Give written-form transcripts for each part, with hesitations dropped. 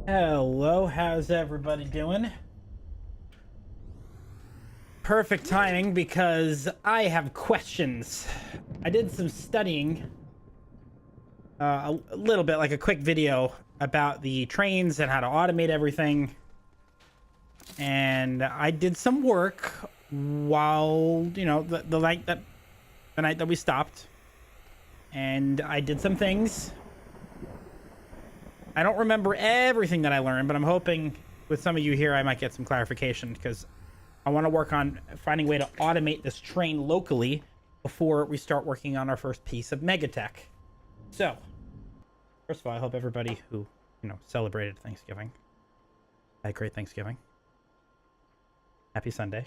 Hello, how's everybody doing? Perfect timing because I have questions. I did some studying, a little bit, like a quick video about the trains and how to automate everything. And I did some work while, the night that we stopped. And I did some things. I don't remember everything that I learned, but I'm hoping with some of you here I might get some clarification because I want to work on finding a way to automate this train locally before we start working on our first piece of Megatech. So, first of all, I hope everybody who, celebrated Thanksgiving had a great Thanksgiving. Happy Sunday.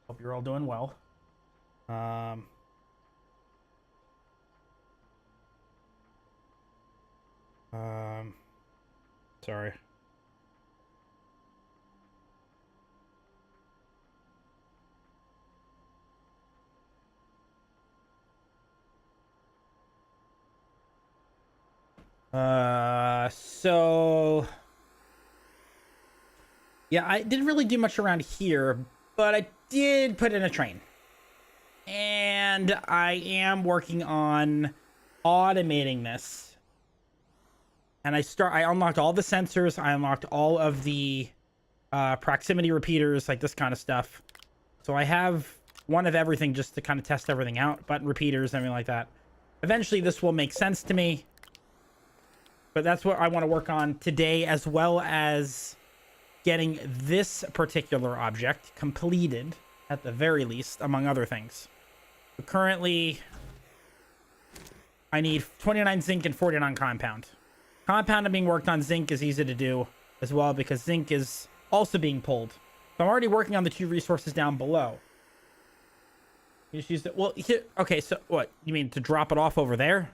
Hope you're all doing well. Um, sorry. So yeah, I didn't really do much around here, but I did put in a train. And I am working on automating this. And I unlocked all the sensors, I unlocked all of the proximity repeaters, like this kind of stuff. So I have one of everything just to kind of test everything out, button repeaters, everything like that. Eventually this will make sense to me. But that's what I want to work on today, as well as getting this particular object completed at the very least, among other things. But currently, I need 29 zinc and 49 compound. Compound being worked on. Zinc is easy to do as well because zinc is also being pulled. So I'm already working on the two resources down below. You just use it. Well, here, okay, so what? You mean to drop it off over there?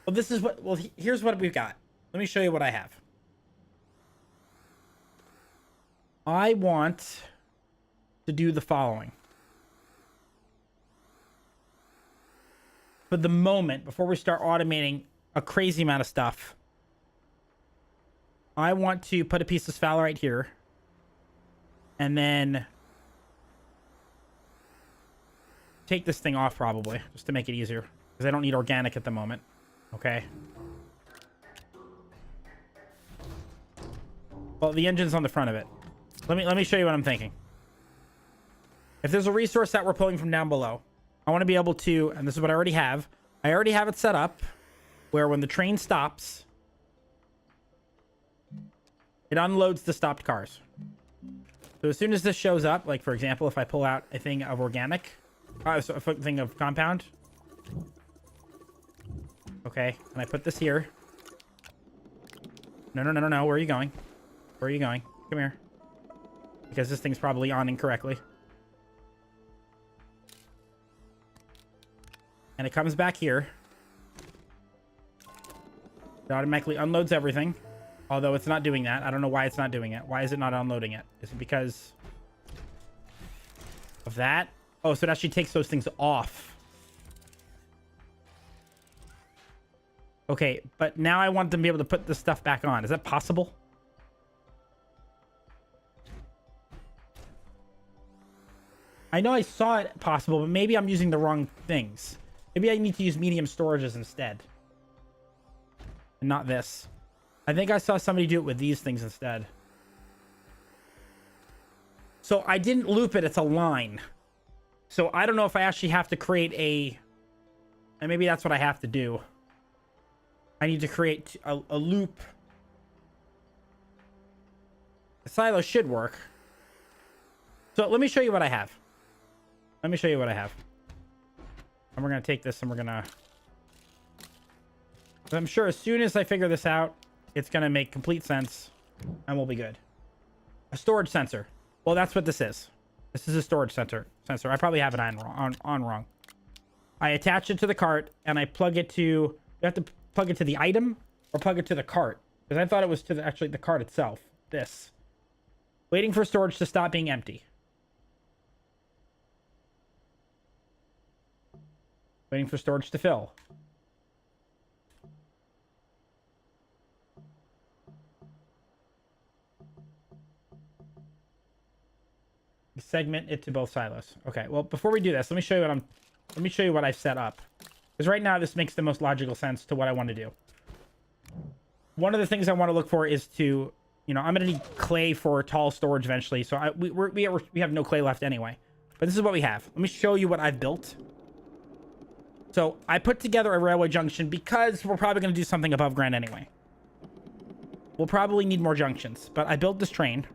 Well, this is what, well, here's what we've got. Let me show you what I have. I want to do the following. For the moment, before we start automating a crazy amount of stuff, I want to put a piece of sphalerite here. And then take this thing off probably, just to make it easier. Because I don't need organic at the moment. Okay. Well, the engine's on the front of it. Let me show you what I'm thinking. If there's a resource that we're pulling from down below, I want to be able to, and this is what I already have. I already have it set up where when the train stops, it unloads the stopped cars. So as soon as this shows up, like for example, if I pull out a thing of organic, a thing of compound. Okay, and I put this here. No. Where are you going? Where are you going? Come here. Because this thing's probably on incorrectly. And it comes back here. It automatically unloads everything. Although it's not doing that. I don't know why it's not doing it. Why is it not unloading it? Is it because of that? Oh, so it actually takes those things off. Okay, but now I want them to be able to put this stuff back on. Is that possible? I know I saw it possible, but maybe I'm using the wrong things. Maybe I need to use medium storages instead. And not this. I think I saw somebody do it with these things instead. So I didn't loop it. It's a line. So I don't know if I actually have to create a... And maybe that's what I have to do. I need to create a loop. The silo should work. So let me show you what I have. Let me show you what I have. And we're going to take this and we're going to... I'm sure as soon as I figure this out, it's going to make complete sense and we'll be good. A storage sensor. Well, that's what this is. This is a storage sensor. I probably have it on wrong. I attach it to the cart and I plug it to... You have to plug it to the item or plug it to the cart. Because I thought it was to actually the cart itself. This. Waiting for storage to stop being empty. Waiting for storage to fill. Segment it to both silos. Okay, well, before we do this, let me show you what I've set up. Because right now, this makes the most logical sense to what I want to do. One of the things I want to look for is to, you know, I'm going to need clay for tall storage eventually. So we have no clay left anyway. But this is what we have. Let me show you what I've built. So I put together a railway junction because we're probably going to do something above ground anyway. We'll probably need more junctions. But I built this train.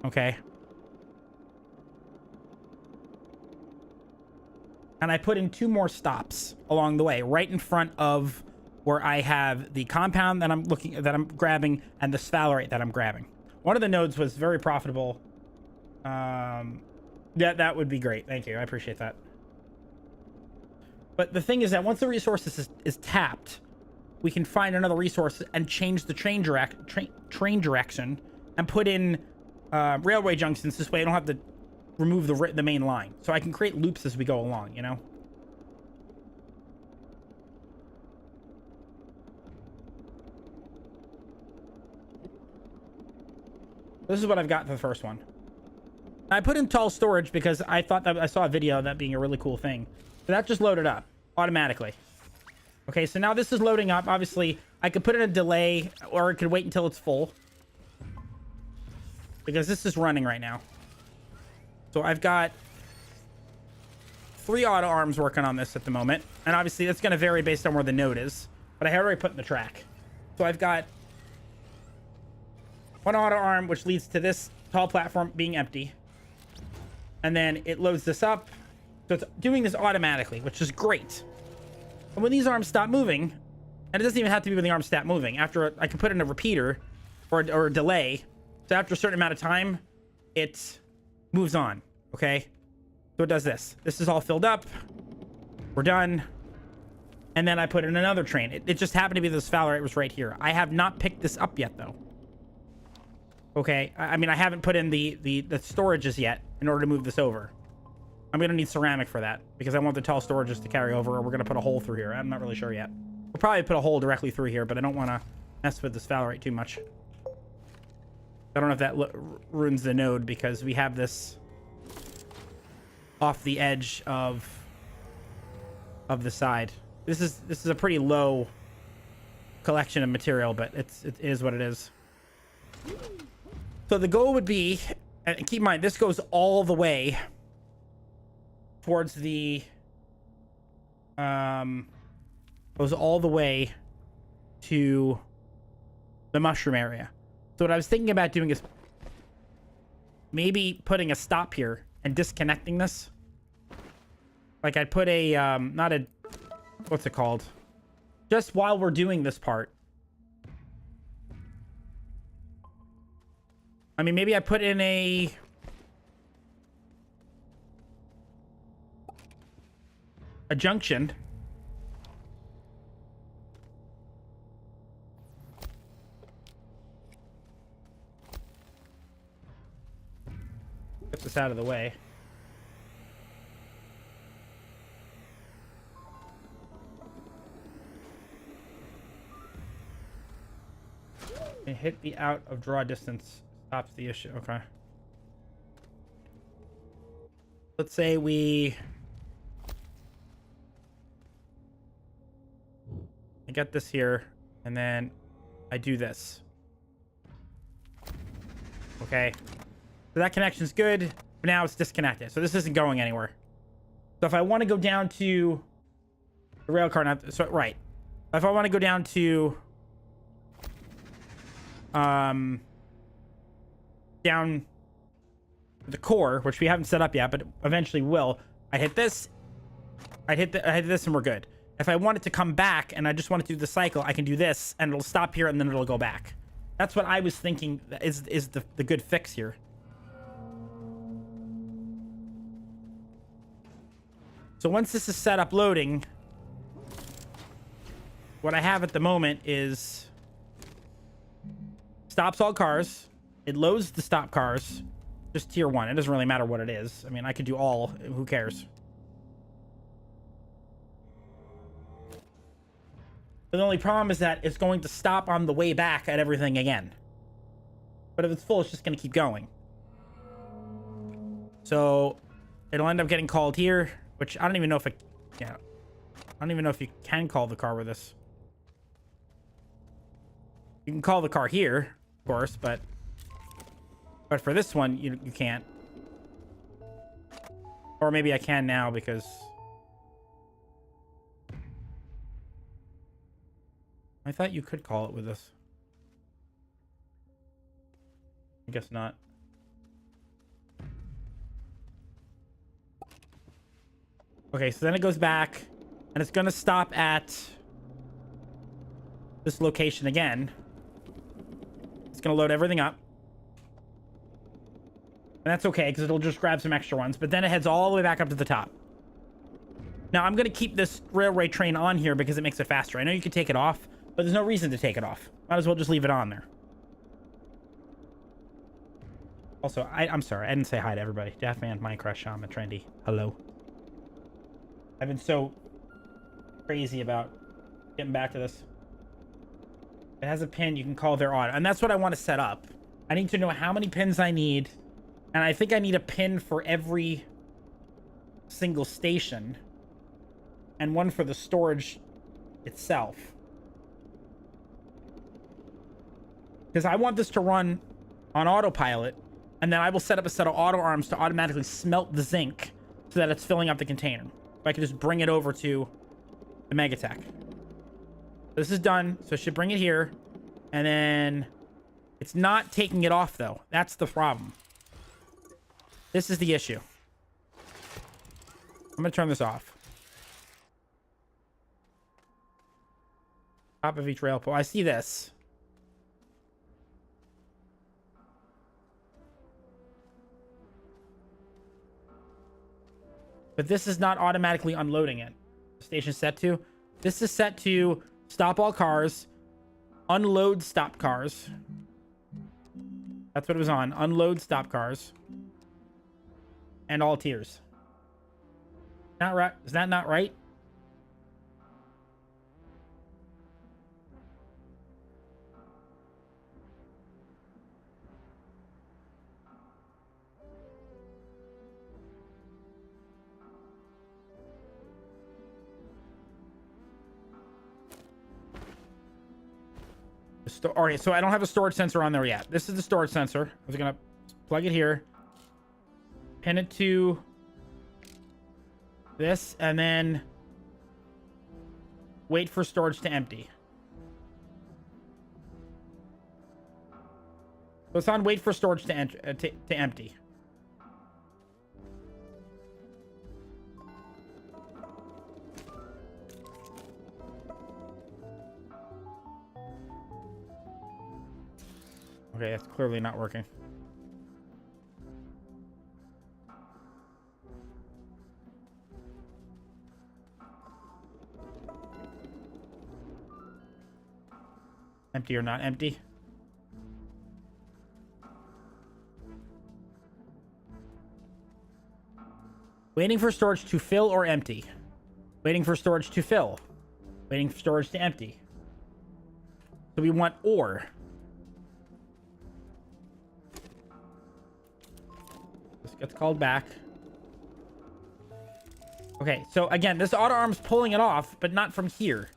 Okay. And I put in 2 more stops along the way, right in front of where I have the compound that I'm grabbing and the sphalerite that I'm grabbing. One of the nodes was very profitable. That would be great. Thank you. I appreciate that. But the thing is that once the resource is tapped, we can find another resource and change the train direction and put in railway junctions. This way I don't have to remove the main line. So I can create loops as we go along, you know? This is what I've got for the first one. I put in tall storage because I thought that I saw a video of that being a really cool thing. So that just loaded up automatically. Okay, so now this is loading up. Obviously, I could put in a delay or I could wait until it's full. Because this is running right now. So I've got 3 auto arms working on this at the moment. And obviously that's going to vary based on where the node is. But I had already put in the track. So I've got 1 auto arm, which leads to this tall platform being empty. And then it loads this up. So it's doing this automatically, which is great. And when these arms stop moving, and it doesn't even have to be when the arms stop moving. After I can put in a repeater or a delay. So after a certain amount of time, it moves on. Okay, so it does this. This is all filled up. We're done. And then I put in another train. It just happened to be this sphalerite was right here. I have not picked this up yet, though. Okay, I mean, I haven't put in the storages yet in order to move this over. I'm going to need ceramic for that because I want the tall storages to carry over, or we're going to put a hole through here. I'm not really sure yet. We'll probably put a hole directly through here, but I don't want to mess with the sphalerite too much. I don't know if that ruins the node because we have this off the edge of the side. This is a pretty low collection of material, but it is what it is. So the goal would be, and keep in mind, this goes all the way towards the goes all the way to the mushroom area. So what I was thinking about doing is maybe putting a stop here and disconnecting this. Like I'd put a not a, what's it called, just while we're doing this part. I mean, maybe I put in a junction. Get this out of the way. And hit the out of draw distance. Stops the issue. Okay. Let's say I get this here, and then I do this. Okay. So that connection's good, but now it's disconnected. So this isn't going anywhere. So if I want to go down to the rail car, not so right. If I want to go down to down the core, which we haven't set up yet, but eventually will. I hit this. I hit this, and we're good. If I want it to come back and I just want to do the cycle, I can do this, and it'll stop here, and then it'll go back. That's what I was thinking is the good fix here. So once this is set up loading, what I have at the moment is stops all cars. It loads the stop cars. Just tier 1. It doesn't really matter what it is. I mean, I could do all. Who cares? But the only problem is that it's going to stop on the way back at everything again. But if it's full, it's just going to keep going. So it'll end up getting called here, which I don't even know if yeah, I don't even know if you can call the car with this. You can call the car here, of course, but for this one, you can't. Or maybe I can now because I thought you could call it with this. I guess not. Okay, so then it goes back and it's gonna stop at this location again. It's gonna load everything up. And that's okay, because it'll just grab some extra ones. But then it heads all the way back up to the top. Now, I'm going to keep this railway train on here because it makes it faster. I know you can take it off, but there's no reason to take it off. Might as well just leave it on there. Also, I'm sorry. I didn't say hi to everybody. Daftman, Minecraft, Shaman, Trendy. Hello. I've been so crazy about getting back to this. It has a pin you can call their auto. And that's what I want to set up. I need to know how many pins I need. And I think I need a pin for every single station. And one for the storage itself. Because I want this to run on autopilot. And then I will set up a set of auto arms to automatically smelt the zinc so that it's filling up the container. So I can just bring it over to the Megatech. This is done. So I should bring it here. And then it's not taking it off, though. That's the problem. This is the issue. I'm going to turn this off. Top of each rail pole. I see this. But this is not automatically unloading it. Station set to. This is set to stop all cars. Unload stop cars. That's what it was on. Unload stop cars. And all tiers. Not right. Is that not right? All right, so I don't have a storage sensor on there yet. This is the storage sensor. I was gonna plug it here, pin it to this, and then wait for storage to empty. So it's on wait for storage to empty. Okay, that's clearly not working. Empty or not empty? Waiting for storage to fill or empty. Waiting for storage to fill. Waiting for storage to empty. So we want or. This gets called back. Okay, so again, this auto arm's pulling it off, but not from here.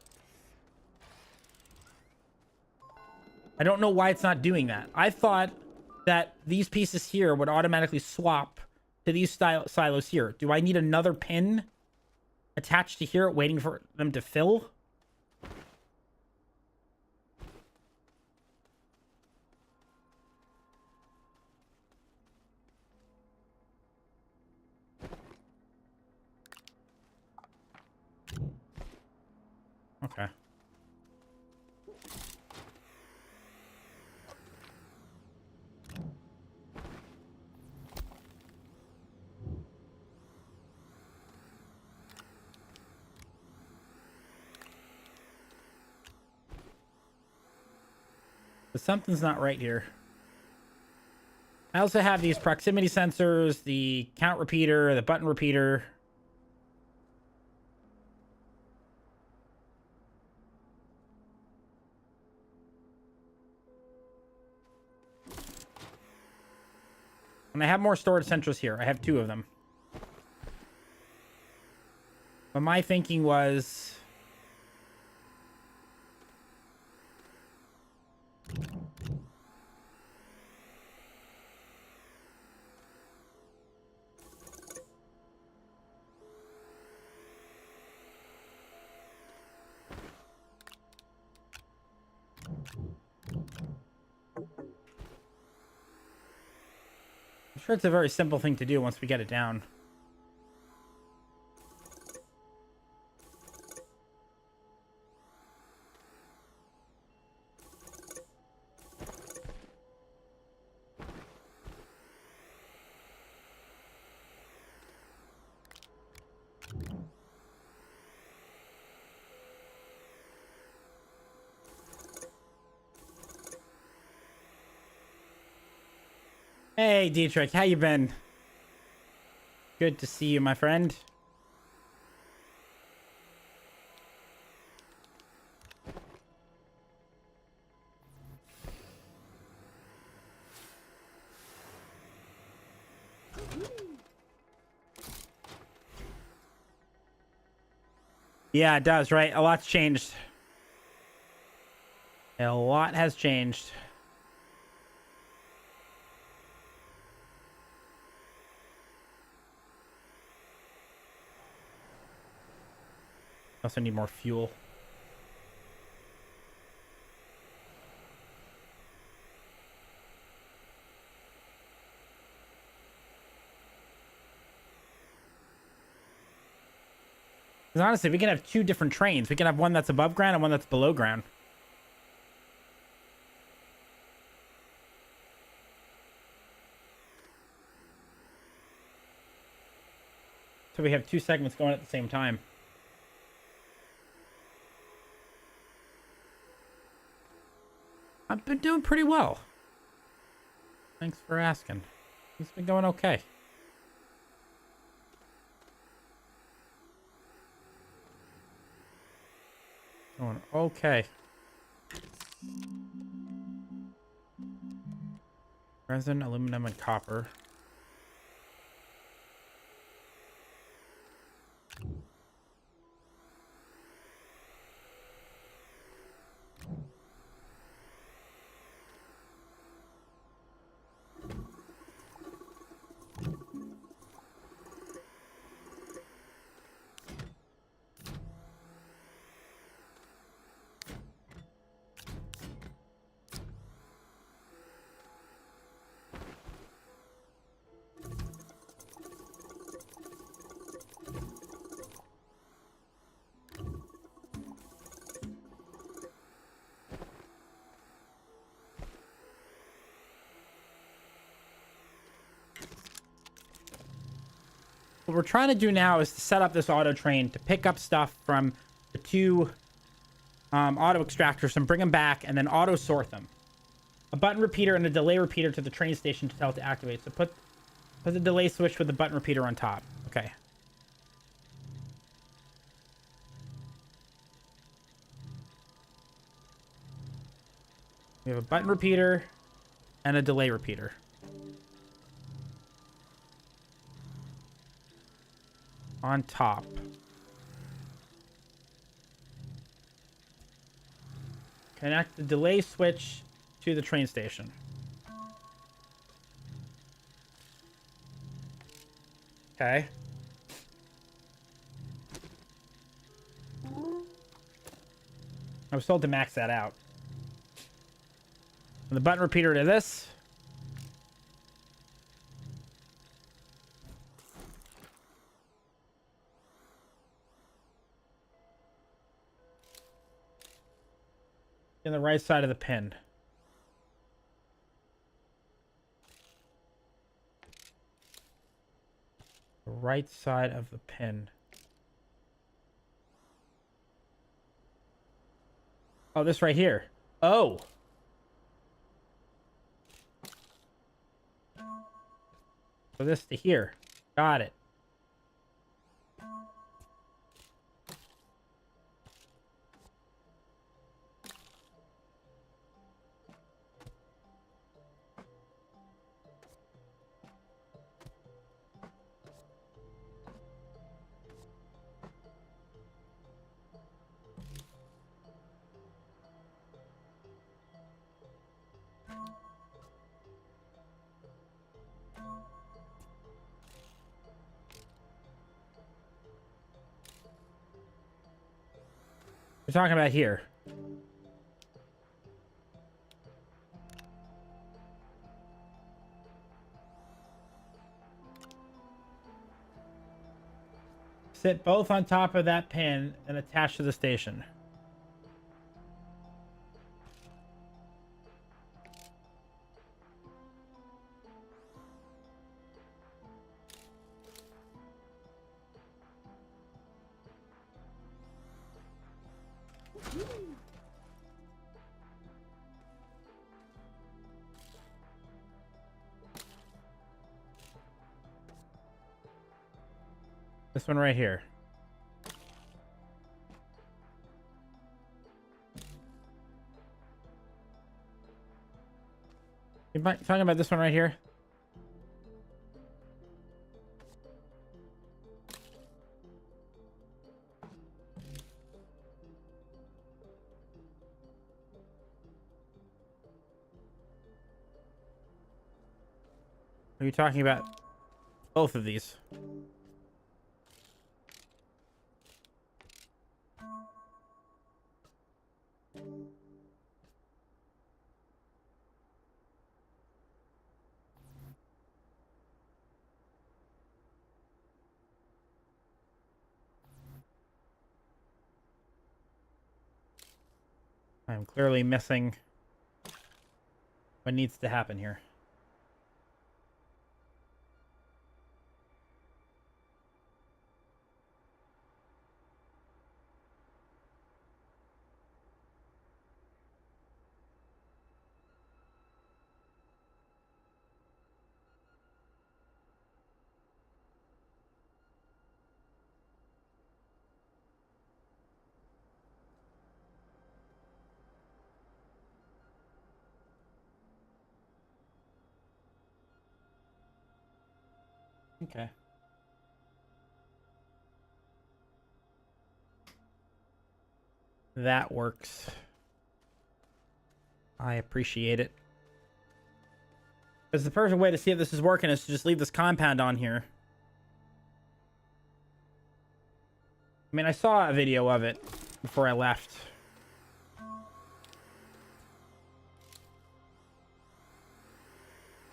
I don't know why it's not doing that. I thought that these pieces here would automatically swap to these silos here. Do I need another pin attached to here waiting for them to fill? Okay. But something's not right here. I also have these proximity sensors, the count repeater, the button repeater. I'm And I have more storage centers here. I have 2 of them. But my thinking was... I'm sure it's a very simple thing to do once we get it down. Hey, Dietrich, how you been? Good to see you, my friend. Yeah, it does, right? A lot's changed. A lot has changed. Also need more fuel. Because honestly, we can have 2 different trains. We can have one that's above ground and one that's below ground. So we have 2 segments going at the same time. I've been doing pretty well. Thanks for asking. It's been going okay. Going okay. Resin, aluminum, and copper. What we're trying to do now is to set up this auto train to pick up stuff from the 2 auto extractors and bring them back and then auto sort them. A button repeater and a delay repeater to the train station to tell it to activate. So put the delay switch with the button repeater on top. Okay. We have a button repeater and a delay repeater. On top. Connect the delay switch to the train station. Okay. I was told to max that out. And the button repeater to this. In the right side of the pin. The right side of the pin. Oh, this right here. Oh. So this to here. Got it. We're talking about here. Sit both on top of that pin and attach to the station. This one right here. You talking about this one right here? Are you talking about both of these? I'm clearly missing what needs to happen here. Okay. That works. I appreciate it. Because the perfect way to see if this is working is to just leave this compound on here. I mean, I saw a video of it before I left.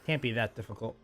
Can't be that difficult.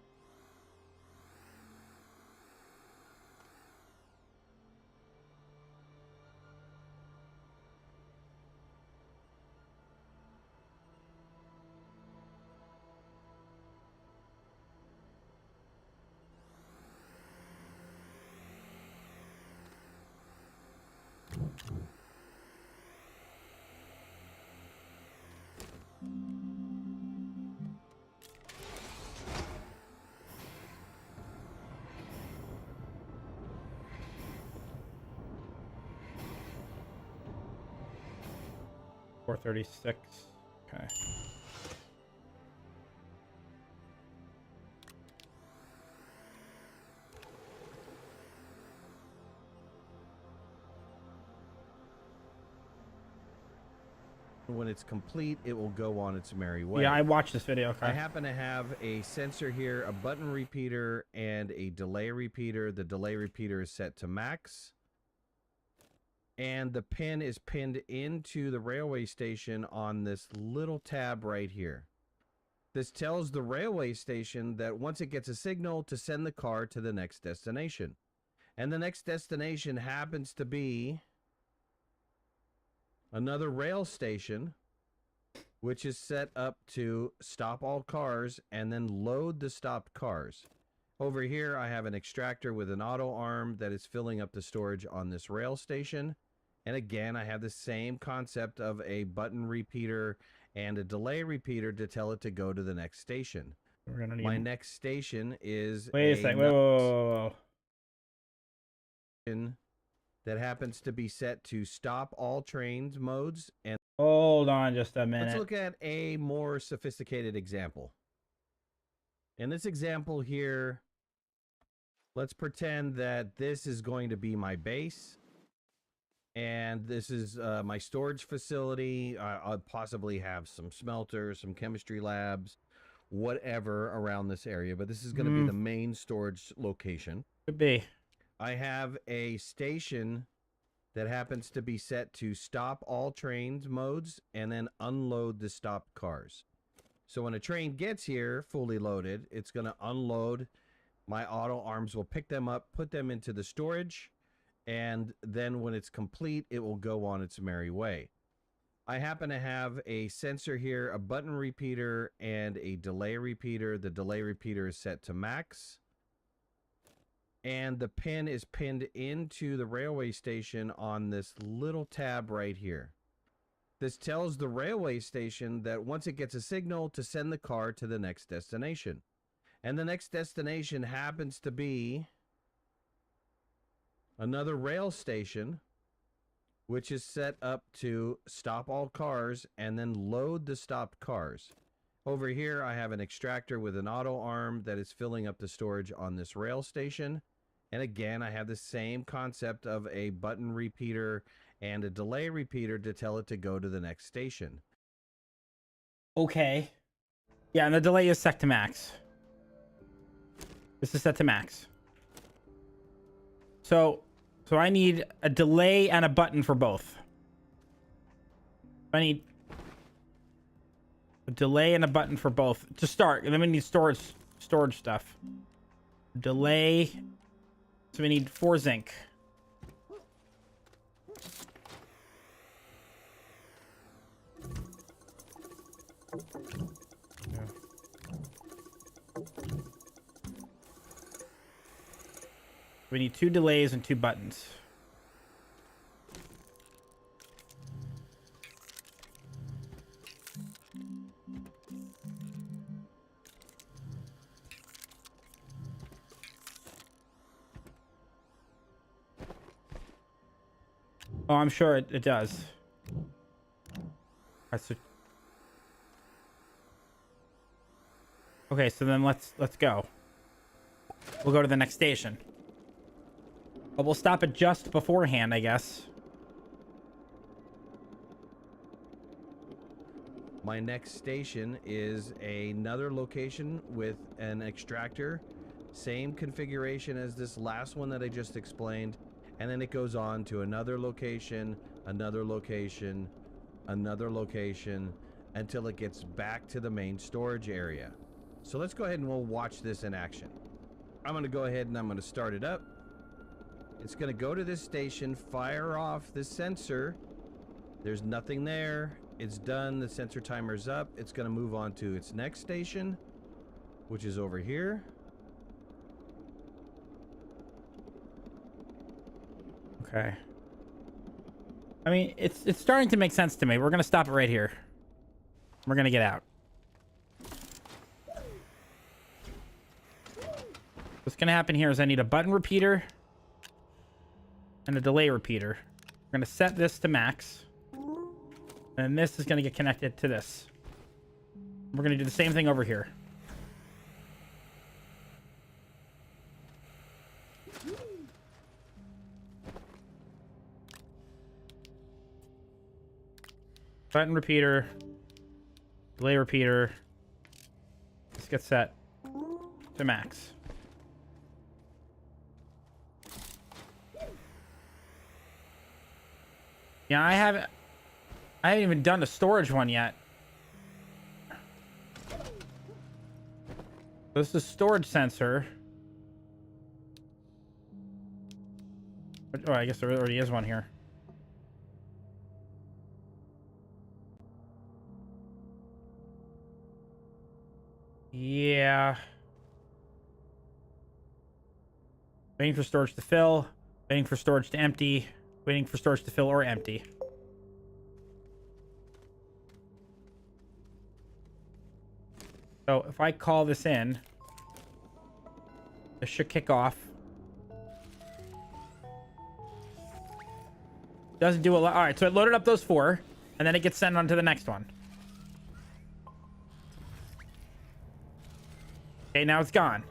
$436. Okay. When it's complete, it will go on its merry way. Yeah, I watched this video. Okay. I happen to have a sensor here, a button repeater, and a delay repeater. The delay repeater is set to max. And the pin is pinned into the railway station on this little tab right here. This tells the railway station that once it gets a signal to send the car to the next destination. And the next destination happens to be another rail station, which is set up to stop all cars and then load the stopped cars. Over here, I have an extractor with an auto arm that is filling up the storage on this rail station. And again, I have the same concept of a button repeater and a delay repeater to tell it to go to the next station. We're gonna need... My next station is Wait a second. Whoa. That happens to be set to stop all trains modes. And hold on just a minute. let's look at a more sophisticated example. In this example here, let's pretend that this is going to be my base. And this is my storage facility. I'll possibly have some smelters, some chemistry labs, whatever around this area. But this is going to be the main storage location. Could be. I have a station that happens to be set to stop all trains modes and then unload the stopped cars. So when a train gets here fully loaded, it's going to unload. My auto arms will pick them up, put them into the storage, and then when it's complete, it will go on its merry way. I happen to have a sensor here, a button repeater, and a delay repeater. The delay repeater is set to max. And the pin is pinned into the railway station on this little tab right here. This tells the railway station that once it gets a signal to send the car to the next destination. And the next destination happens to be another rail station, which is set up to stop all cars and then load the stopped cars. Over here, I have an extractor with an auto arm that is filling up the storage on this rail station. And again, I have the same concept of a button repeater and a delay repeater to tell it to go to the next station. Okay. Yeah, and the delay is set to max. This is set to max. So I need a delay and a button for both. I need a delay and a button for both to start. And then we need storage stuff. Delay. So we need 4 zinc. Yeah. We need 2 delays and 2 buttons. Oh, I'm sure it does. Alright, so... Okay, so then let's go. We'll go to the next station. But we'll stop it just beforehand, I guess. My next station is another location with an extractor. Same configuration as this last one that I just explained. And then it goes on to another location, another location, another location, until it gets back to the main storage area. So let's go ahead and we'll watch this in action. I'm going to go ahead and I'm going to start it up. It's going to go to this station, fire off the sensor. There's nothing there. It's done. The sensor timer's up. It's going to move on to its next station, which is over here. Okay. I mean, it's starting to make sense to me. We're going to stop it right here. We're going to get out. What's going to happen here is I need a button repeater and a delay repeater. We're going to set this to max. And this is going to get connected to this. We're going to do the same thing over here. Button repeater, delay repeater. Let's get set to max. Yeah, I haven't even done the storage one yet. This is a storage sensor. Oh, I guess there already is one here. Yeah. Waiting for storage to fill. Waiting for storage to empty. Waiting for storage to fill or empty. So if I call this in, this should kick off. Doesn't do a lot. All right, so it loaded up those 4, and then it gets sent on to the next one. Okay, now it's gone.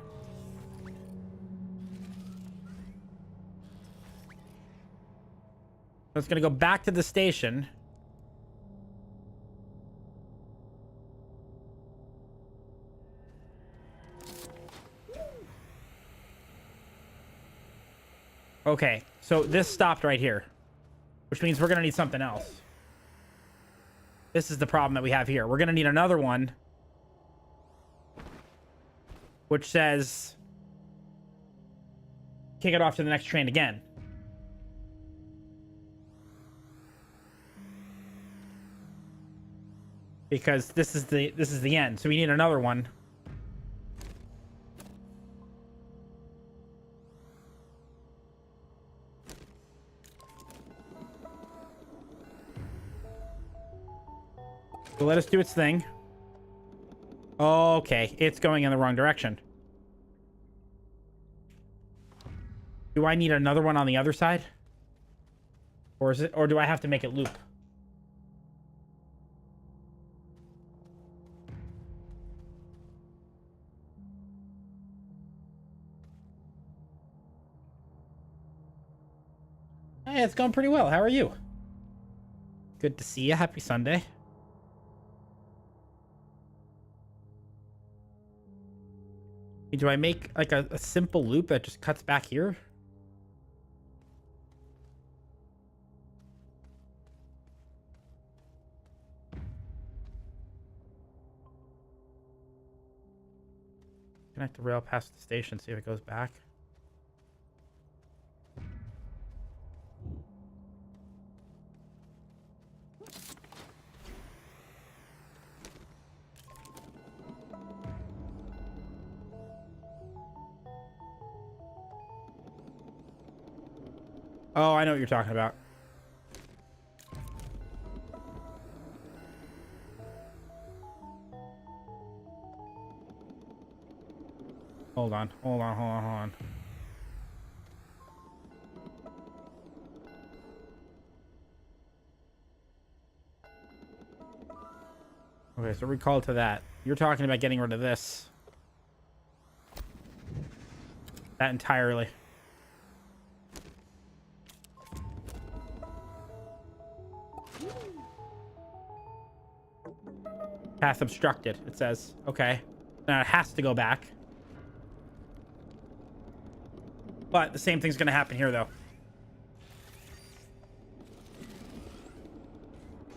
So it's going to go back to the station. Okay, so this stopped right here. which means we're going to need something else. This is the problem that we have here. We're going to need another one, which says kick it off to the next train again. Because this is the end. So we need another one. So let us do its thing. Okay, it's going in the wrong direction. Do I need another one on the other side? Or do I have to make it loop? Hey, it's going pretty well. How are you? Good to see you. Happy Sunday. Do I make like a simple loop that just cuts back here? Connect the rail past the station, see if it goes back. Oh, I know what you're talking about. Hold on. Okay, so recall to that. You're talking about getting rid of this. That entirely. Path obstructed, it says. Okay. Now it has to go back. But the same thing's going to happen here, though.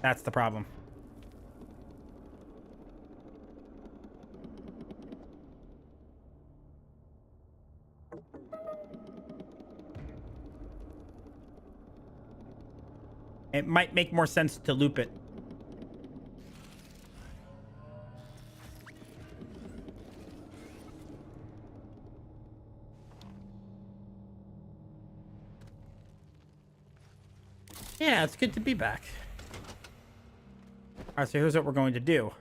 That's the problem. It might make more sense to loop it. Yeah, it's good to be back. All right, so here's what we're going to do.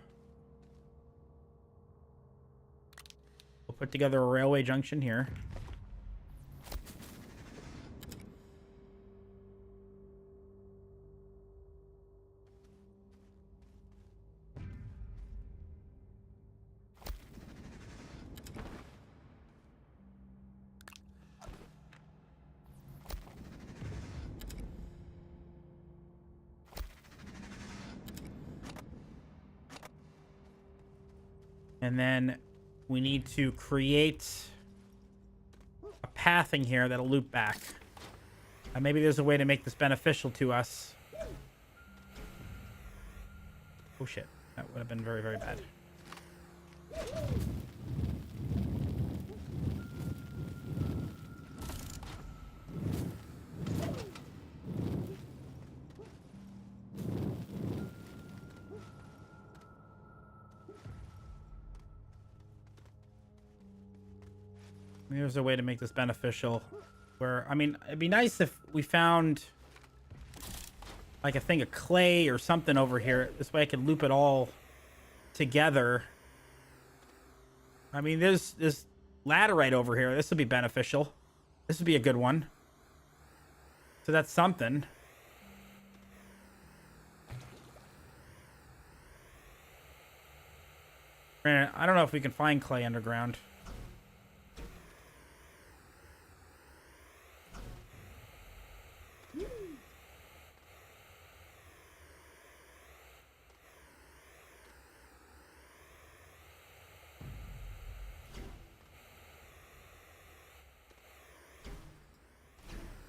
We'll put together a railway junction here. And then we need to create a pathing here that'll loop back. Maybe there's a way to make this beneficial to us. Oh shit, that would have been very, very bad. There's a way to make this beneficial where, I mean, it'd be nice if we found like a thing of clay or something over here. This way I could loop it all together. I mean, there's this laterite over here. This would be beneficial. This would be a good one. So that's something. I don't know if we can find clay underground.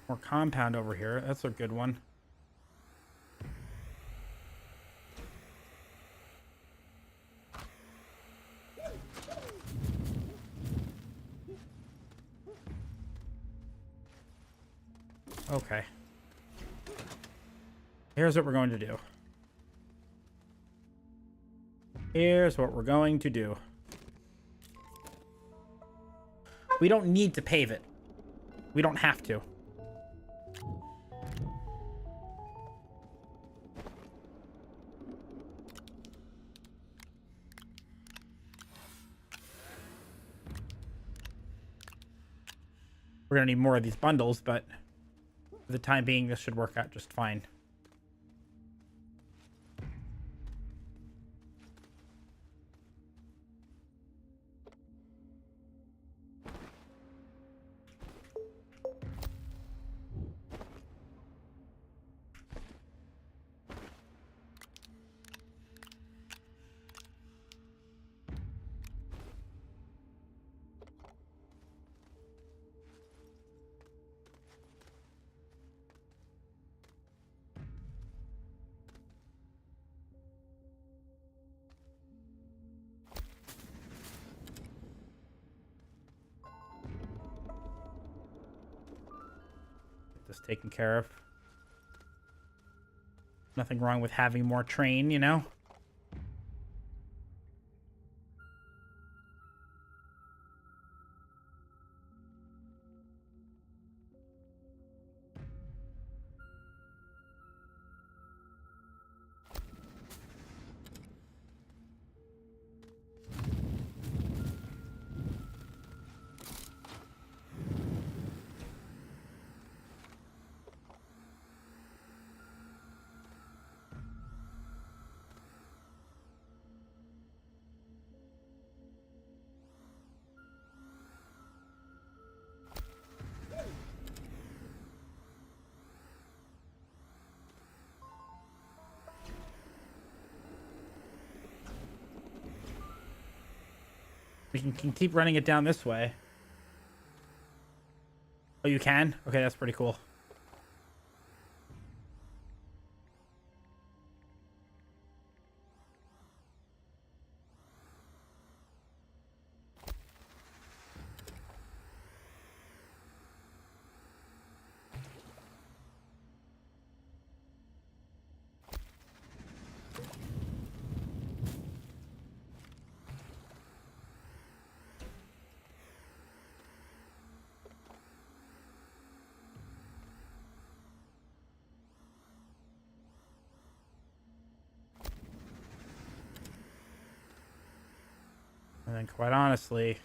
More compound over here. That's a good one. Okay. Here's what we're going to do. Here's what we're going to do. We don't need to pave it. We don't have to. We're gonna need more of these bundles, but for the time being, this should work out just fine. This taken care of. Nothing wrong with having more train, you know? We can keep running it down this way. Oh, you can? Okay, that's pretty cool. And then, quite honestly,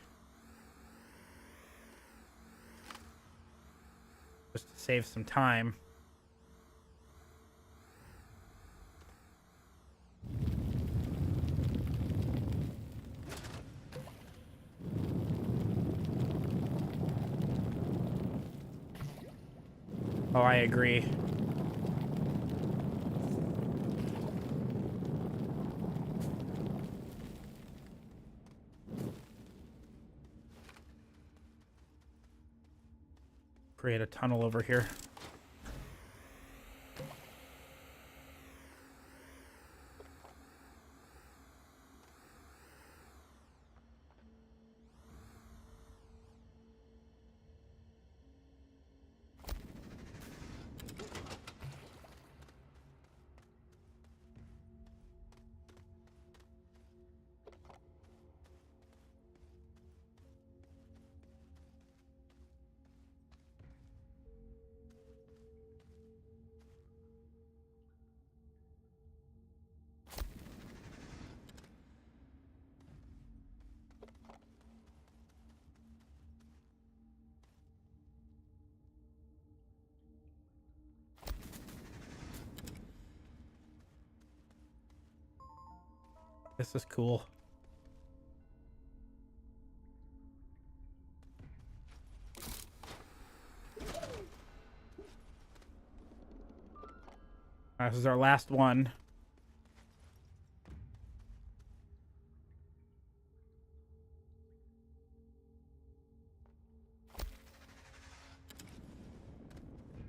just to save some time, oh, I agree. Create a tunnel over here. This is cool. This is our last one.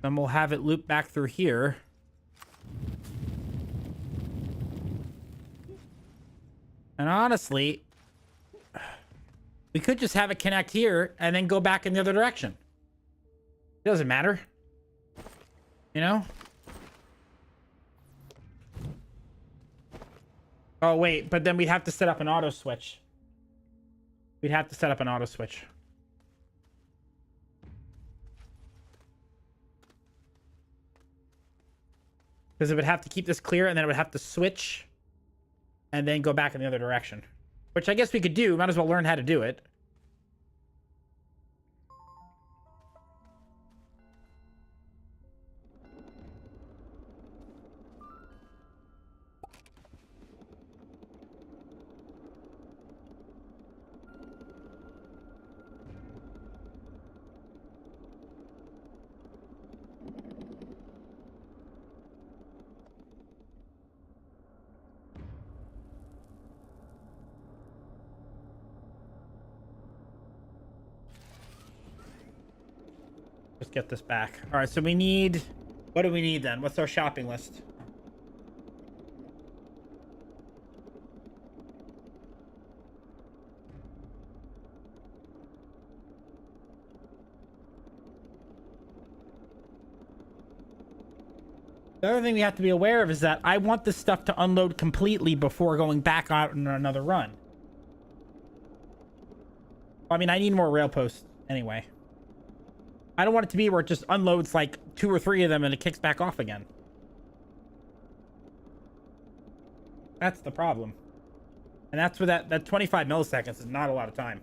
Then we'll have it loop back through here. And honestly, we could just have it connect here and then go back in the other direction. It doesn't matter. You know? Oh, wait, but then we'd have to set up an auto switch. We'd have to set up an auto switch. Because it would have to keep this clear, and then it would have to switch and then go back in the other direction. Which I guess we could do. Might as well learn how to do it. Just get this back. All right, so we need... What do we need then? What's our shopping list? The other thing we have to be aware of is that I want this stuff to unload completely before going back out on another run. I mean, I need more rail posts anyway. I don't want it to be where it just unloads like 2 or 3 of them and it kicks back off again. That's the problem. And that's where that 25 milliseconds is not a lot of time.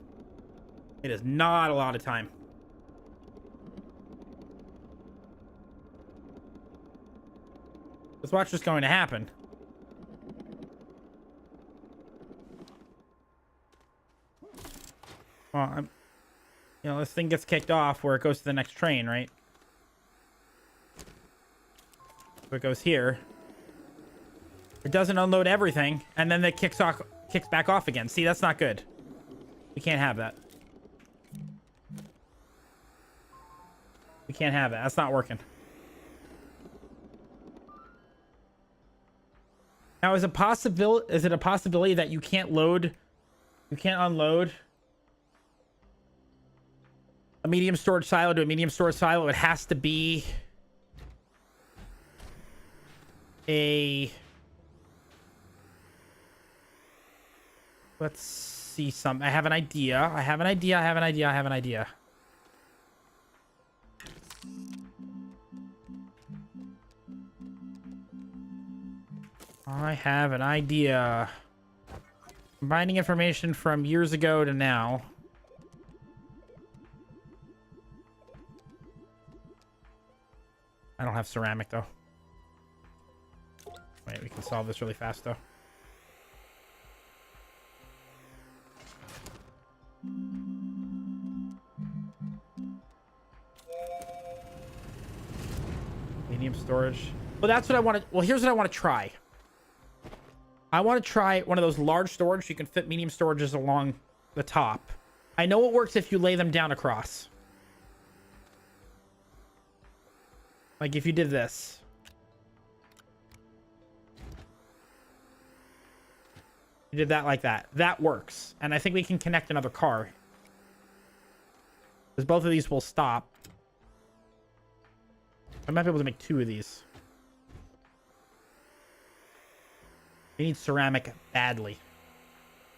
It is not a lot of time. Let's watch what's going to happen. Well, you know, this thing gets kicked off where it goes to the next train, right? So it goes here. It doesn't unload everything, and then it kicks back off again. See, that's not good. We can't have that. We can't have that. That's not working. Now, is it a possibility that you can't unload a medium storage silo to a medium storage silo? It has to be a... Let's see some. I have an idea. I have an idea. Combining information from years ago to now. I don't have ceramic, though. Wait, we can solve this really fast, though. Medium storage. Well, that's what I want to... Well, here's what I want to try. I want to try one of those large storage. You can fit medium storages along the top. I know it works if you lay them down across. Like if you did this. You did that like that. That works. And I think we can connect another car. Because both of these will stop. I might be able to make 2 of these. We need ceramic badly.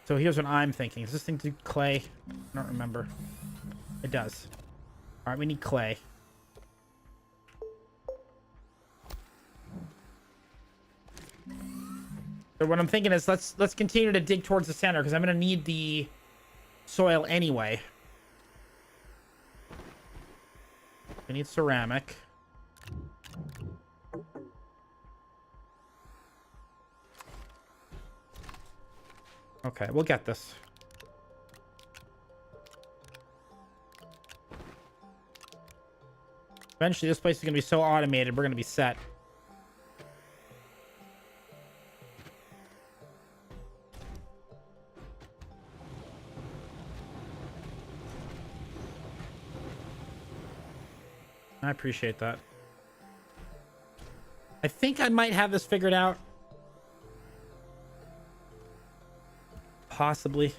So here's what I'm thinking. Does this thing do clay? I don't remember. It does. All right, we need clay. So what I'm thinking is let's continue to dig towards the center because I'm going to need the soil anyway. We need ceramic. Okay, we'll get this. Eventually, this place is going to be so automated, we're going to be set. I appreciate that. I think I might have this figured out. Possibly.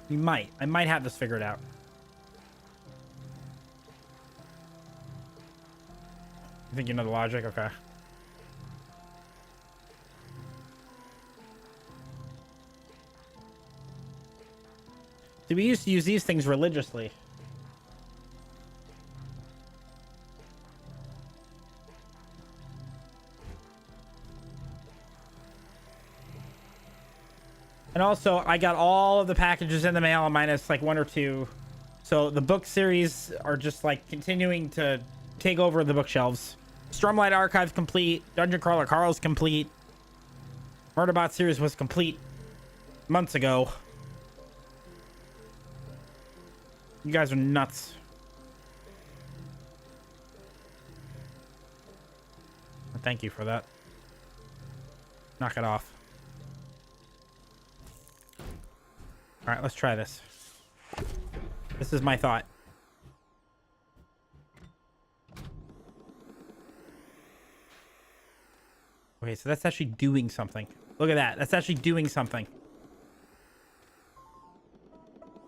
You might. I might have this figured out. You think you know the logic? Okay. See, we used to use these things religiously. And also, I got all of the packages in the mail minus like 1 or 2. So the book series are just like continuing to take over the bookshelves. Stormlight Archive's complete. Dungeon Crawler Carl's complete. Murderbot series was complete months ago. You guys are nuts. Thank you for that. Knock it off. All right, let's try this. This is my thought. Okay, so that's actually doing something. Look at that. That's actually doing something.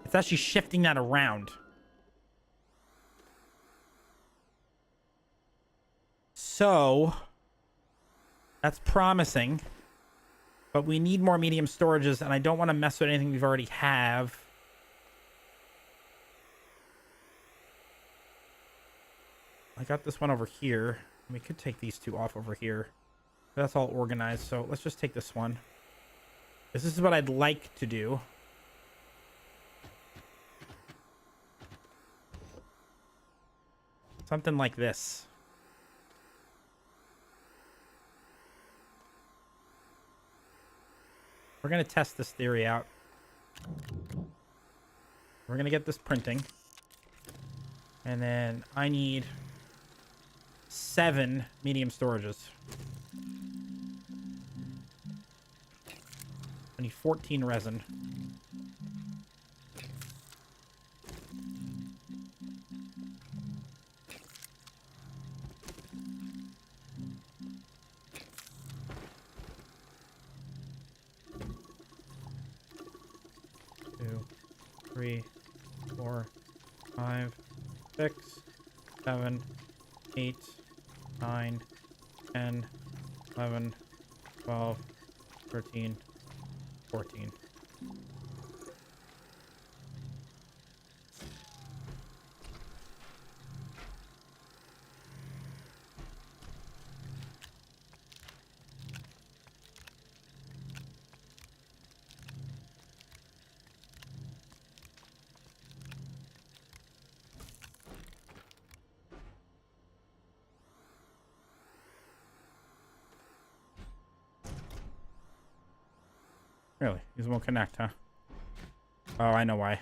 It's actually shifting that around. So that's promising. But we need more medium storages, and I don't want to mess with anything we've already have. I got this one over here. We could take these 2 off over here. That's all organized, so let's just take this one. This is what I'd like to do. Something like this. We're going to test this theory out. We're going to get this printing. And then I need 7 medium storages. I need 14 resin. Two, 3, 4, 5, 6, 7, 8, 9, 10, 11, 12, 13, 14. Really? These won't connect, huh? Oh, I know why.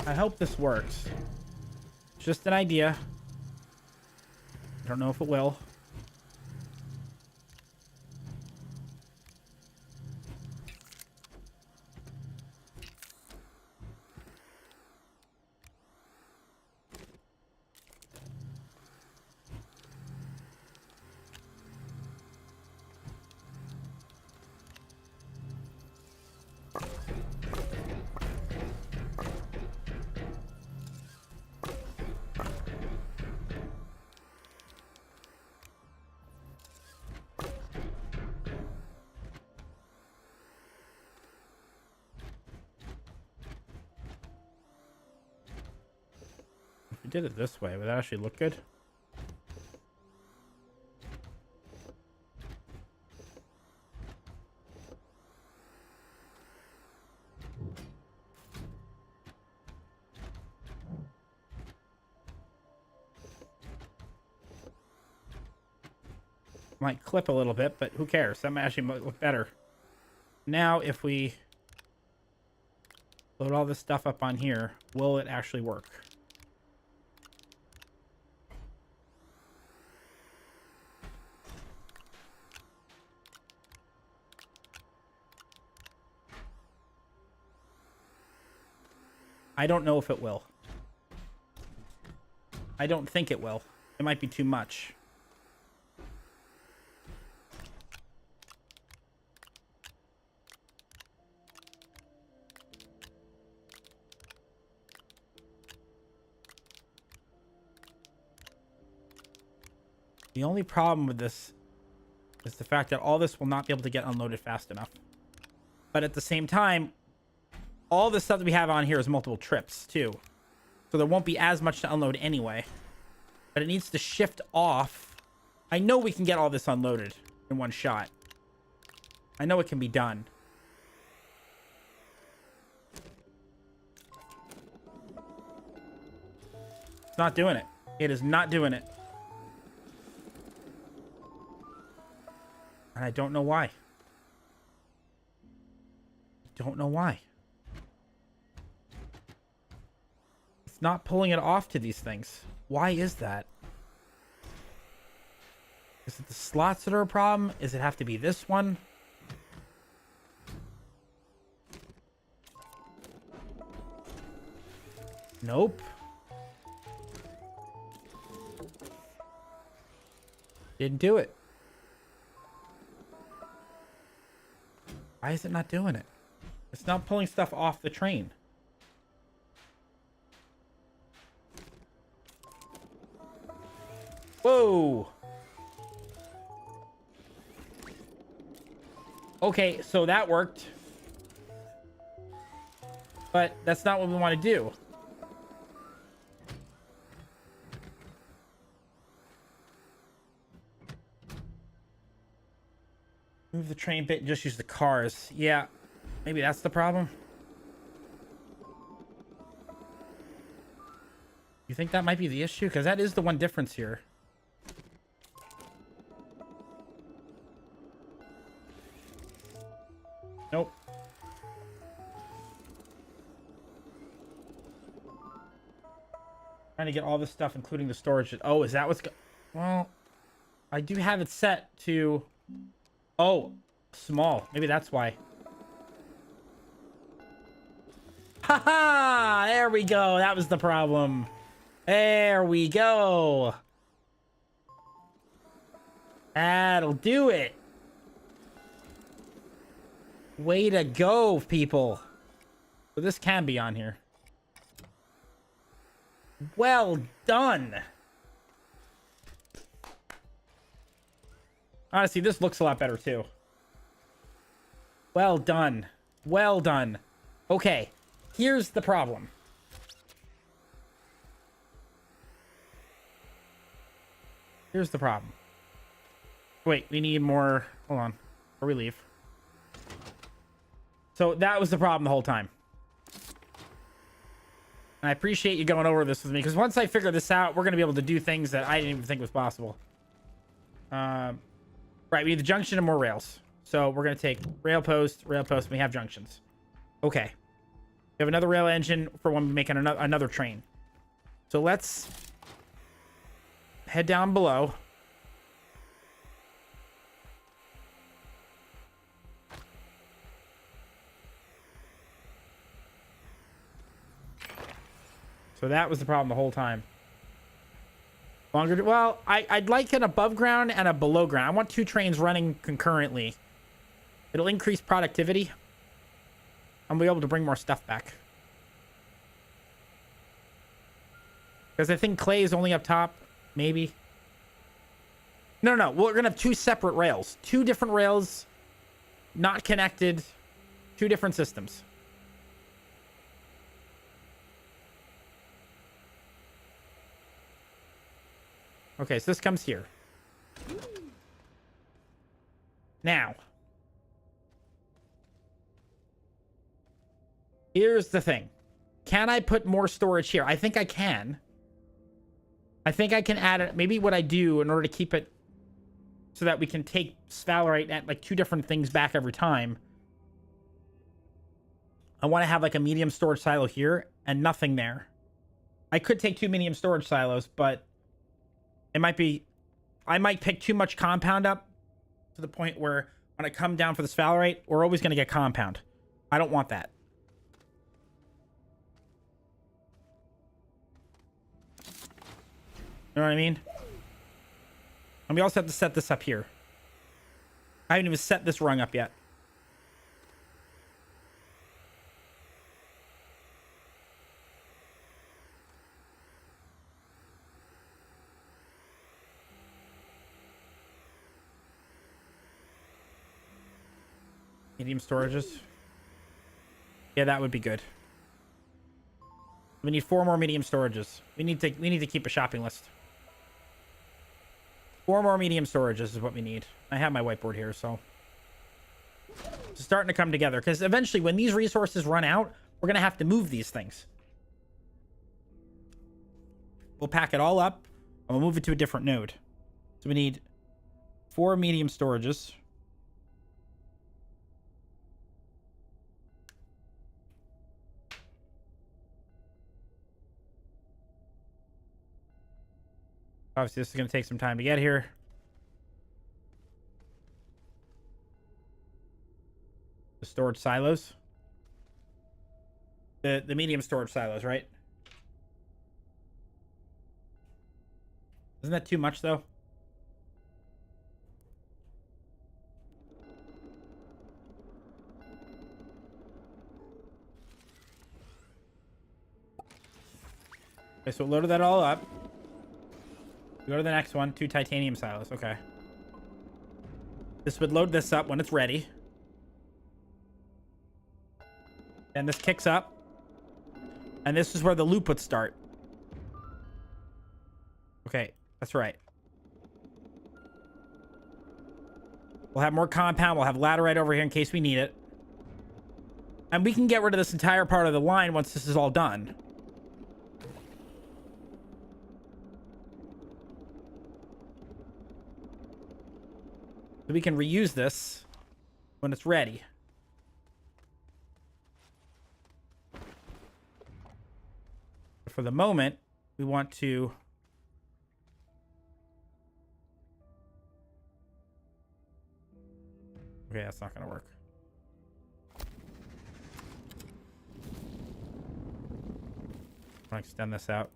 I hope this works. It's just an idea. I don't know if it will. If we did it this way, would that actually look good? Might clip a little bit, but who cares? That might actually look better. Now, if we load all this stuff up on here, will it actually work? I don't know if it will. I don't think it will. It might be too much. The only problem with this is the fact that all this will not be able to get unloaded fast enough. But at the same time, all the stuff that we have on here is multiple trips too. So there won't be as much to unload anyway. But it needs to shift off. I know we can get all this unloaded in one shot. I know it can be done. It's not doing it. It is not doing it. And I don't know why. Don't know why. It's not pulling it off to these things. Why is that? Is it the slots that are a problem? Does it have to be this one? Nope. Didn't do it. Why is it not doing it? It's not pulling stuff off the train. Whoa. Okay, so that worked. But that's not what we want to do. Move the train bit and just use the cars. Yeah, maybe that's the problem. You think that might be the issue? Because that is the one difference here. Nope. Trying to get all this stuff, including the storage. Oh, is that what's well, I do have it set to... Oh, small. Maybe that's why. Haha! There we go. That was the problem. There we go. That'll do it. Way to go, people. So this can be on here. Well done. Honestly, this looks a lot better too. Well done. Well done. Okay, here's the problem. Here's the problem. Wait, we need more. Hold on. Before we leave. So that was the problem the whole time. And I appreciate you going over this with me, because once I figure this out, we're going to be able to do things that I didn't even think was possible. Right, we need the junction and more rails. So we're going to take rail post, and we have junctions. Okay. We have another rail engine for when we make another train. So let's head down below. So that was the problem the whole time. Longer. Well, I'd like an above ground and a below ground. I want two trains running concurrently. It'll increase productivity. And we'll be able to bring more stuff back. Because I think clay is only up top. Maybe. No. We're going to have two separate rails. Two different rails. Not connected. Two different systems. Okay, so this comes here. Now. Here's the thing. Can I put more storage here? I think I can. I think I can add it. Maybe what I do in order to keep it so that we can take sphalerite at like two different things back every time. I want to have like a medium storage silo here and nothing there. I could take two medium storage silos, but it might be, I might pick too much compound up to the point where when I come down for the sphalerite, we're always going to get compound. I don't want that. You know what I mean? And we also have to set this up here. I haven't even set this rung up yet. Medium storages. Yeah, that would be good. We need 4 more medium storages. We need to keep a shopping list. 4 more medium storages is what we need. I have my whiteboard here, so it's starting to come together. Because eventually, when these resources run out, we're gonna have to move these things. We'll pack it all up and we'll move it to a different node. So we need 4 medium storages. Obviously, this is going to take some time to get here. The storage silos. The medium storage silos, right? Isn't that too much, though? Okay, so loaded that all up. Go to the next one. 2 titanium silos. Okay. This would load this up when it's ready. And this kicks up. And this is where the loop would start. Okay, that's right. We'll have more compound. We'll have laterite over here in case we need it. And we can get rid of this entire part of the line once this is all done. So we can reuse this when it's ready. But for the moment, we want to... Okay, that's not going to work. I'll extend this out.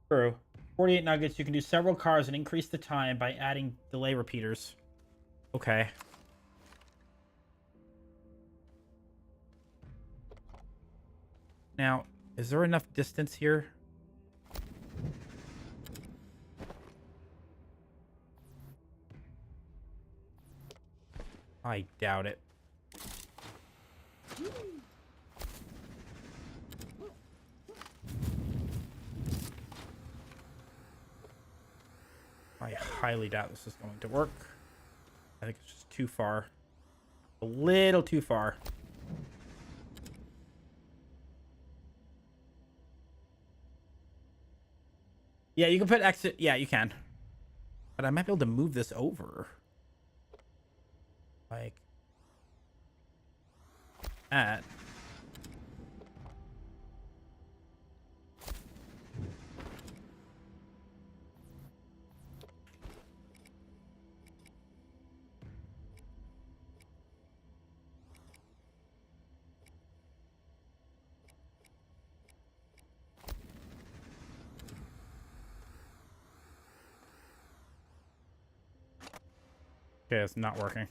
True. 48 nuggets. You can do several cars and increase the time by adding delay repeaters. Okay. Now, is there enough distance here? I doubt it. I highly doubt this is going to work. I think it's just too far. A little too far. Yeah, you can put exit. Yeah, you can. But I might be able to move this over. Like that. Okay, it's not working.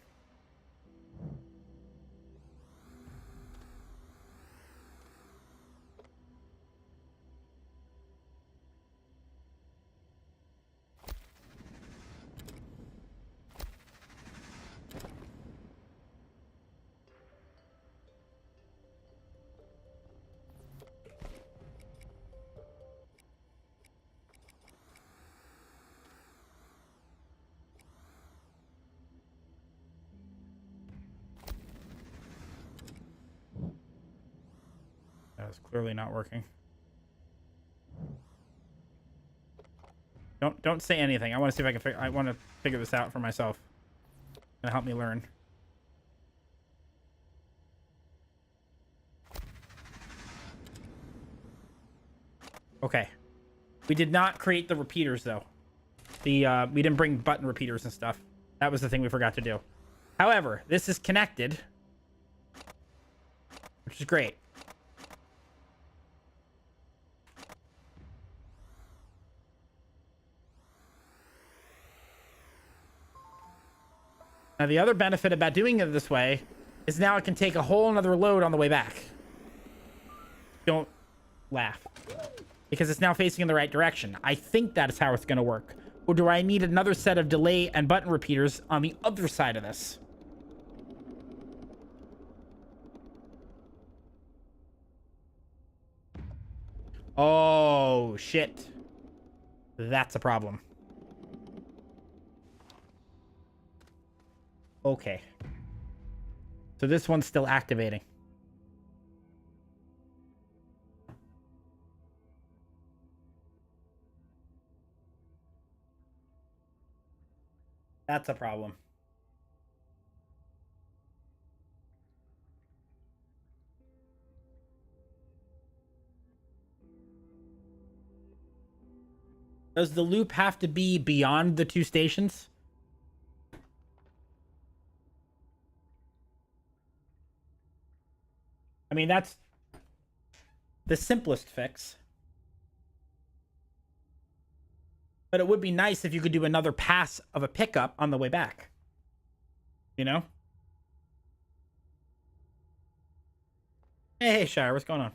That is clearly not working. Don't say anything. I want to see if I can I want to figure this out for myself. Gonna help me learn. Okay. We did not create the repeaters though. We didn't bring button repeaters and stuff. That was the thing we forgot to do. However, this is connected, which is great. Now, the other benefit about doing it this way is now it can take a whole nother load on the way back. Don't laugh. Because it's now facing in the right direction. I think that is how it's going to work. Or do I need another set of delay and button repeaters on the other side of this? Oh, shit. That's a problem. Okay. So this one's still activating. That's a problem. Does the loop have to be beyond the 2 stations? I mean, that's the simplest fix. But it would be nice if you could do another pass of a pickup on the way back. You know? Hey, Shire, what's going on?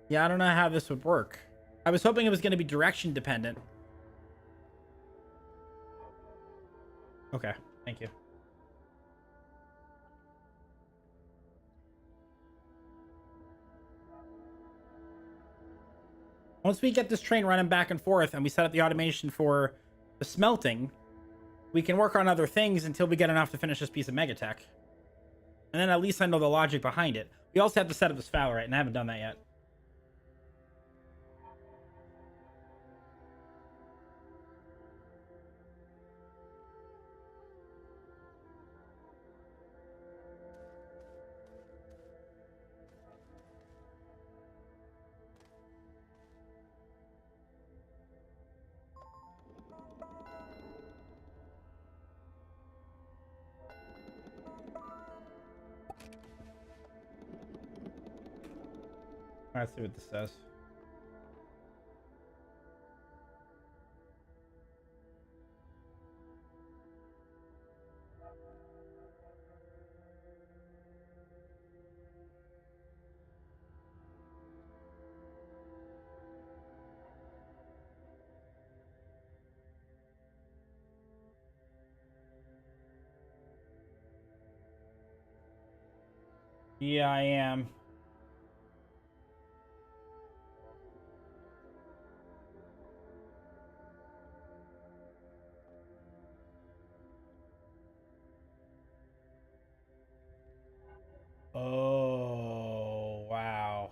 Yeah, I don't know how this would work. I was hoping it was going to be direction dependent. Okay, thank you. Once we get this train running back and forth and we set up the automation for the smelting, we can work on other things until we get enough to finish this piece of Megatech. And then at least I know the logic behind it. We also have to set up this Fowlerite, and I haven't done that yet. Let's see what this says. Yeah, I am. Oh, wow.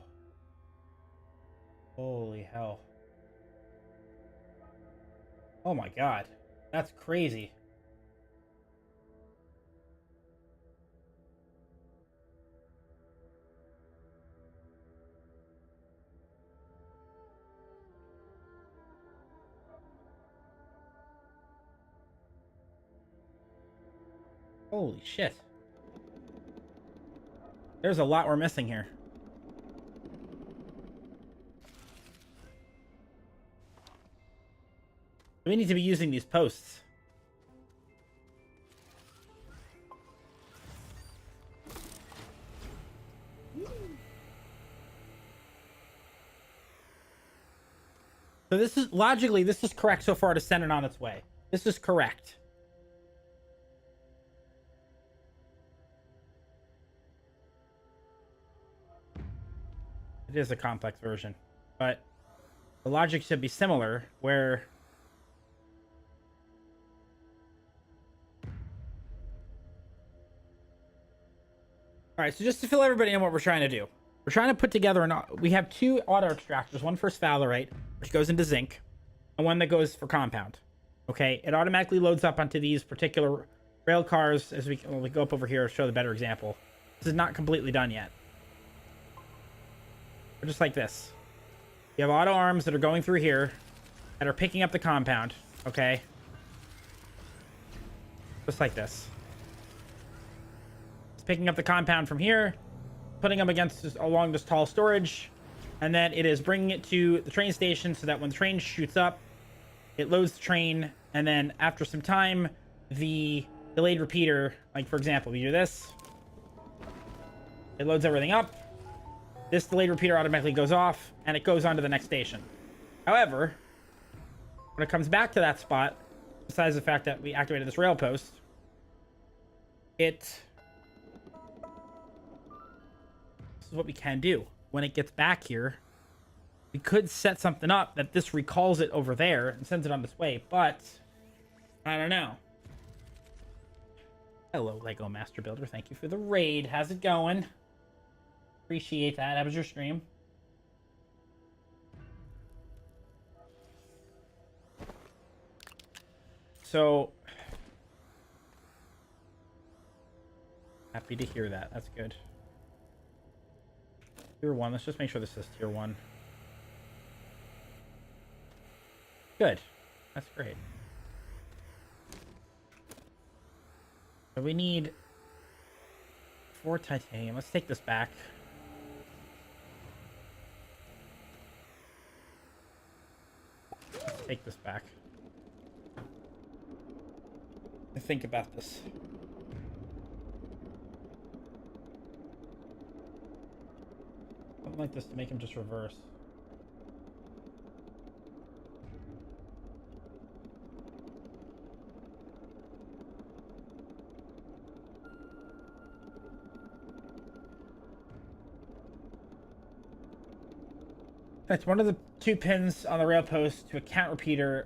Holy hell. Oh my god. That's crazy. Holy shit. There's a lot we're missing here. We need to be using these posts. So this is logically, this is correct so far to send it on its way. This is correct. It is a complex version, but the logic should be similar, where all right, so just to fill everybody in what we're trying to do. We're trying to put together we have two auto extractors, one for sphalerite, which goes into zinc, and one that goes for compound. Okay, it automatically loads up onto these particular rail cars as we go up over here, show the better example. This is not completely done yet. But just like this. You have auto arms that are going through here that are picking up the compound, okay? Just like this. It's picking up the compound from here, putting them along this tall storage, and then it is bringing it to the train station so that when the train shoots up, it loads the train, and then after some time, the delayed repeater, like for example, we do this, it loads everything up. This delayed repeater automatically goes off, and it goes on to the next station. However, when it comes back to that spot, besides the fact that we activated this rail post, this is what we can do. When it gets back here, we could set something up that this recalls it over there and sends it on this way, but I don't know. Hello, Lego Master Builder. Thank you for the raid. How's it going? Appreciate that. How was your stream? So, happy to hear that. That's good. Tier 1. Let's just make sure this is tier 1. Good. That's great. So we need 4 titanium. Let's take this back. Let's take this back. And think about this. Something like this to make him just reverse. That's one of the 2 pins on the rail post to a count repeater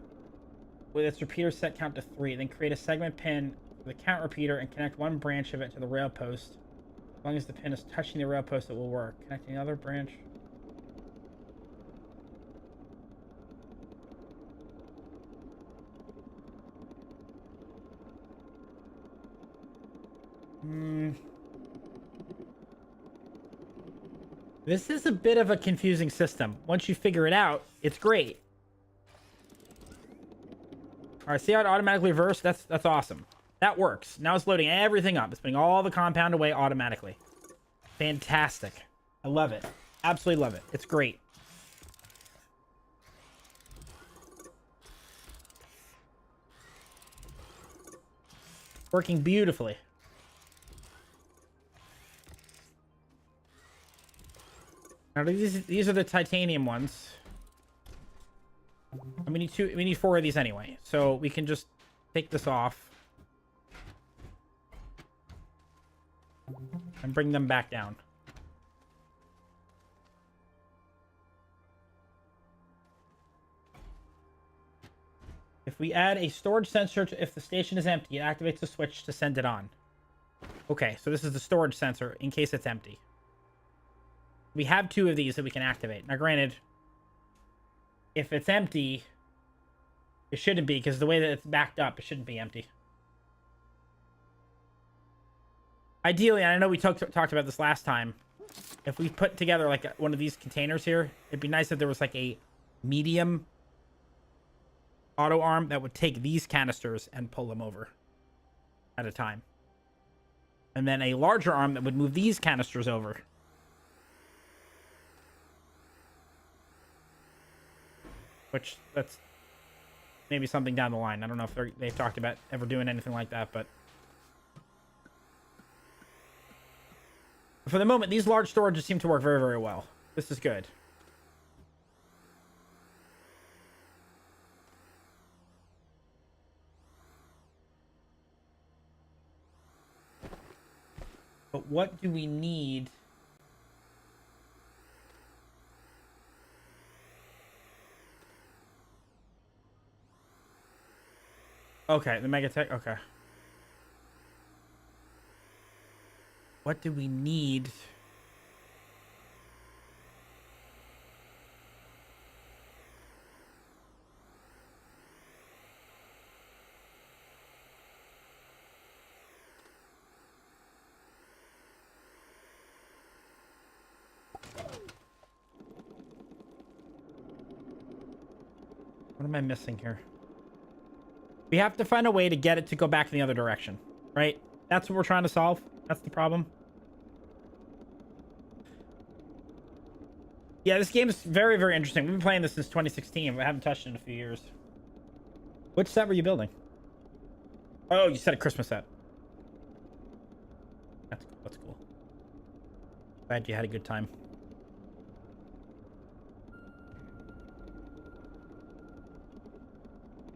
with its repeater set count to 3. Then create a segment pin for the count repeater and connect one branch of it to the rail post. As long as the pin is touching the rail post, it will work. Connecting another branch. This is a bit of a confusing system. Once you figure it out, it's great. All right, see how it automatically reversed? That's awesome. That works. Now it's loading everything up. It's putting all the compound away automatically. Fantastic. I love it. Absolutely love it. It's great. Working beautifully. Now these are the titanium ones. And we need 4 of these anyway. So we can just take this off and bring them back down. If we add a storage sensor if the station is empty, it activates the switch to send it on. Okay, so this is the storage sensor in case it's empty. We have 2 of these that we can activate. Now, granted, if it's empty, it shouldn't be, because the way that it's backed up, it shouldn't be empty. Ideally, and I know we talked about this last time, if we put together like one of these containers here, it'd be nice if there was like a medium auto arm that would take these canisters and pull them over at a time. And then a larger arm that would move these canisters over. Which, that's maybe something down the line. I don't know if they've talked about ever doing anything like that, but for the moment, these large storages seem to work very, very well. This is good. But what do we need Okay, the Megatech. Okay. What do we need? What am I missing here? We have to find a way to get it to go back in the other direction, right? That's what we're trying to solve. That's the problem. Yeah, this game is very, very interesting. We've been playing this since 2016. We haven't touched it in a few years. Which set were you building? Oh, you said a Christmas set. That's cool. That's cool. Glad you had a good time.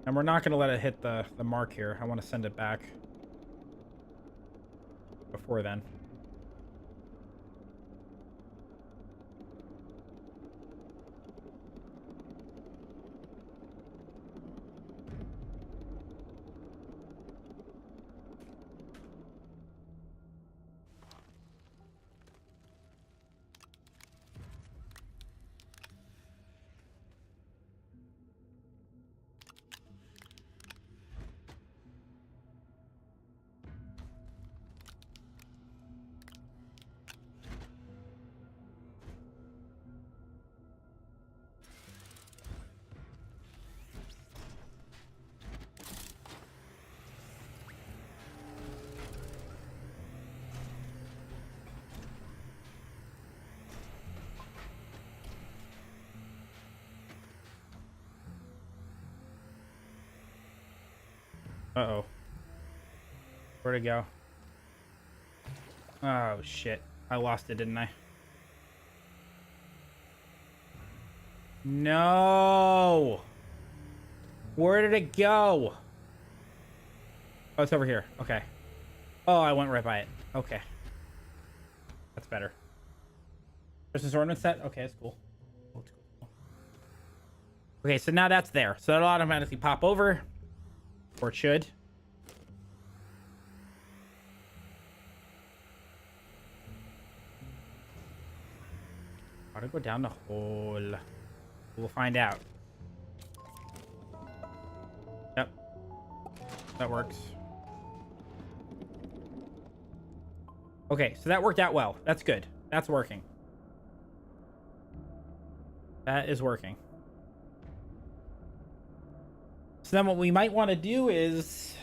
And we're not going to let it hit the mark here. I want to send it back before then. Uh-oh. Where'd it go? Oh, shit. I lost it, didn't I? No! Where did it go? Oh, it's over here. Okay. Oh, I went right by it. Okay. That's better. Christmas ornament set? Okay, that's cool. Okay, so now that's there. So that'll automatically pop over. Or it should. How to go down the hole? We'll find out. Yep. That works. Okay, so that worked out well. That's good. That's working. That is working. So then what we might want to do is...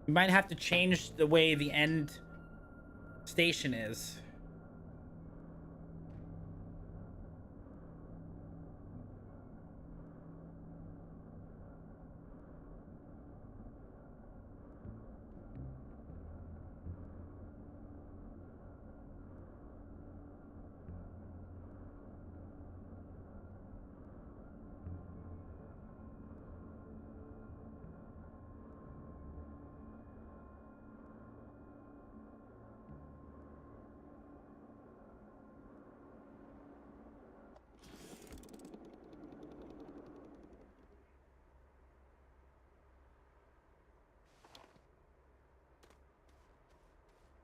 we might have to change the way the end station is.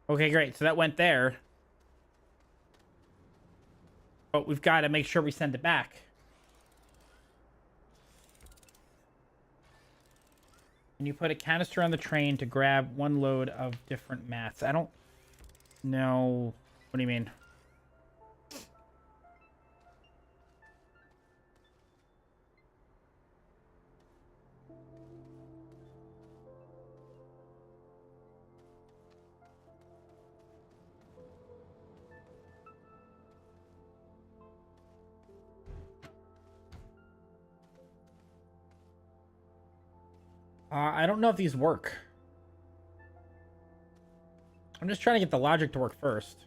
Okay, great. So that went there. But we've got to make sure we send it back. And you put a canister on the train to grab one load of different mats. I don't know. What do you mean? I don't know if these work. I'm just trying to get the logic to work first.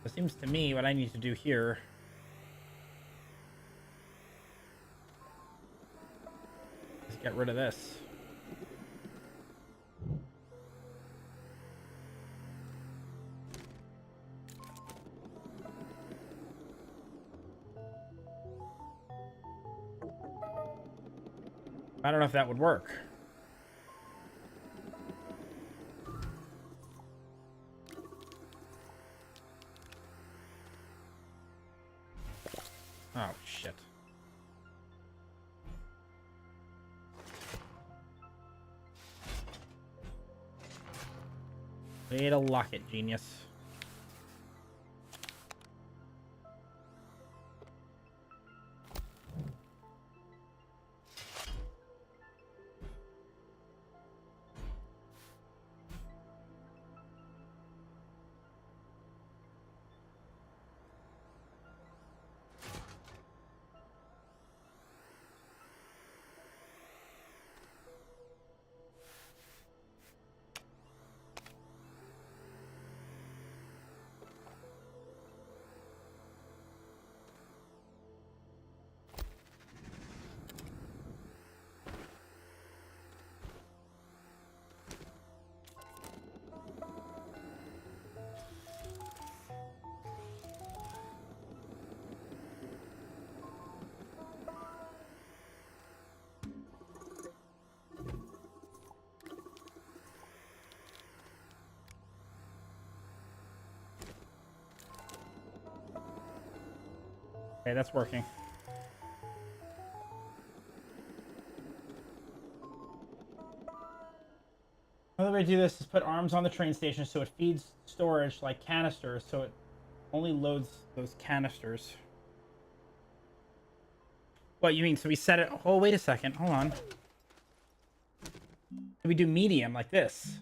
It seems to me what I need to do here is get rid of this. I don't know if that would work. Oh, shit. Way to lock it, genius. Okay, that's working. Another way to do this is put arms on the train station so it feeds storage like canisters, so it only loads those canisters. What, you mean, so we set it... Oh, wait a second. Hold on. We do medium like this.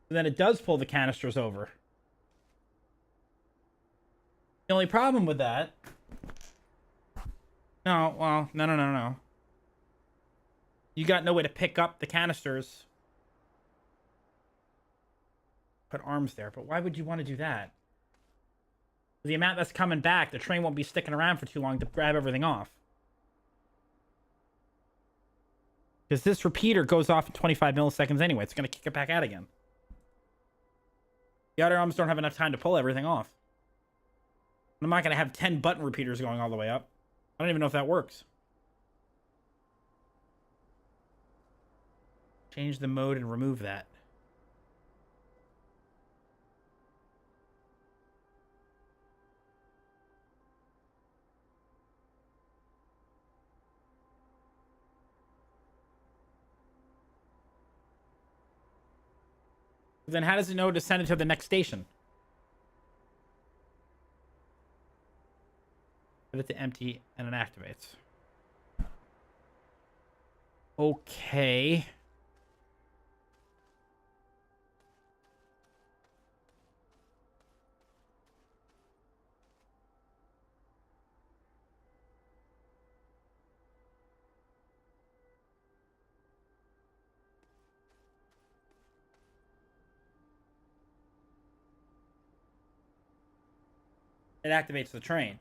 And then it does pull the canisters over. The only problem with that... No, well, no. You got no way to pick up the canisters. Put arms there, but why would you want to do that? The amount that's coming back, the train won't be sticking around for too long to grab everything off. Because this repeater goes off in 25 milliseconds anyway. It's going to kick it back out again. The other arms don't have enough time to pull everything off. I'm not going to have 10 button repeaters going all the way up. I don't even know if that works. Change the mode and remove that. Then how does it know to send it to the next station? Put it to empty and it activates. Okay. It activates the train.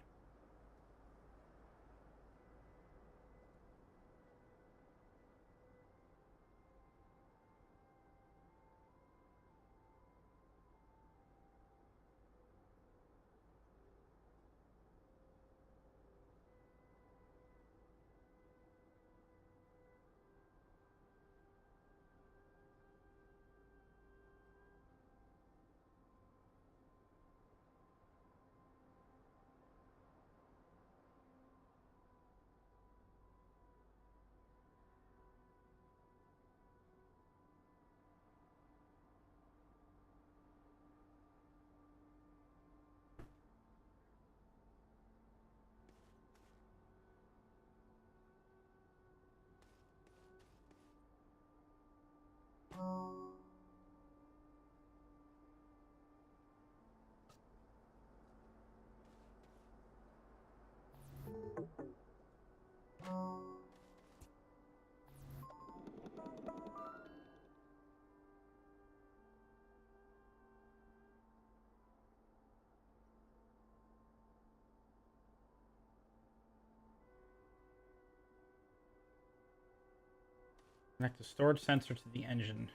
Connect the storage sensor to the engine.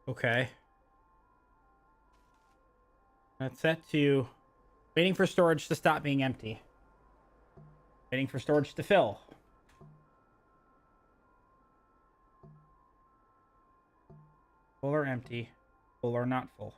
Okay. That's set to waiting for storage to stop being empty. Waiting for storage to fill. Full or empty. Full or not full.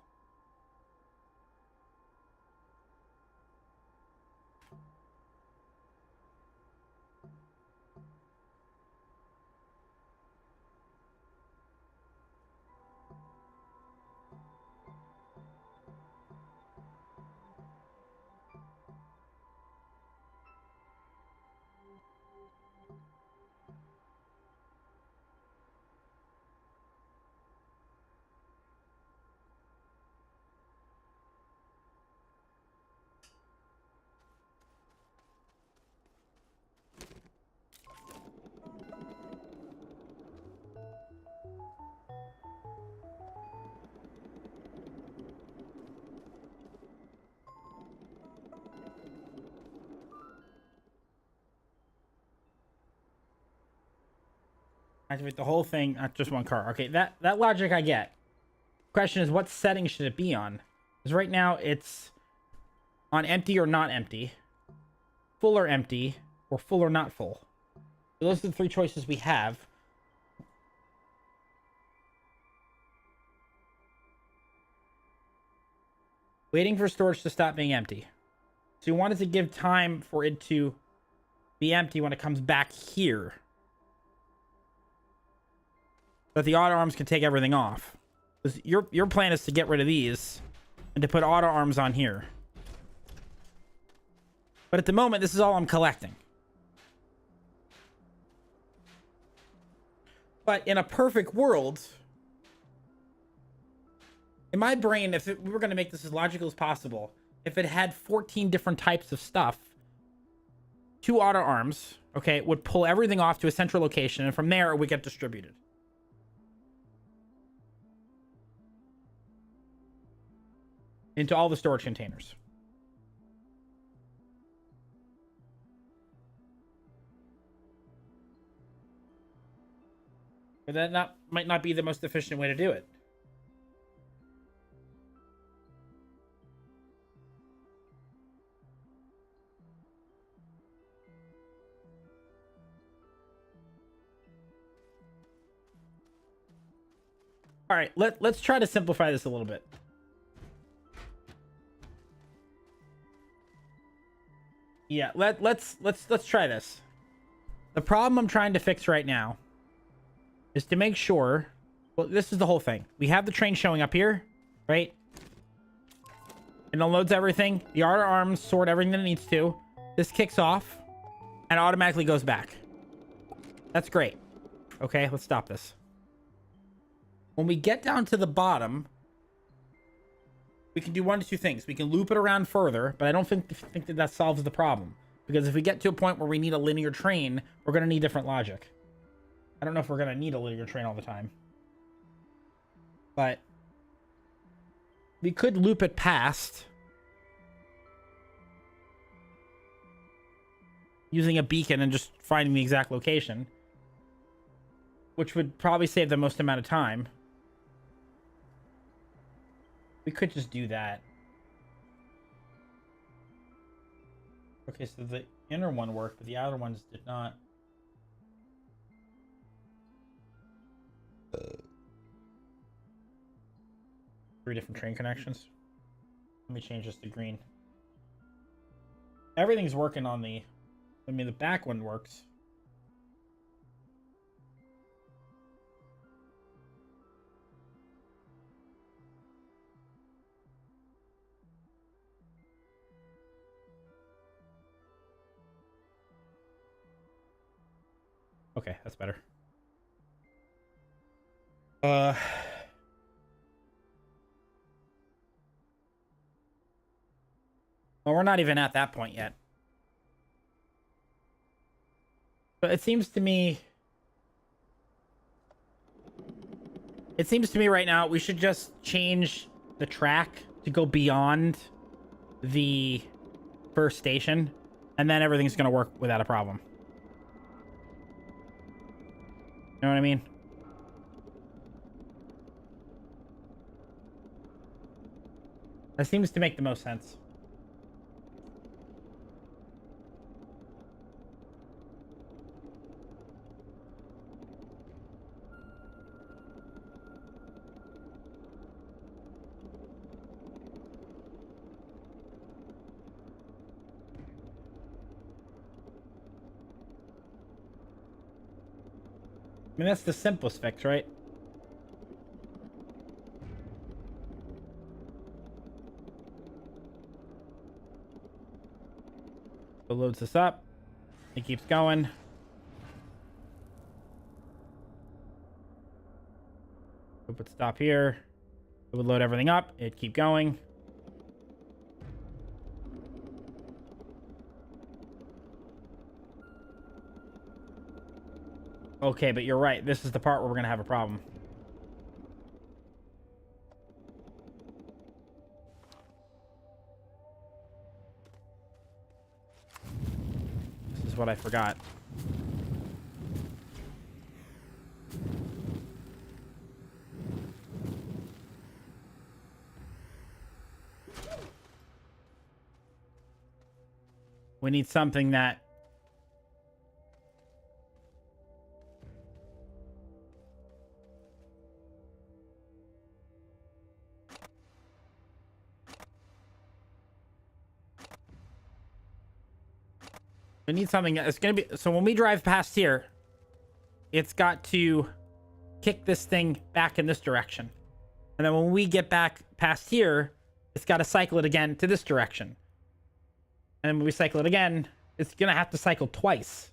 Activate the whole thing, not just one car. Okay, that logic I get. Question is, what setting should it be on? Because right now it's on empty or not empty, full or empty, or full or not full. Those are the three choices we have. Waiting for storage to stop being empty. So you wanted to give time for it to be empty when it comes back here, so that the auto arms can take everything off. Because your plan is to get rid of these and to put auto arms on here. But at the moment, this is all I'm collecting. But in a perfect world, in my brain, if we were going to make this as logical as possible, if it had 14 different types of stuff, 2 auto arms, okay, would pull everything off to a central location, and from there it would get distributed. Into all the storage containers. But that might not be the most efficient way to do it. All right, let's try to simplify this a little bit. Yeah, let's try this. The problem I'm trying to fix right now is to make sure, well, this is the whole thing. We have the train showing up here, right? It unloads everything. The auto arms sort everything that it needs to. This kicks off and automatically goes back. That's great. Okay, let's stop this. When we get down to the bottom, we can do one of two things. We can loop it around further, but I don't think that solves the problem. Because if we get to a point where we need a linear train, we're going to need different logic. I don't know if we're going to need a linear train all the time. But we could loop it past using a beacon and just finding the exact location, which would probably save the most amount of time. We could just do that. Okay, so the inner one worked, but the outer ones did not. Three different train connections. Let me change this to green. Everything's working on the... I mean, the back one works. Okay, that's better. Well, we're not even at that point yet. But it seems to me right now we should just change the track to go beyond the first station, and then everything's going to work without a problem. You know what I mean? That seems to make the most sense. I mean, that's the simplest fix, right? So loads this up. It keeps going. We'll put stop here. It would load everything up. It'd keep going. Okay, but you're right. This is the part where we're going to have a problem. This is what I forgot. We need something that... We need something that's going to be... So when we drive past here, it's got to kick this thing back in this direction. And then when we get back past here, it's got to cycle it again to this direction. And when we cycle it again, it's going to have to cycle twice.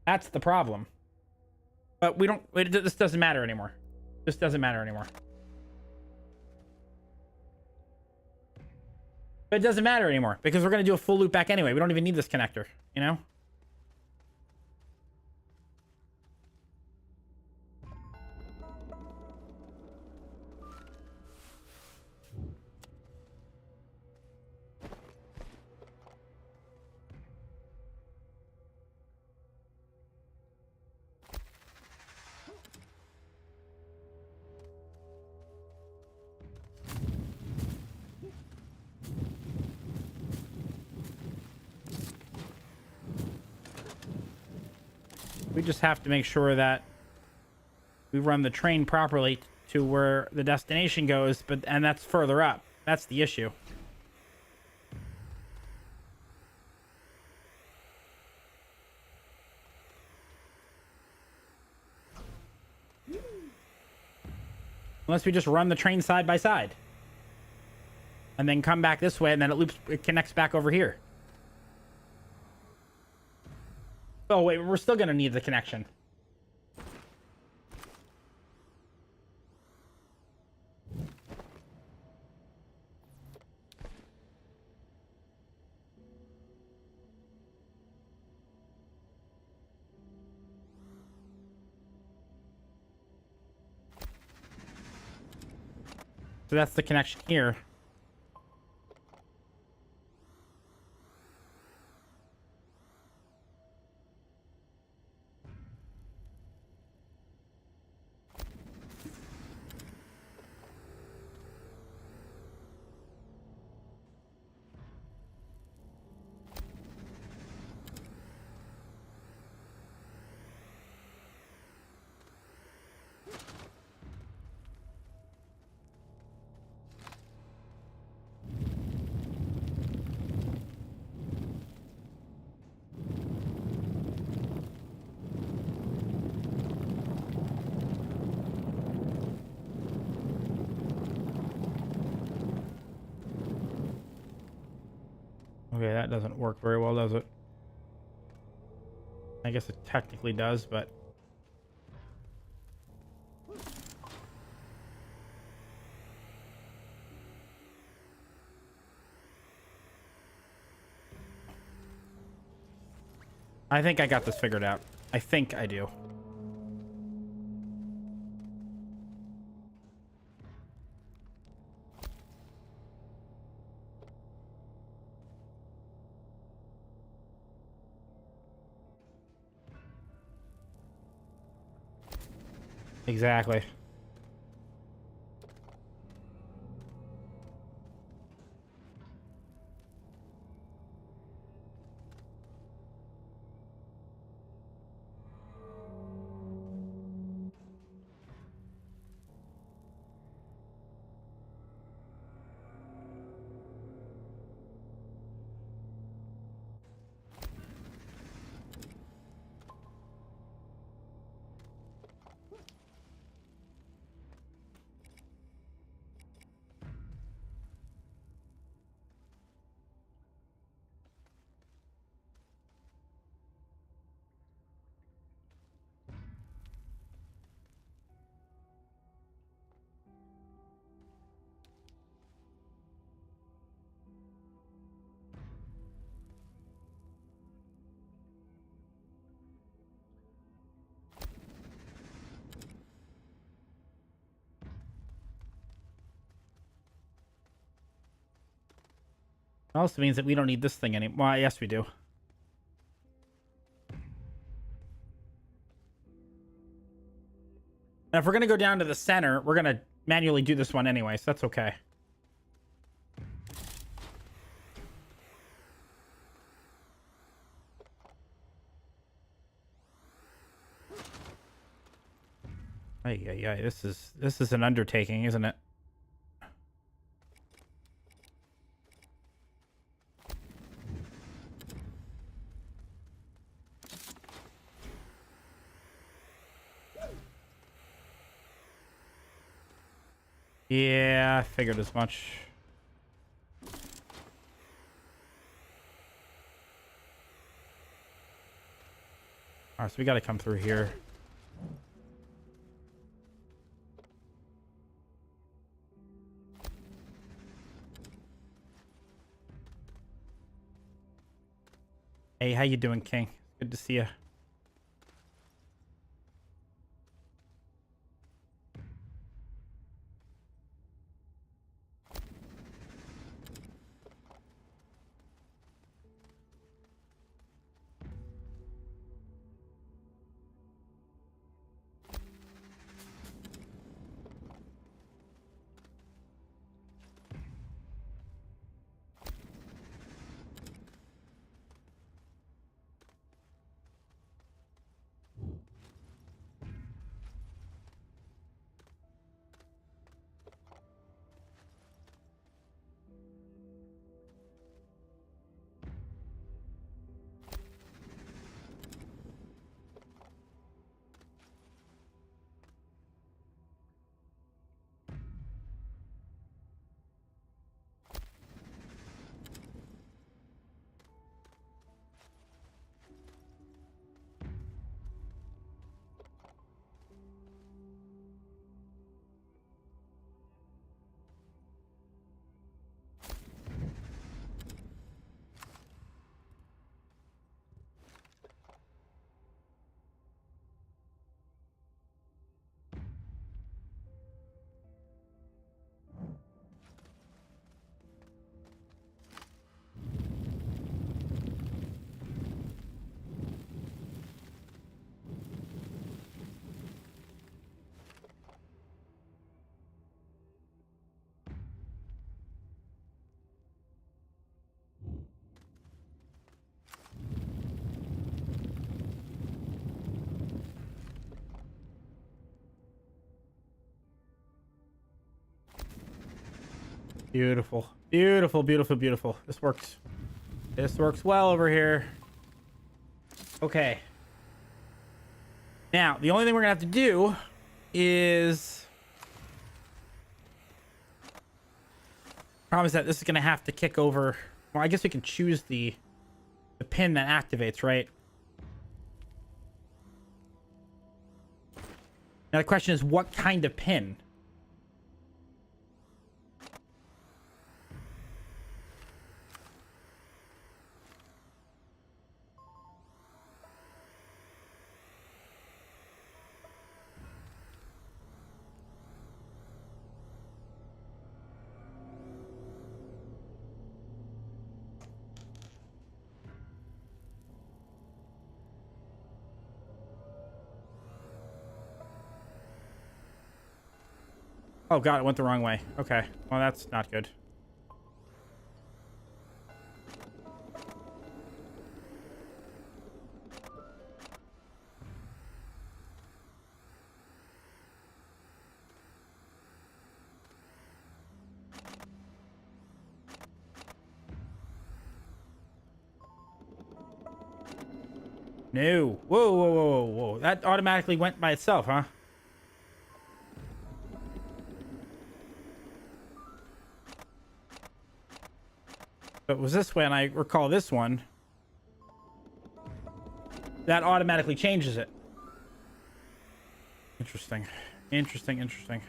That's the problem. But we don't... This doesn't matter anymore. This doesn't matter anymore. But it doesn't matter anymore because we're going to do a full loop back anyway. We don't even need this connector, you know? We just have to make sure that we run the train properly to where the destination goes, and that's further up. That's the issue. Unless we just run the train side by side. And then come back this way, and then it connects back over here. Oh, wait, we're still going to need the connection. So that's the connection here. Okay, that doesn't work very well, does it? I guess it technically does, but... I think I got this figured out. I think I do. Exactly. Also means that we don't need this thing anymore. Well, yes, we do. Now, if we're going to go down to the center, we're going to manually do this one anyway, so that's okay. Yeah, this is an undertaking, isn't it? Yeah, I figured as much. Alright, so we gotta come through here. Hey, how you doing, King? Good to see you. Beautiful. Beautiful, beautiful, beautiful. This works. This works well over here. Okay. Now, the only thing we're gonna have to do is... promise that this is gonna have to kick over... Well, I guess we can choose the pin that activates, right? Now the question is, what kind of pin? Oh god, it went the wrong way. Okay, well that's not good. No. Whoa, whoa, whoa, whoa, whoa. That automatically went by itself, huh? But it was this way, and I recall this one. That automatically changes it. Interesting. Interesting, interesting.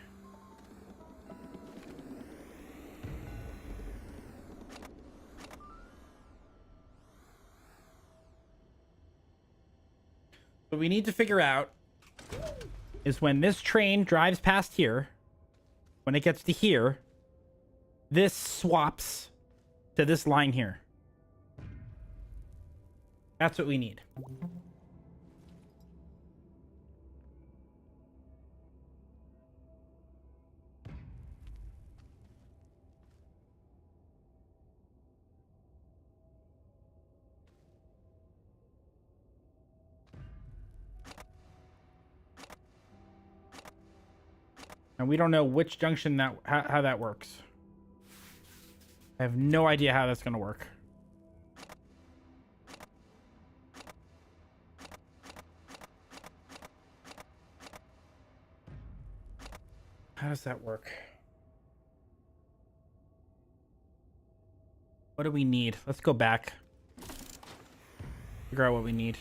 What we need to figure out is when this train drives past here, when it gets to here, this swaps to this line here. That's what we need. And we don't know which junction that how that works. I have no idea how that's going to work. How does that work? What do we need? Let's go back. Figure out what we need.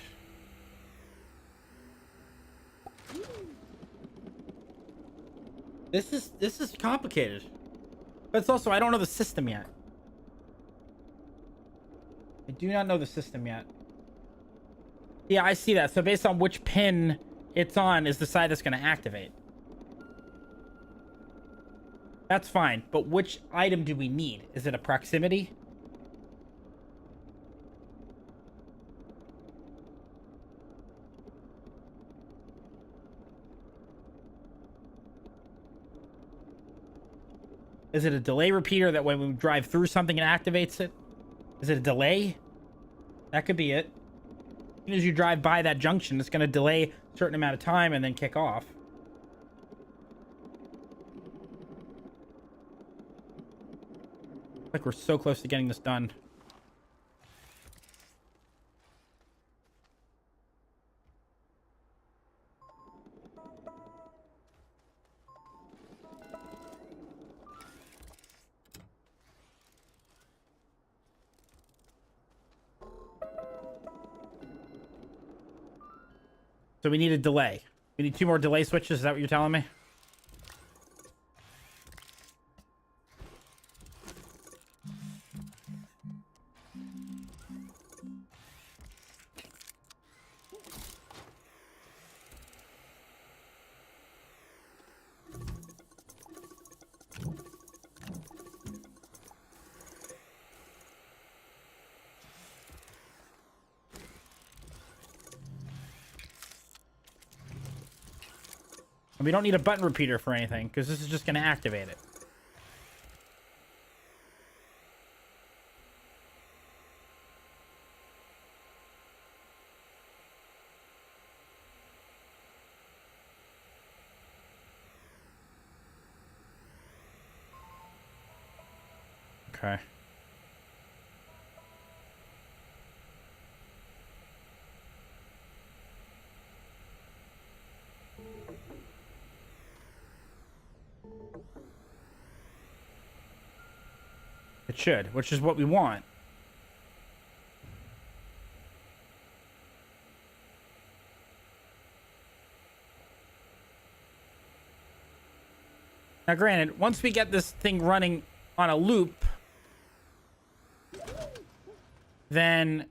This is complicated. But it's also, I don't know the system yet. I do not know the system yet. Yeah, I see that. So based on which pin it's on is the side that's going to activate. That's fine. But which item do we need? Is it a proximity? Is it a delay repeater that when we drive through something it activates it? Is it a delay? That could be it. As soon as you drive by that junction, it's going to delay a certain amount of time and then kick off. Like we're so close to getting this done. So we need a delay. We need 2 more delay switches. Is that what you're telling me? And we don't need a button repeater for anything, because this is just going to activate it. Okay. It should, which is what we want. Now, granted, once we get this thing running on a loop, then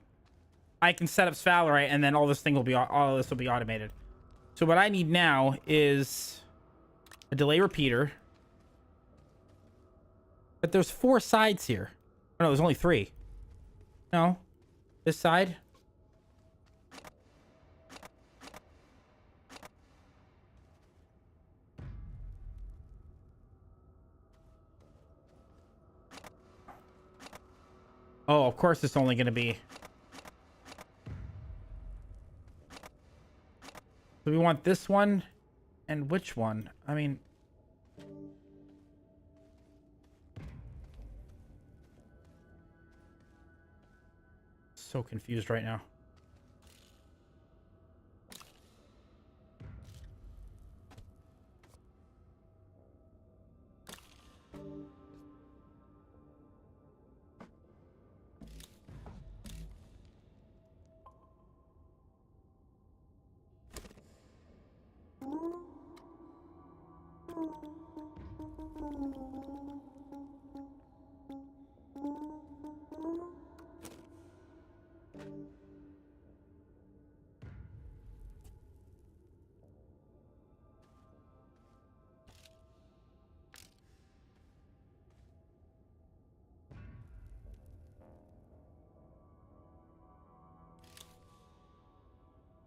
I can set up Sphalerite, and then all this will be automated. So what I need now is a delay repeater. But there's 4 sides here. Oh, no, there's only 3. No. This side. Oh, of course it's only going to be... So we want this one. And which one? I mean... So confused right now.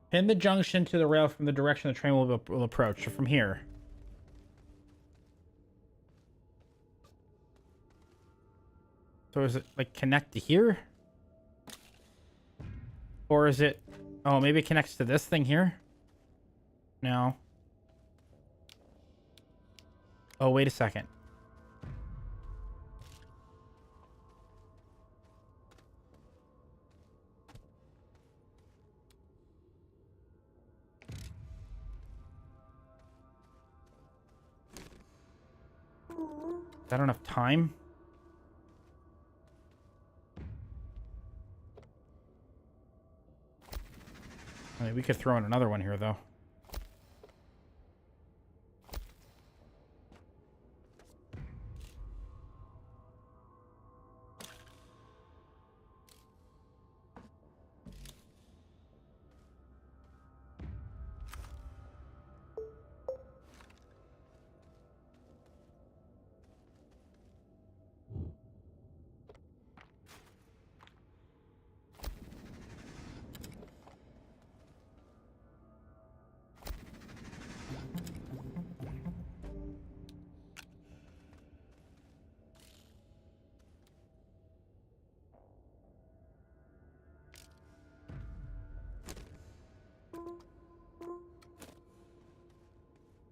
Pin the junction to the rail from the direction the train will approach. So from here. So is it like connect to here? Or is it... Oh, maybe it connects to this thing here? No. Oh, wait a second. Is that enough time? I mean, we could throw in another one here, though.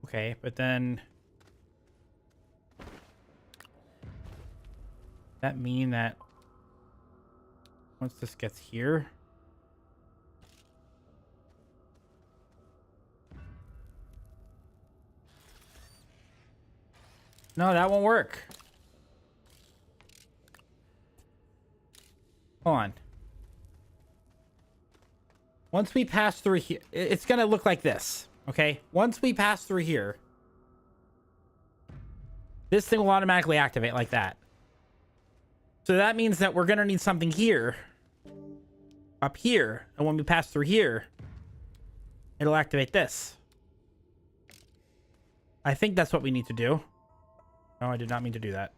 Okay, but then... that mean that once this gets here... No, that won't work. Hold on. Once we pass through here, it's going to look like this. Okay? Once we pass through here, this thing will automatically activate like that. So that means that we're going to need something here. Up here. And when we pass through here, it'll activate this. I think that's what we need to do. No, I did not mean to do that.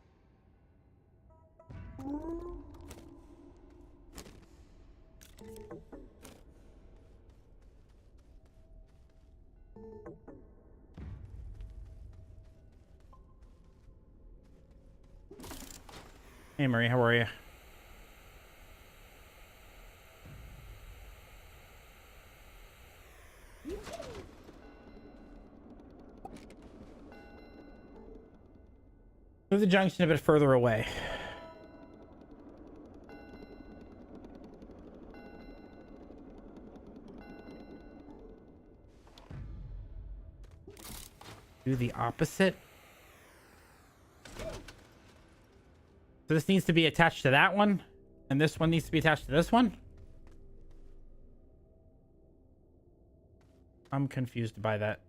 Hey, Marie, how are you? Move the junction a bit further away. Do the opposite. So this needs to be attached to that one, and this one needs to be attached to this one. I'm confused by that.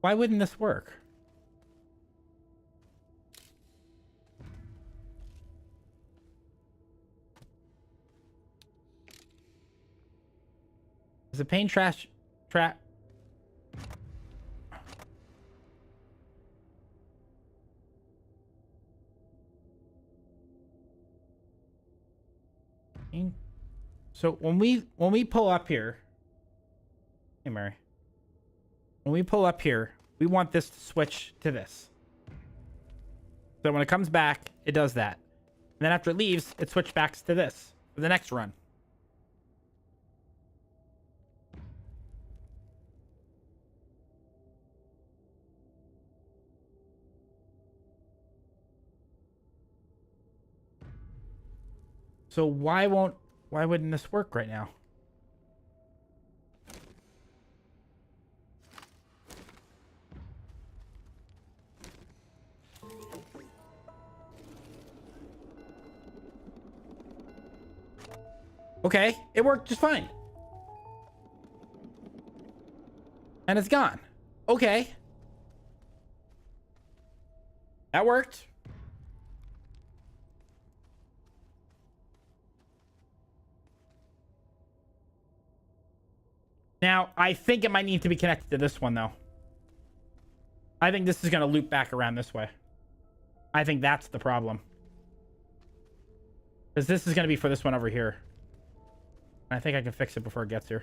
Why wouldn't this work? Is the paint trash trap? So when we pull up here, hey Mary, when we pull up here, we want this to switch to this. So when it comes back, it does that. And then after it leaves, it switches back to this for the next run. So why wouldn't this work right now? Okay, it worked just fine. And it's gone. Okay. That worked. Now, I think it might need to be connected to this one, though. I think this is going to loop back around this way. I think that's the problem. Because this is going to be for this one over here. I think I can fix it before it gets here.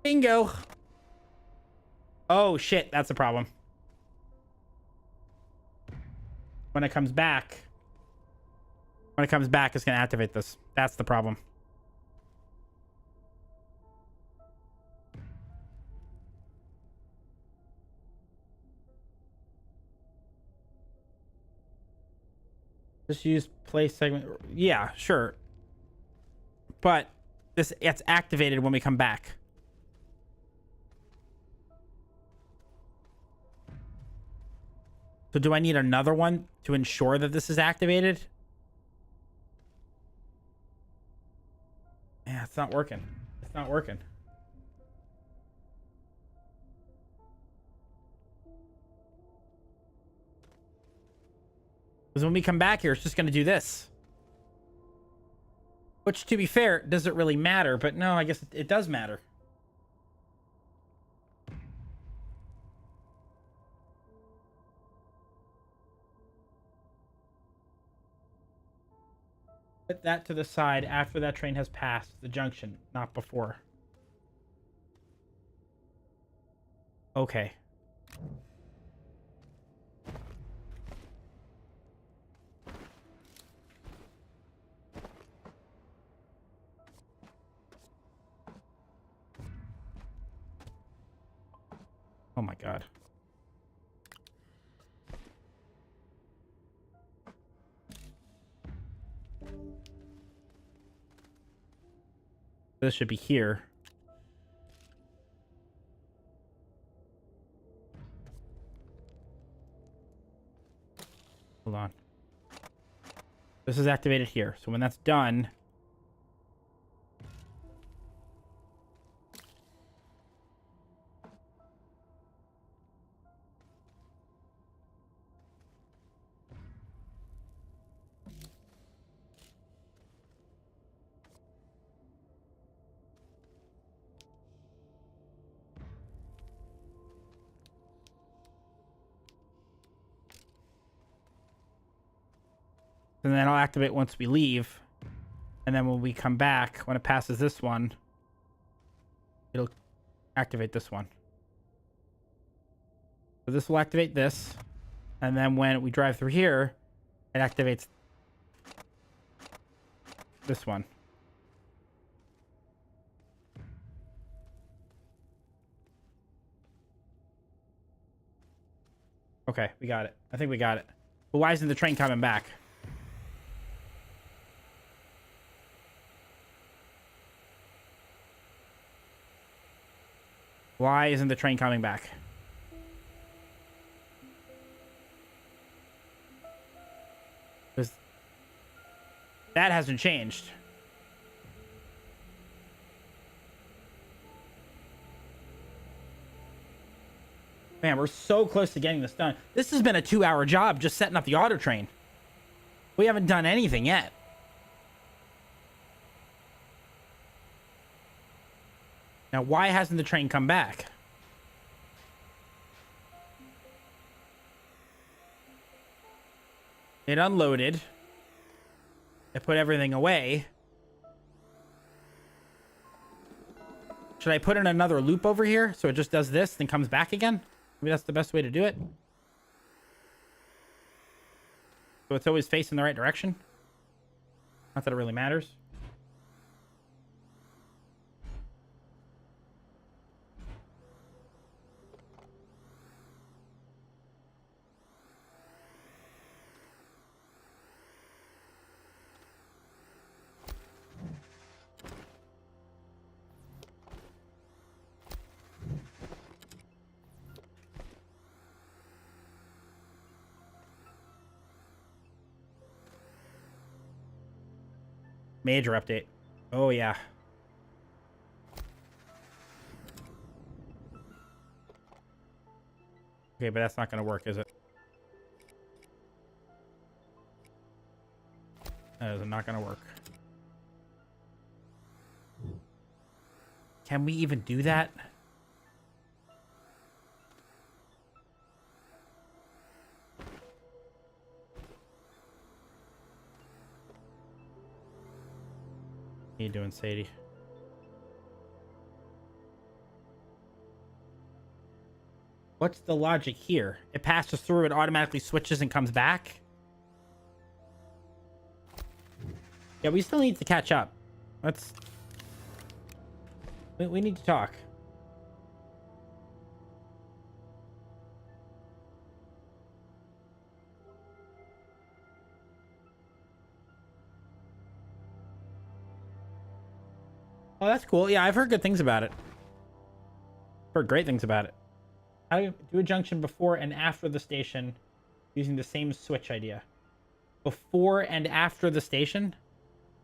Bingo. Oh, shit. That's a problem. When it comes back, it's going to activate this. That's the problem. Just use play segment. Yeah, sure. But this gets activated when we come back. So do I need another one to ensure that this is activated? Yeah, it's not working. It's not working. Because when we come back here, it's just going to do this. Which, to be fair, doesn't really matter. But no, I guess it does matter. Put that to the side after that train has passed the junction, not before. Okay. Oh my God. This should be here. Hold on. This is activated here. So when that's done, and then I'll activate once we leave. And then when we come back, when it passes this one, it'll activate this one. So this will activate this. And then when we drive through here, it activates this one. Okay, we got it. I think we got it. But why isn't the train coming back? Why isn't the train coming back? Because that hasn't changed. Man, we're so close to getting this done. This has been a 2-hour job just setting up the auto train. We haven't done anything yet. Now, why hasn't the train come back? It unloaded. It put everything away. Should I put in another loop over here so it just does this, then comes back again? Maybe that's the best way to do it. So it's always facing the right direction. Not that it really matters. Major update. Oh, yeah. Okay, but that's not going to work, is it? That is not going to work. Can we even do that? How you doing, Sadie? What's the logic here? It passes through, it automatically switches and comes back? Yeah, we still need to catch up. Let's... We need to talk. Oh, that's cool. Yeah, I've heard good things about it. Heard great things about it. How do you do a junction before and after the station using the same switch idea? Before and after the station?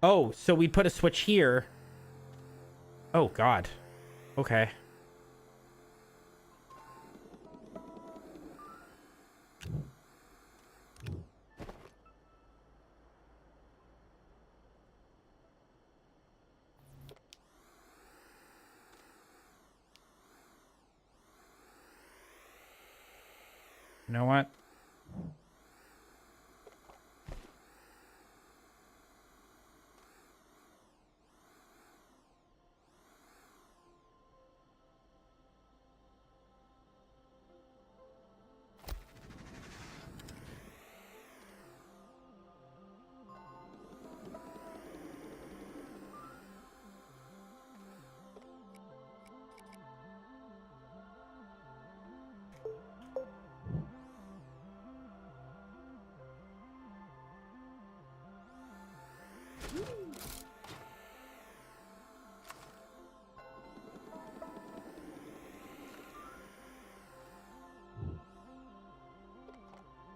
Oh, so we put a switch here. Oh, God. Okay. You know what?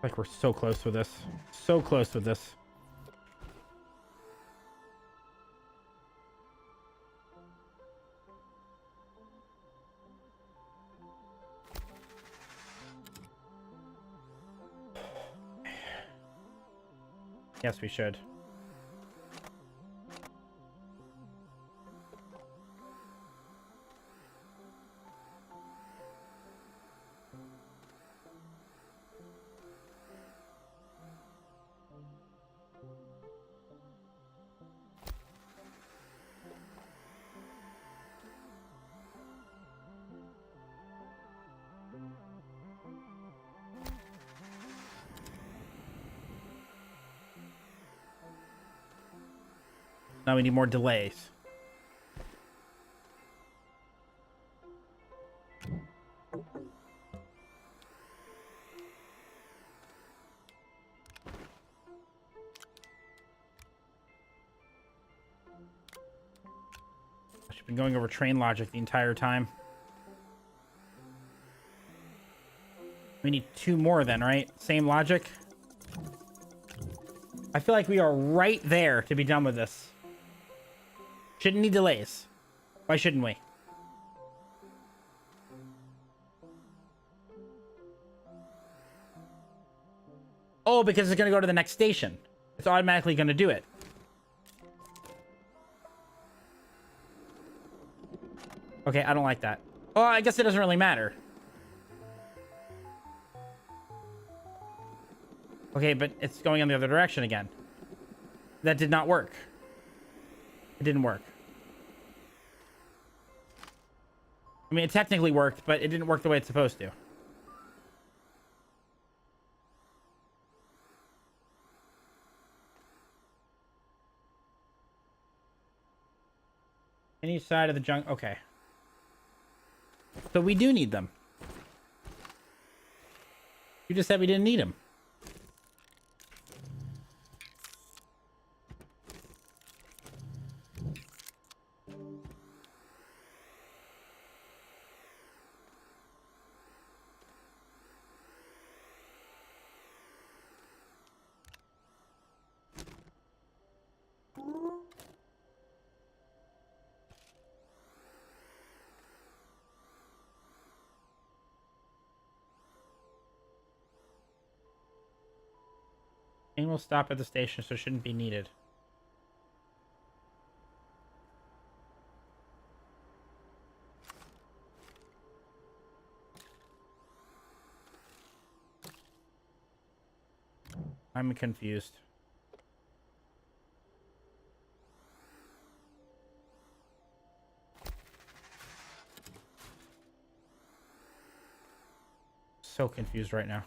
Like, we're so close with this. So close with this. Yes, we should. Now we need more delays. I've been going over train logic the entire time. We need 2 more then, right? Same logic. I feel like we are right there to be done with this. Shouldn't need delays. Why shouldn't we? Oh, because it's going to go to the next station. It's automatically going to do it. Okay, I don't like that. Oh, I guess it doesn't really matter. Okay, but it's going in the other direction again. That did not work. It didn't work. I mean, it technically worked, but it didn't work the way it's supposed to. Any side of the junk. Okay. So we do need them. You just said we didn't need them. Train will stop at the station, so it shouldn't be needed. I'm confused. So confused right now.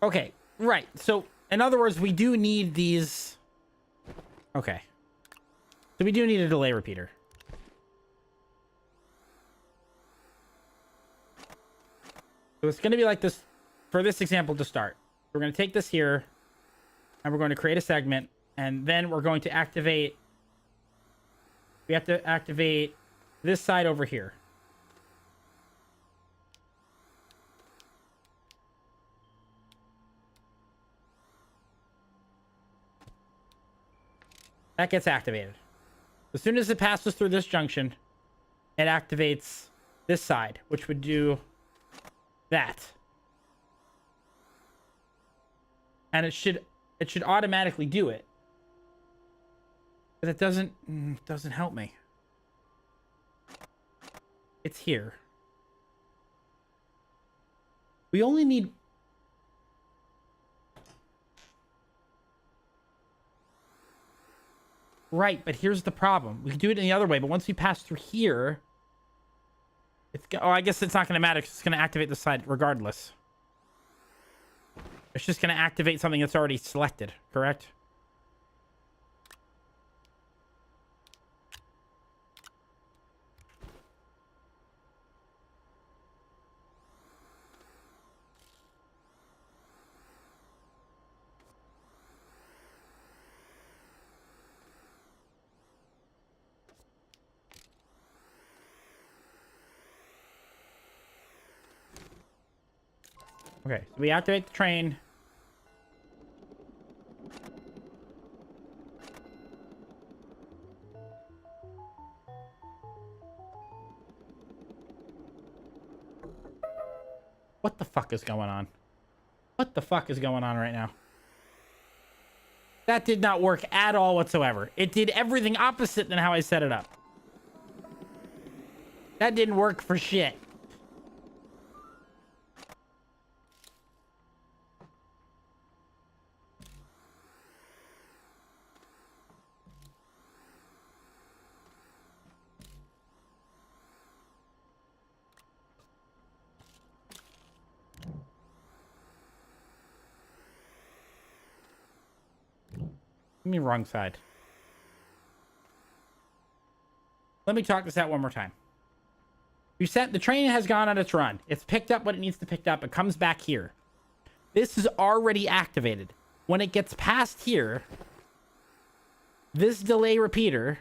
Okay, right. So, in other words, we do need these. Okay. So we do need a delay repeater. So it's going to be like this for this example to start. We're going to take this here and we're going to create a segment, and then we're going to activate. We have to activate this side over here. That gets activated. As soon as it passes through this junction, it activates this side, which would do that. And it should automatically do it. But it doesn't help me. It's here. We only need right, but here's the problem. We can do it in the other way, but once we pass through here, I guess it's not going to matter because it's going to activate the side regardless. It's just going to activate something that's already selected, correct? Okay, so we activate the train. What the fuck is going on? What the fuck is going on right now? That did not work at all whatsoever. It did everything opposite than how I set it up. That didn't work for shit. Give me wrong side. Let me talk this out one more time. The train has gone on its run. It's picked up what it needs to pick up. It comes back here. This is already activated. When it gets past here, this delay repeater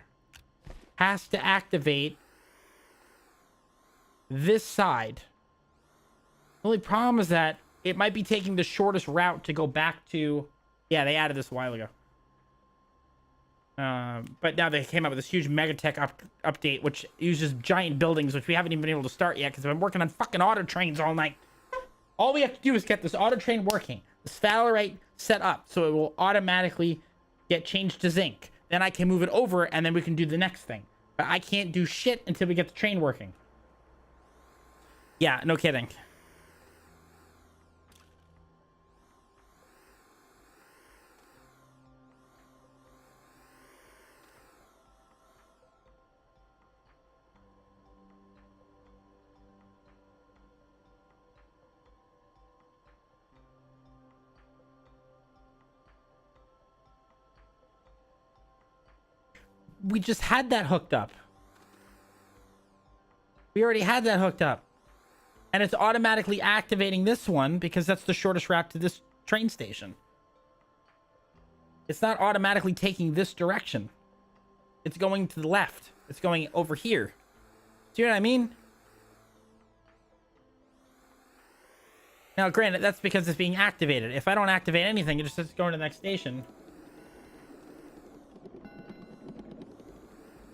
has to activate this side. The only problem is that it might be taking the shortest route to go back to... Yeah, they added this a while ago. But now they came up with this huge Megatech update, which uses giant buildings, which we haven't even been able to start yet because I've been working on fucking auto trains all night. All we have to do is get this auto train working, the sphalerite set up, so it will automatically get changed to zinc. Then I can move it over, and then we can do the next thing. But I can't do shit until we get the train working. Yeah, no kidding. we just had that hooked up. We already had that hooked up. And it's automatically activating this one because that's the shortest route to this train station. It's not automatically taking this direction. It's going to the left. It's going over here. Do you know what I mean? Now, granted, that's because it's being activated. If I don't activate anything, it just says going to the next station.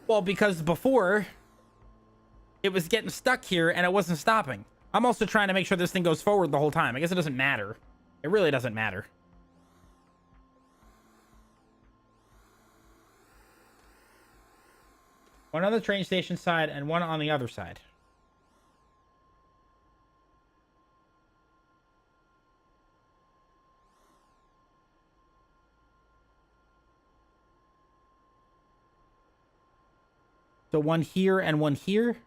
Well, because before, it was getting stuck here and it wasn't stopping. I'm also trying to make sure this thing goes forward the whole time. I guess it doesn't matter. It really doesn't matter. One on the train station side and one on the other side. So one here and one here.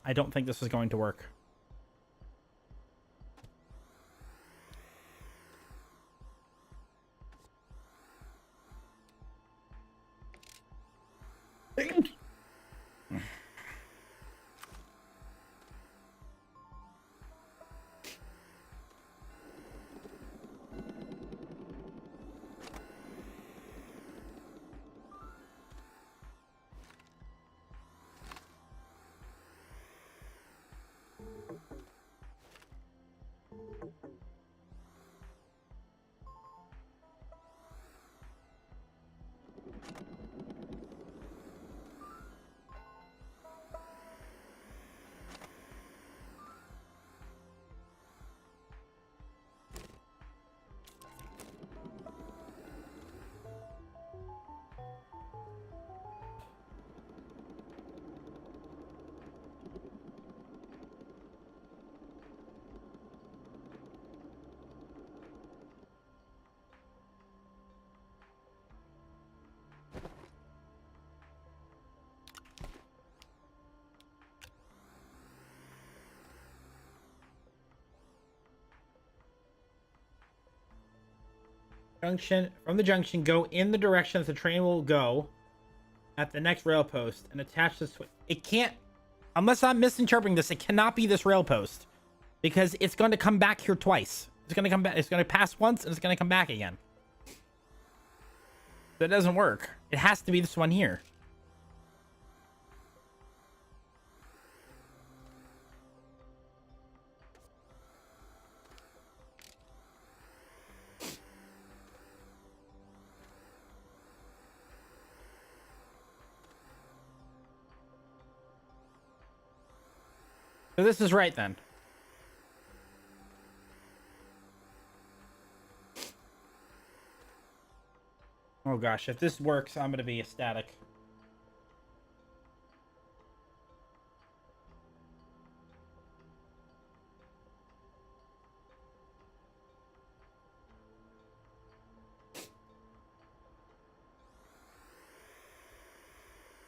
I don't think this is going to work. From the junction, go in the direction that the train will go at the next rail post and attach the switch. It can't, unless I'm misinterpreting this, it cannot be this rail post because it's going to come back here twice. It's going to come back. It's going to pass once and it's going to come back again. That doesn't work. It has to be this one here. So this is right then. Oh gosh, if this works, I'm gonna be ecstatic.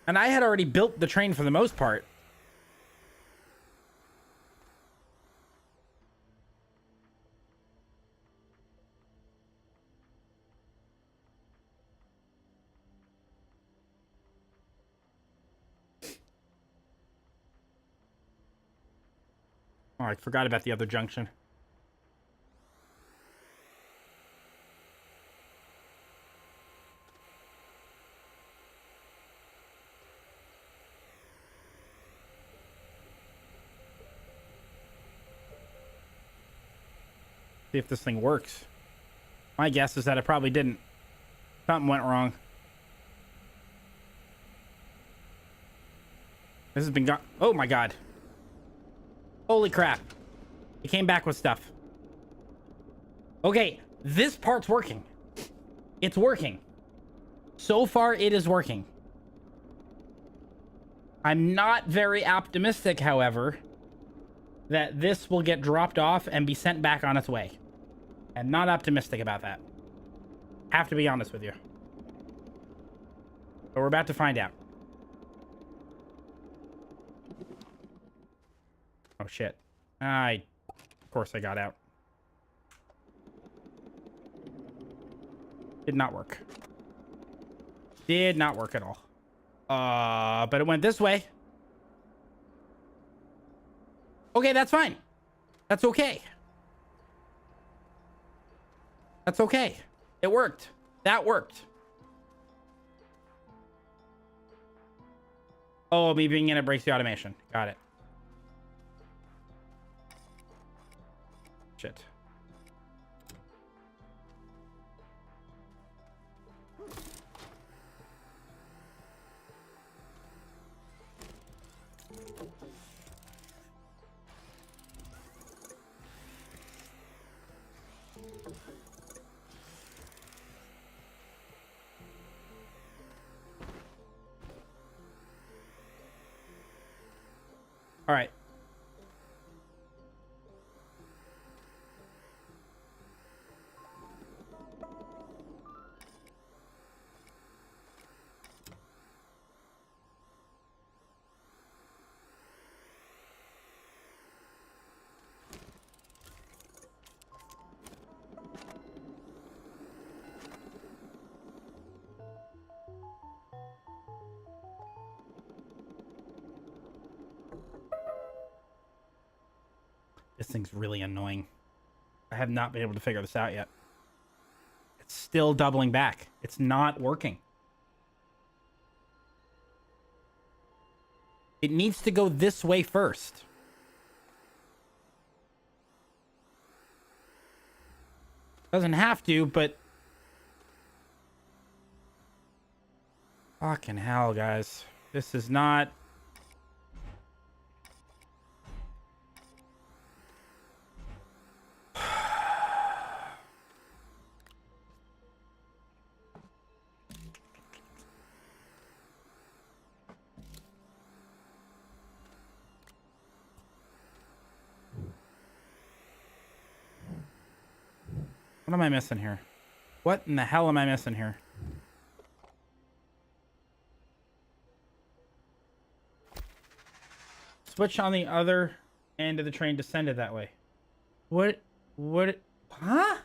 And I had already built the train for the most part. Oh, I forgot about the other junction. See if this thing works. My guess is that it probably didn't. Something went wrong. This has been gone. Oh my god. Holy crap. It came back with stuff. Okay, this part's working. It's working. So far, it is working. I'm not very optimistic, however, that this will get dropped off and be sent back on its way. I'm not optimistic about that. Have to be honest with you. But we're about to find out. Oh, shit. Of course I got out. Did not work. Did not work at all. But it went this way. Okay, that's fine. That's okay. That's okay. It worked. That worked. Oh, me being in it breaks the automation. Got it. Shit. All right. This thing's really annoying. I have not been able to figure this out yet. It's still doubling back. It's not working. It needs to go this way first. Doesn't have to, but... Fucking hell, guys. This is not... What am I missing here? What in the hell am I missing here? Switch on the other end of the train to send it that way. What? Huh?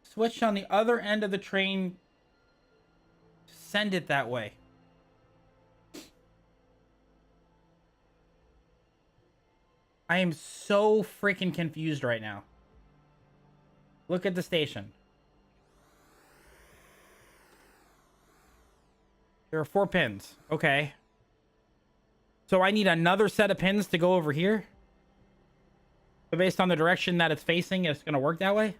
Switch on the other end of the train to send it that way. I am so freaking confused right now. Look at the station. There are 4 pins. Okay. So I need another set of pins to go over here? So based on the direction that it's facing, it's going to work that way?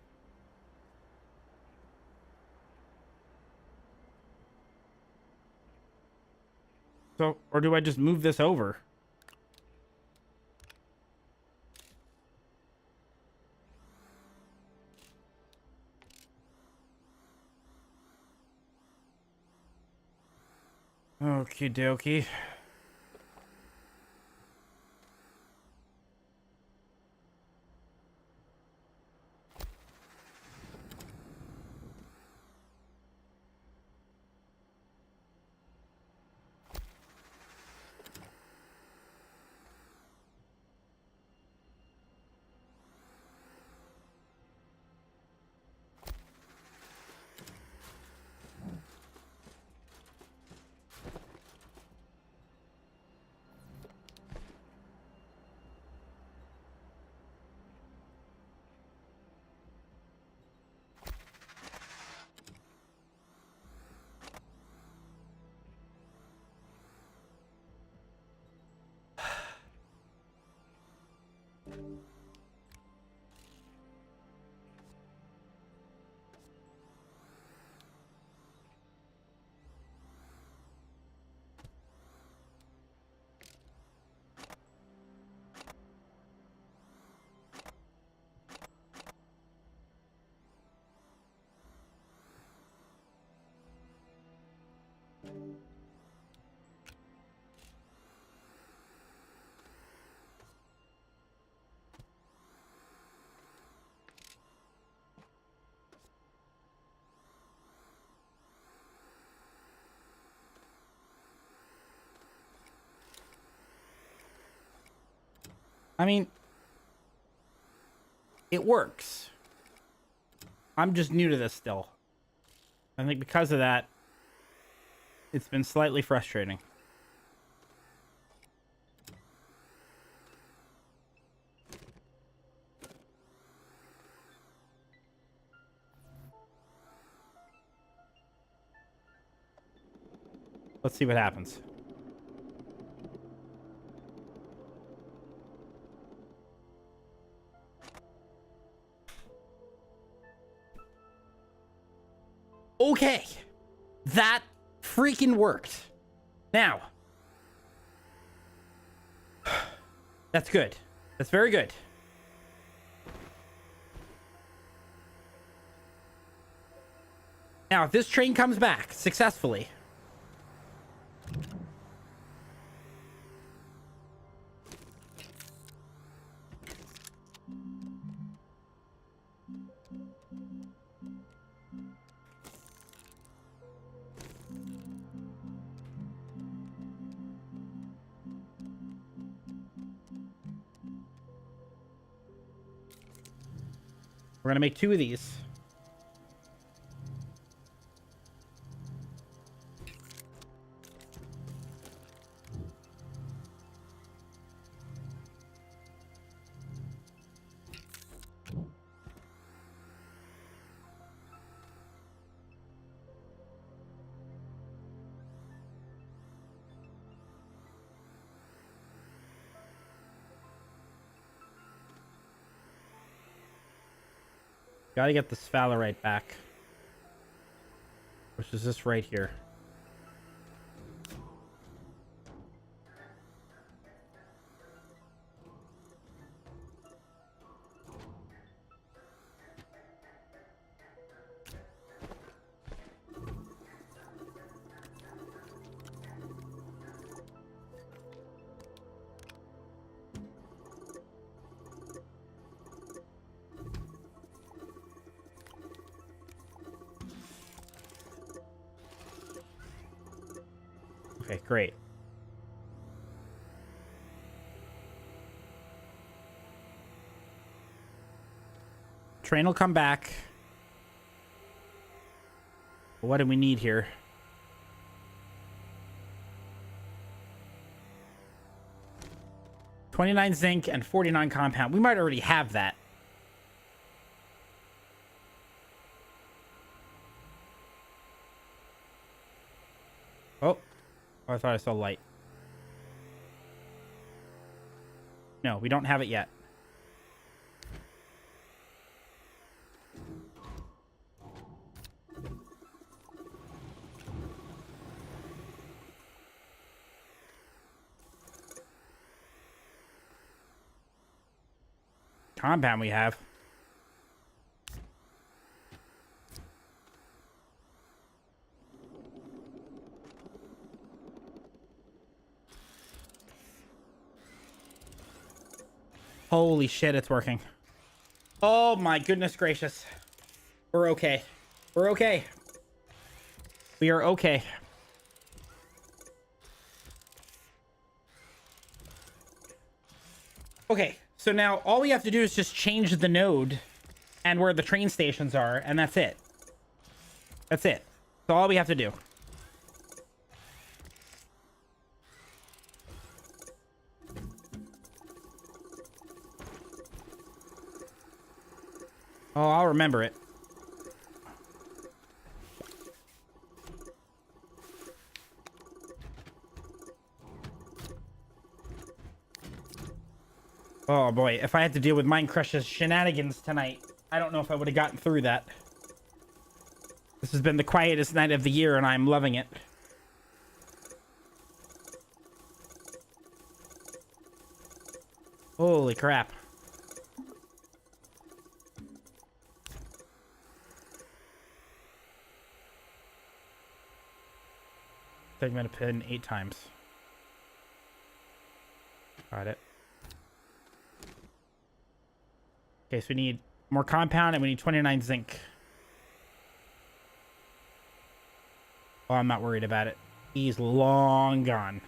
So, or do I just move this over? Okie dokie. I mean, it works. I'm just new to this still. I think because of that, it's been slightly frustrating. Let's see what happens. Okay. That freaking worked. Now. That's good. That's very good. Now, if this train comes back successfully, we're gonna make 2 of these. Gotta get the sphalerite back. Which is this right here. Okay, great. Train will come back. What do we need here? $29 zinc and 49 compound. We might already have that. Oh, I thought I saw light. No, we don't have it yet. Compound we have. Holy shit, it's working. Oh my goodness gracious. We're okay. We're okay. We are okay. Okay, so now all we have to do is just change the node and where the train stations are, and that's it. That's it. That's all we have to do. Oh, I'll remember it. Oh boy, if I had to deal with Minecrush's shenanigans tonight, I don't know if I would have gotten through that. This has been the quietest night of the year, and I'm loving it. Holy crap. Segment a pin 8 times. Got it. Okay, so we need more compound and we need 29 zinc. Oh, I'm not worried about it. He's long gone.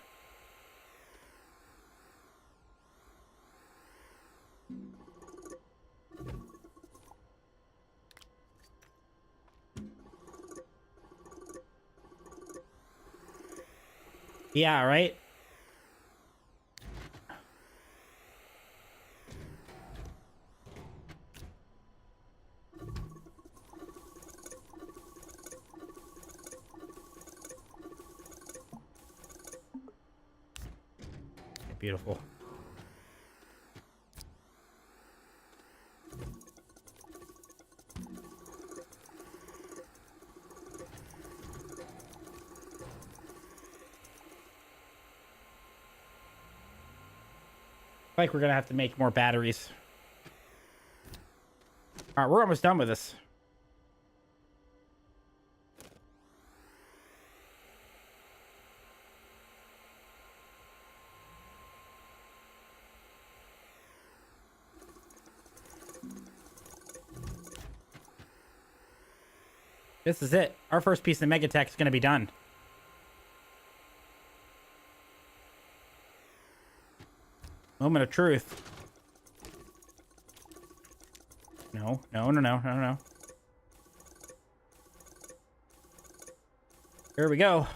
Yeah, right? Beautiful. Like we're gonna have to make more batteries. All right, we're almost done with this. This is it. Our first piece of Megatech is gonna be done. Moment of truth. No, no, no, no, no, no. Here we go.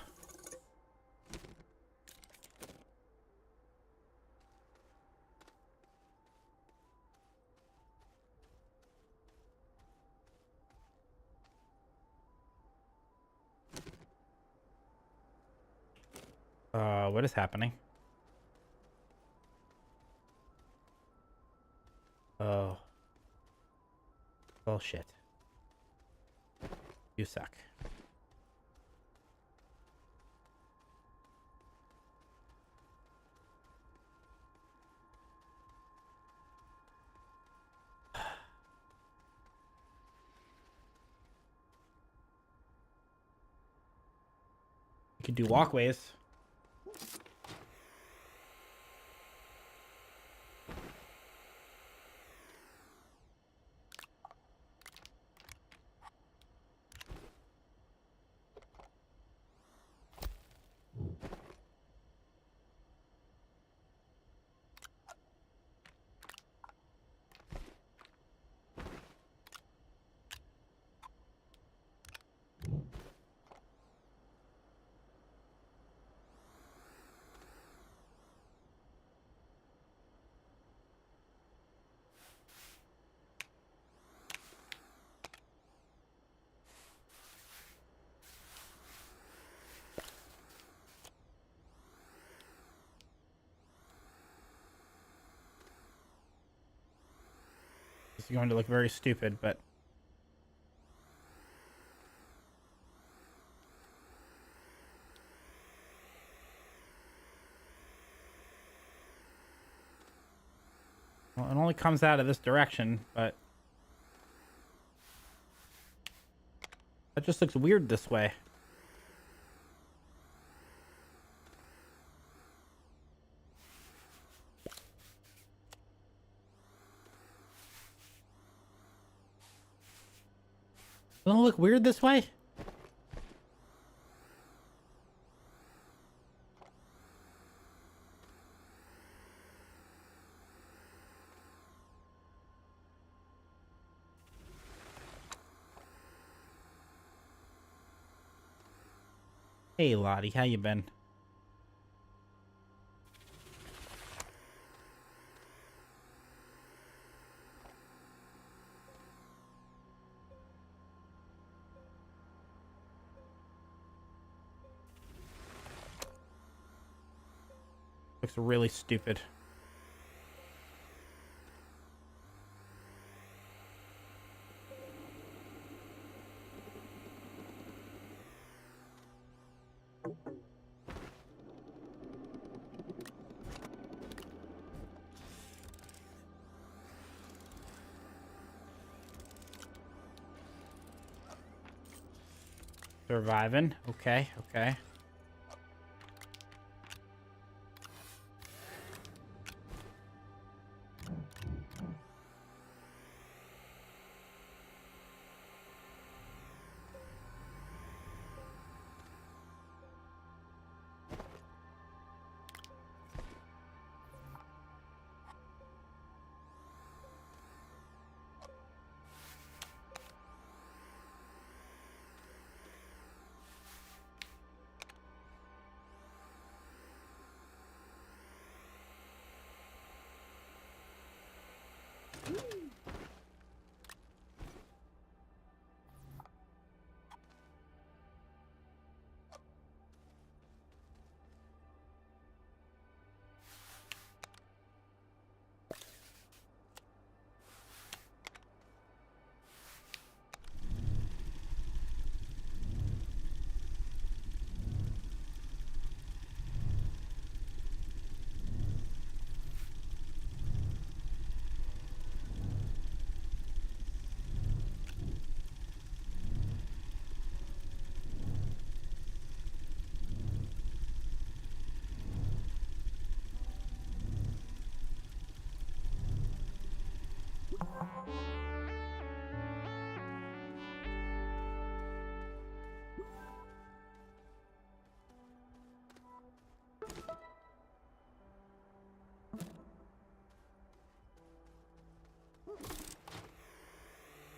What is happening? Oh. Bullshit. You suck. You can do walkways. This is going to look very stupid, but well, it only comes out of this direction, but that just looks weird this way. Doesn't it look weird this way? Hey, Lottie, how you been? Looks really stupid. Surviving. Okay, okay.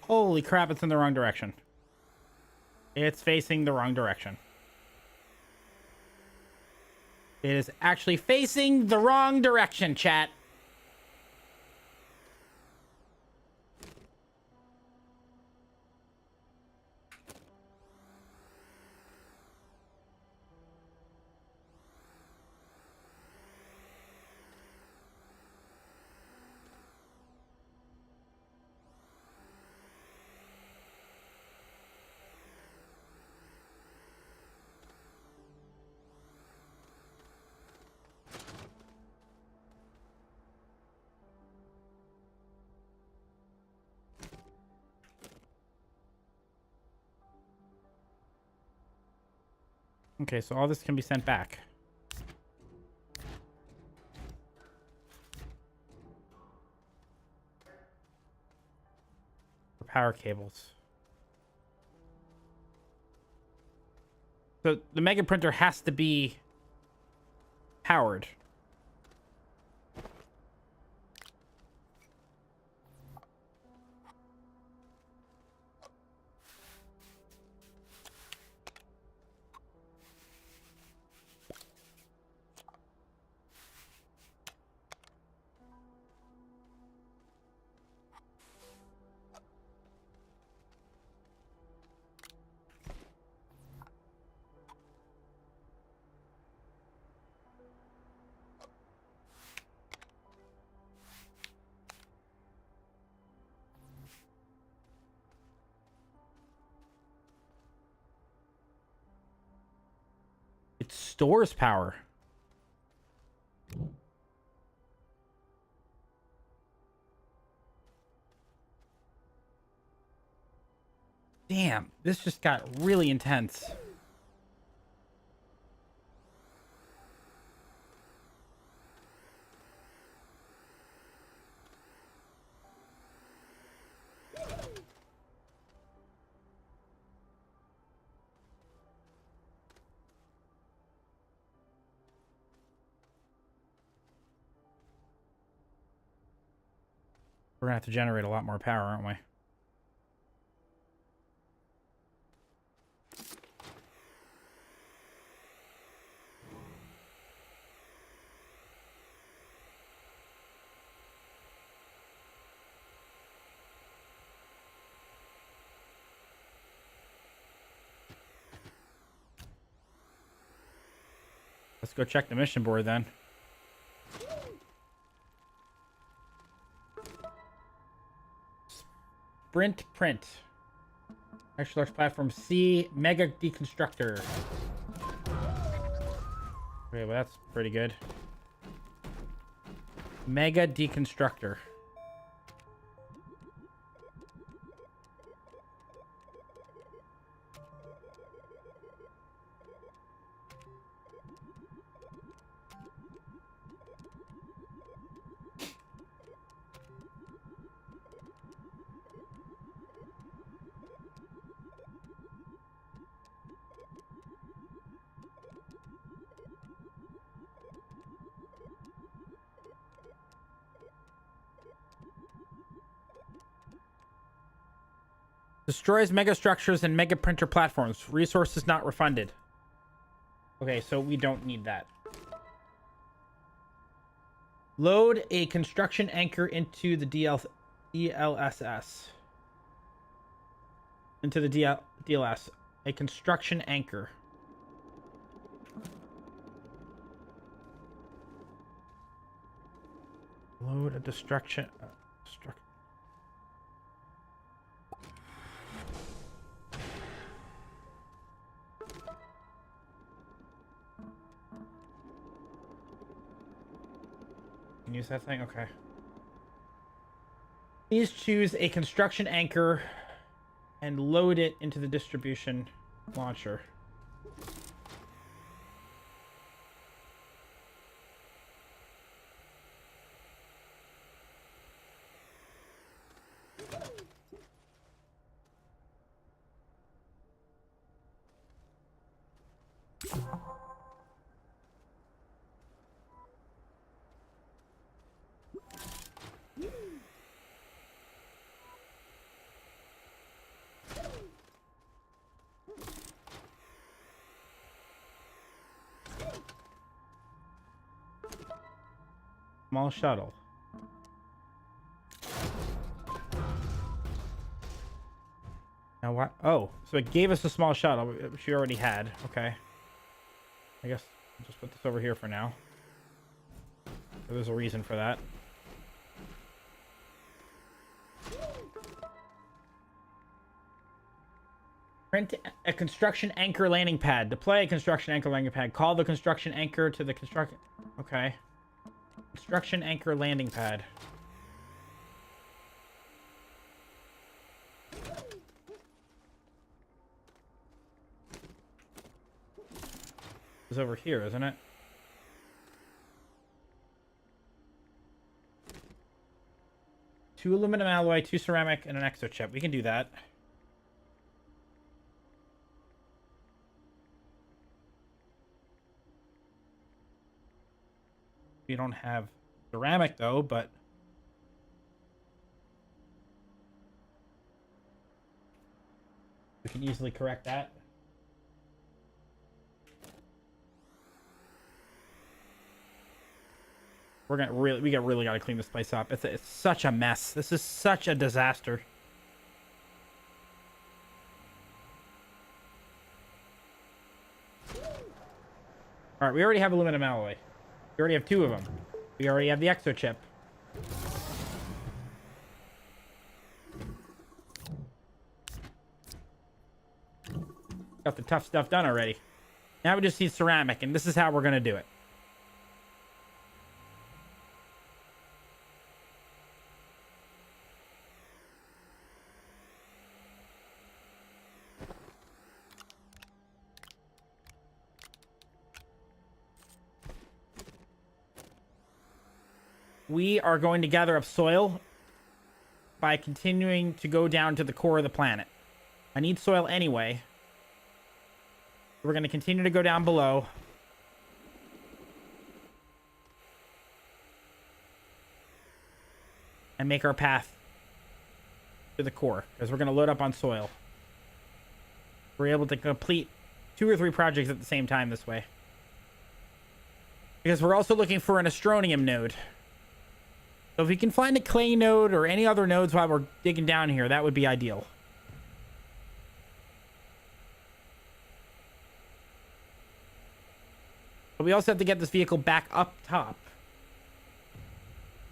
Holy crap, it's in the wrong direction. It's facing the wrong direction. It is actually facing the wrong direction, chat. Okay, so all this can be sent back. Power cables. So the mega printer has to be powered. It stores power. Damn, this just got really intense. We're gonna have to generate a lot more power, aren't we? Let's go check the mission board then. Sprint print. Extra large platform C mega deconstructor. Okay, well that's pretty good. Mega deconstructor. Destroys megastructures and mega printer platforms. Resources not refunded. Okay, so we don't need that. Load a construction anchor into the DLSS. Into the DLS. A construction anchor. Load a destruction. Can use that thing? Okay. Please choose a construction anchor and load it into the distribution launcher. Small shuttle. Now what? Oh, so it gave us a small shuttle, which we already had. Okay. I guess I'll just put this over here for now. There's a reason for that. Print a construction anchor landing pad. Deploy a construction anchor landing pad. Call the construction anchor to the construction. Okay. Construction anchor landing pad. It's over here, isn't it? Two aluminum alloy, two ceramic, and an exo chip. We can do that. We don't have ceramic though, but we can easily correct that. We really gotta clean this place up. It's such a mess. This is such a disaster. All right, we already have aluminum alloy. We already have two of them. We already have the exo chip. Got the tough stuff done already. Now we just need ceramic, and this is how we're gonna do it. We are going to gather up soil by continuing to go down to the core of the planet. I need soil anyway. We're going to continue to go down below. And make our path to the core, because we're going to load up on soil. We're able to complete 2 or 3 projects at the same time this way. Because we're also looking for an Astroneer node. So if we can find a clay node or any other nodes while we're digging down here, that would be ideal. But we also have to get this vehicle back up top.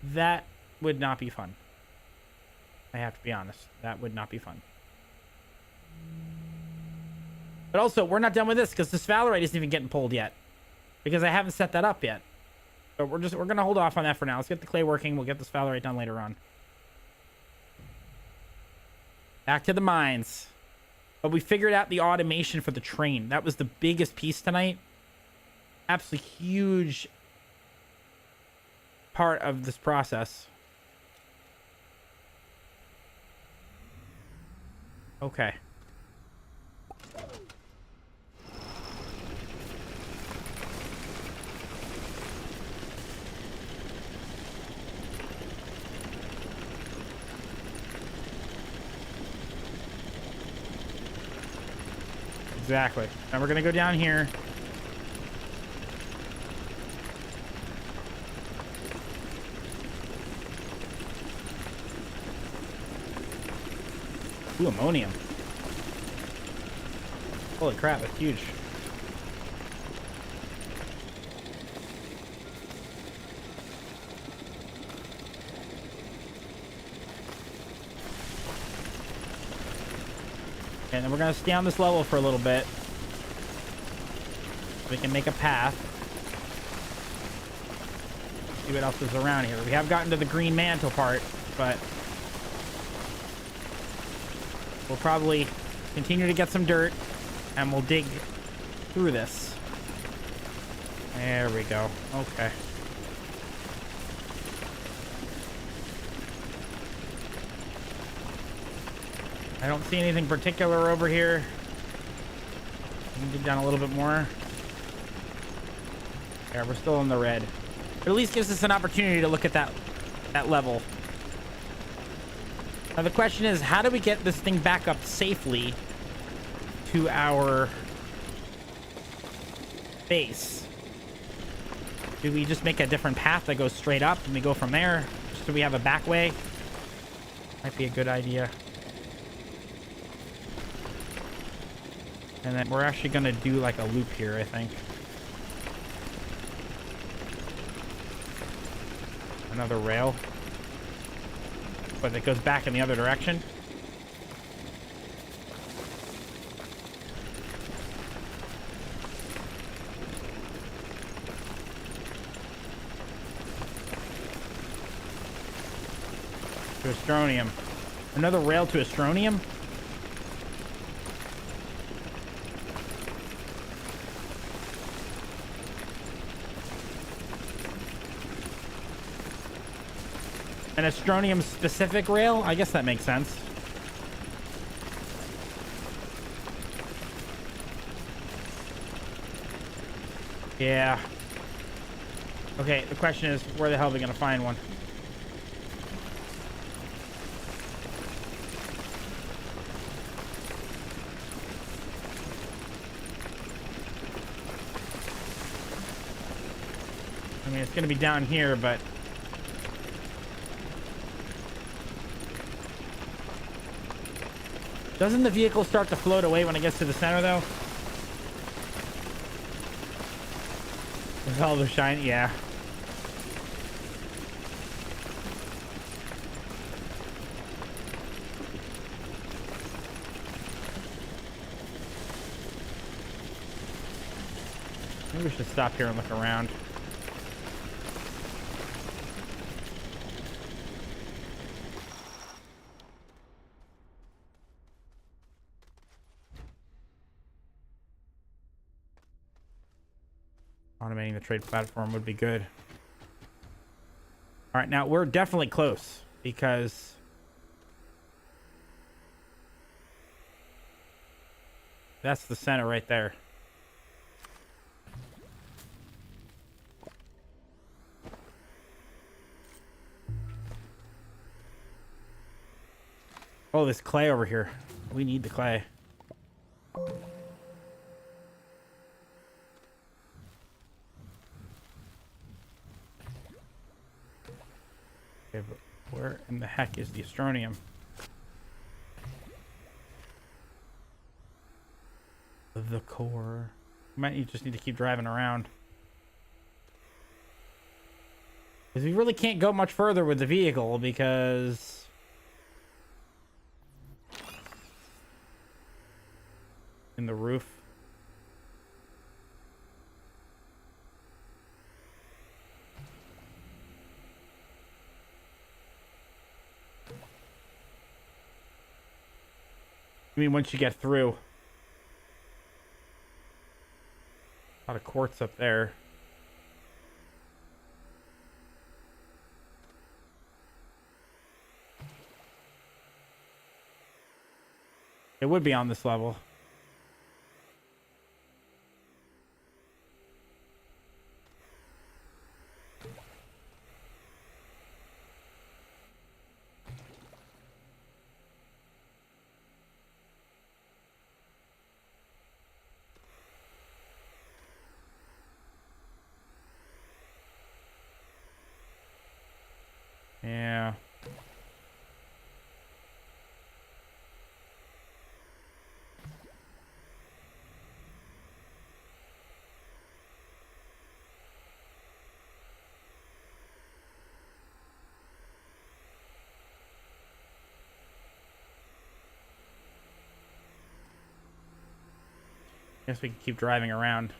That would not be fun. I have to be honest. That would not be fun. But also, we're not done with this because this Valorite isn't even getting pulled yet. Because I haven't set that up yet. So we're going to hold off on that for now. Let's get the clay working. We'll get this Valorite done later on. Back to the mines. But we figured out the automation for the train. That was the biggest piece tonight. Absolutely huge part of this process. Okay. Exactly. And we're going to go down here. Ooh, ammonium. Holy crap, that's huge. And then we're gonna stay on this level for a little bit. We can make a path. See what else is around here. We have gotten to the green mantle part, but we'll probably continue to get some dirt and we'll dig through this. There we go. Okay. I don't see anything particular over here. We can dig down a little bit more. Yeah, we're still in the red. But at least gives us an opportunity to look at that level. Now the question is, how do we get this thing back up safely to our base? Do we just make a different path that goes straight up and we go from there? Just so we have a back way? Might be a good idea. And then we're actually gonna do like a loop here, I think. Another rail. But it goes back in the other direction. To Astroneer. Another rail to Astroneer? An Astroneer specific rail? I guess that makes sense. Yeah. Okay, the question is, where the hell are we gonna find one? I mean, it's gonna be down here, but doesn't the vehicle start to float away when it gets to the center, though? With all the shine, yeah. Maybe we should stop here and look around. Automating the trade platform would be good. All right, now we're definitely close because that's the center right there. Oh, there's clay over here. We need the clay. Okay, but where in the heck is the Astroneer? The core. Just need to keep driving around. Because we really can't go much further with the vehicle because in the roof. I mean, once you get through. A lot of quartz up there. It would be on this level. Yeah. Guess we can keep driving around.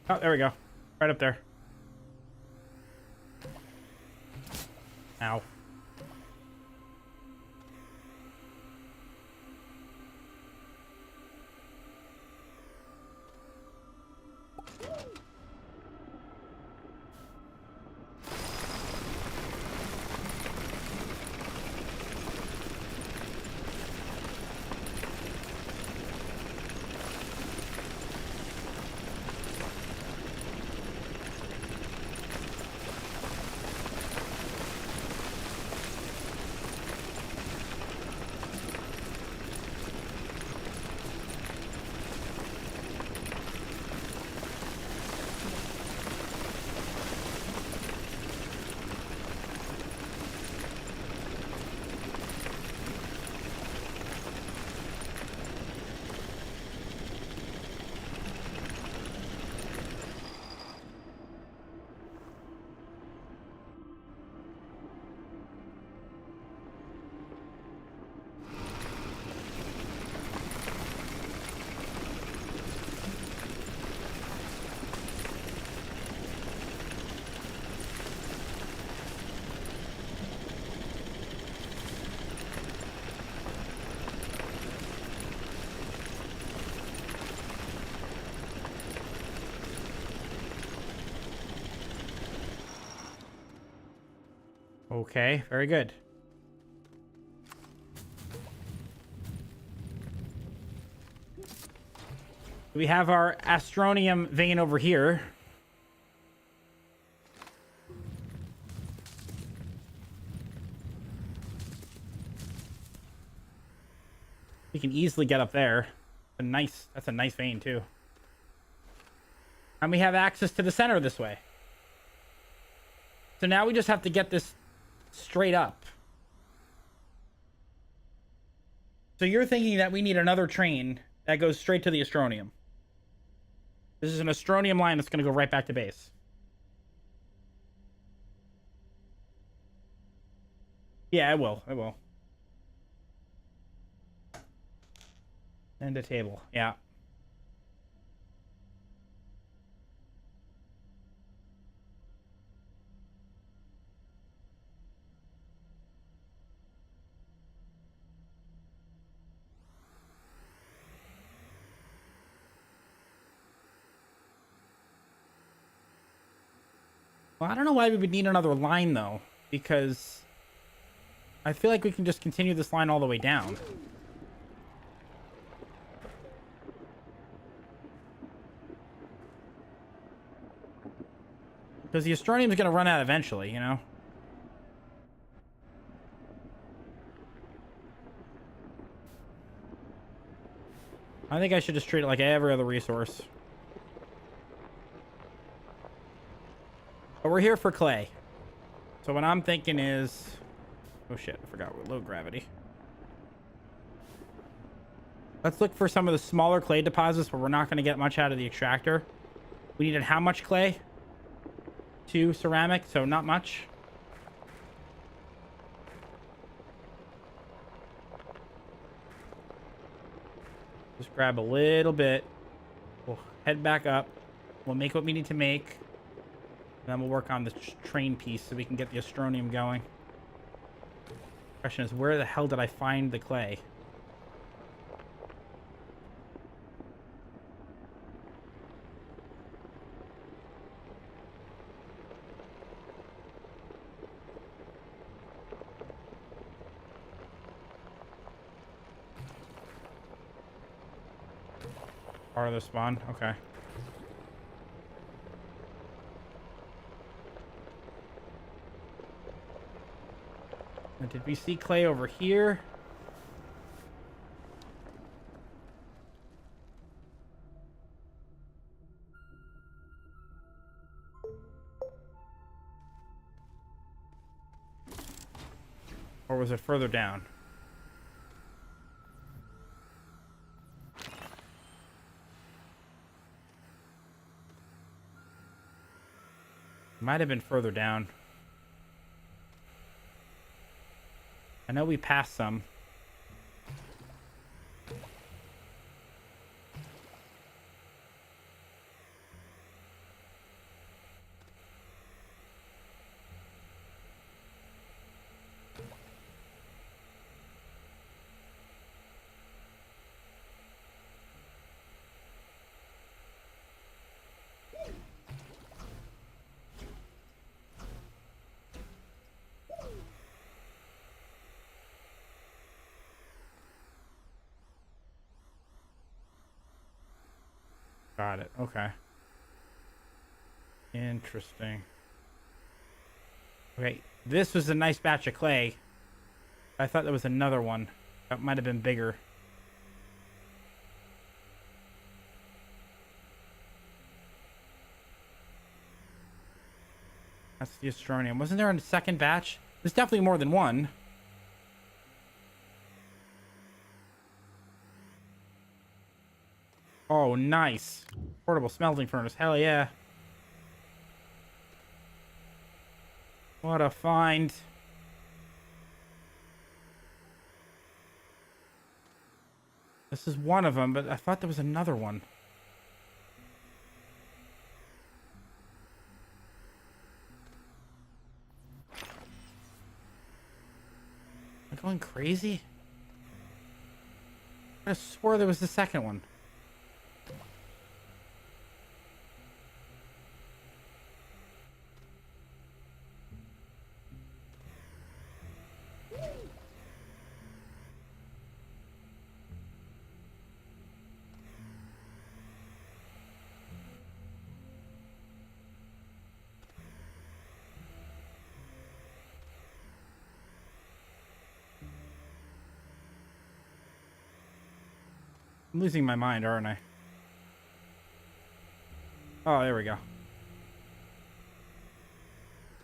Oh, there we go. Right up there. Ow. Okay, very good. We have our Astronium vein over here. We can easily get up there. That's a nice vein too. And we have access to the center this way. So now we just have to get this straight up. So you're thinking that we need another train that goes straight to the Astronium. This is an Astronium line that's going to go right back to base. Yeah, it will. It will. And a table. Yeah. Well, I don't know why we would need another line, though, because I feel like we can just continue this line all the way down. Because the Astronium is going to run out eventually, you know? I think I should just treat it like every other resource. But we're here for clay. So what I'm thinking is... Oh shit, I forgot we're low gravity. Let's look for some of the smaller clay deposits where we're not going to get much out of the extractor. We needed how much clay? 2 ceramic, so not much. Just grab a little bit. We'll head back up. We'll make what we need to make. And then we'll work on the train piece so we can get the Astronium going. Question is, where the hell did I find the clay? Part of the spawn. Okay. And did we see clay over here? Or was it further down? Might have been further down. I know we passed some. Got it. Okay. Interesting. Okay, this was a nice batch of clay. I thought there was another one. That might have been bigger. That's the Astroneer. Wasn't there a second batch? There's definitely more than one. Oh, nice. Portable smelting furnace. Hell yeah. What a find. This is one of them, but I thought there was another one. Am I going crazy? I swore there was the second one. I'm losing my mind, aren't I? Oh, there we go.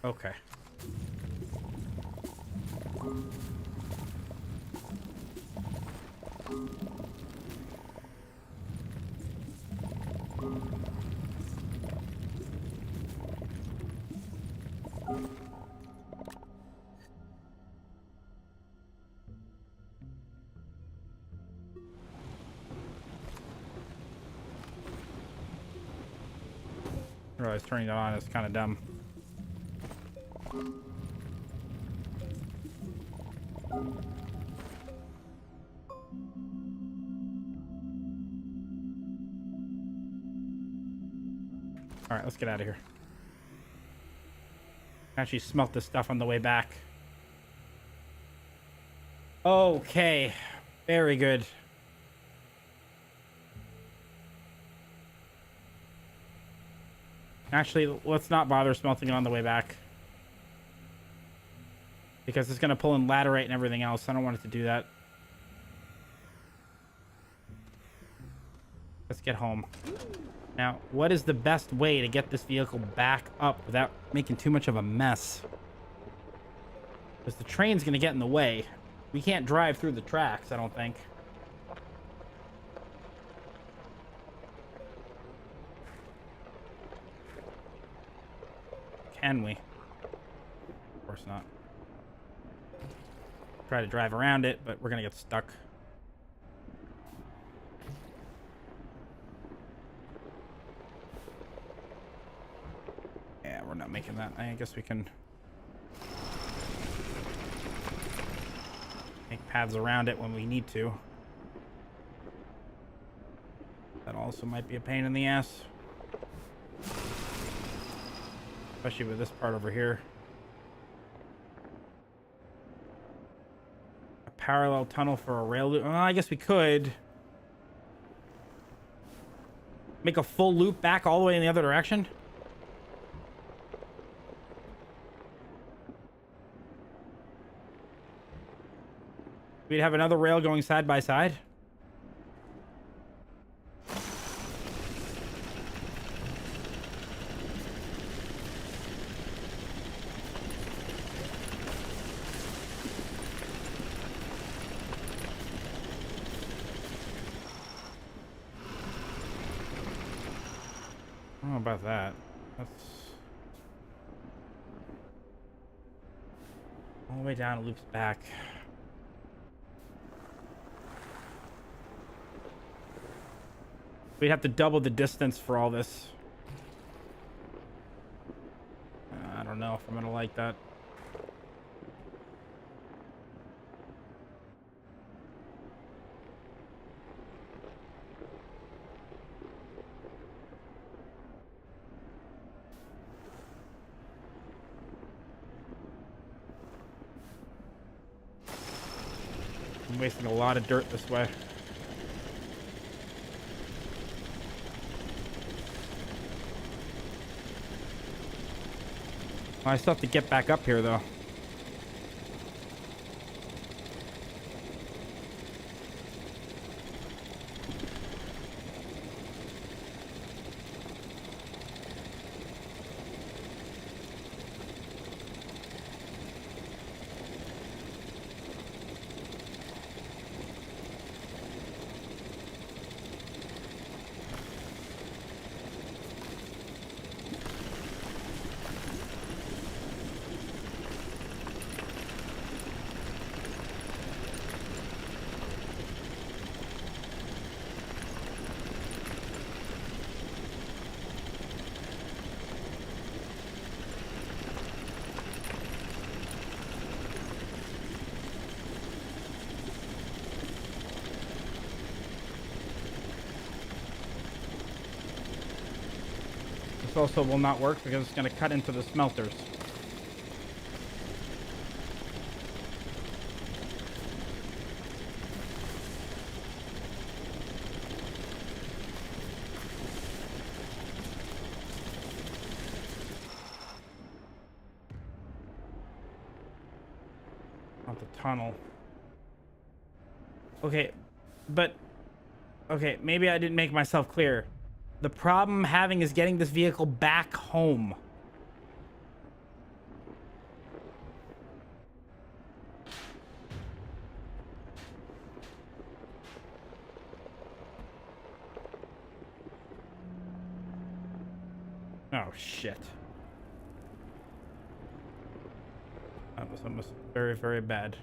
Okay. I realize turning that on is kind of dumb. All right, let's get out of here. Actually smelt this stuff on the way back. Okay, very good. Actually, let's not bother smelting it on the way back, because it's going to pull in laterite and everything else. I don't want it to do that. Let's get home. Now, what is the best way to get this vehicle back up without making too much of a mess? Because the train's going to get in the way. We can't drive through the tracks, I don't think. Can we? Of course not. Try to drive around it, but we're gonna get stuck. Yeah, we're not making that. I guess we can make paths around it when we need to. That also might be a pain in the ass. Especially with this part over here. A parallel tunnel for a rail loop. Well, I guess we could. Make a full loop back all the way in the other direction? We'd have another rail going side by side. I don't know about that. That's all the way down, it loops back. We'd have to double the distance for all this. I don't know if I'm gonna like that. I'm wasting a lot of dirt this way. I still have to get back up here, though. This also will not work because it's going to cut into the smelters. Not the tunnel. Okay, but... Okay, maybe I didn't make myself clear. The problem I'm having is getting this vehicle back home. Oh, shit. That was almost very, very bad.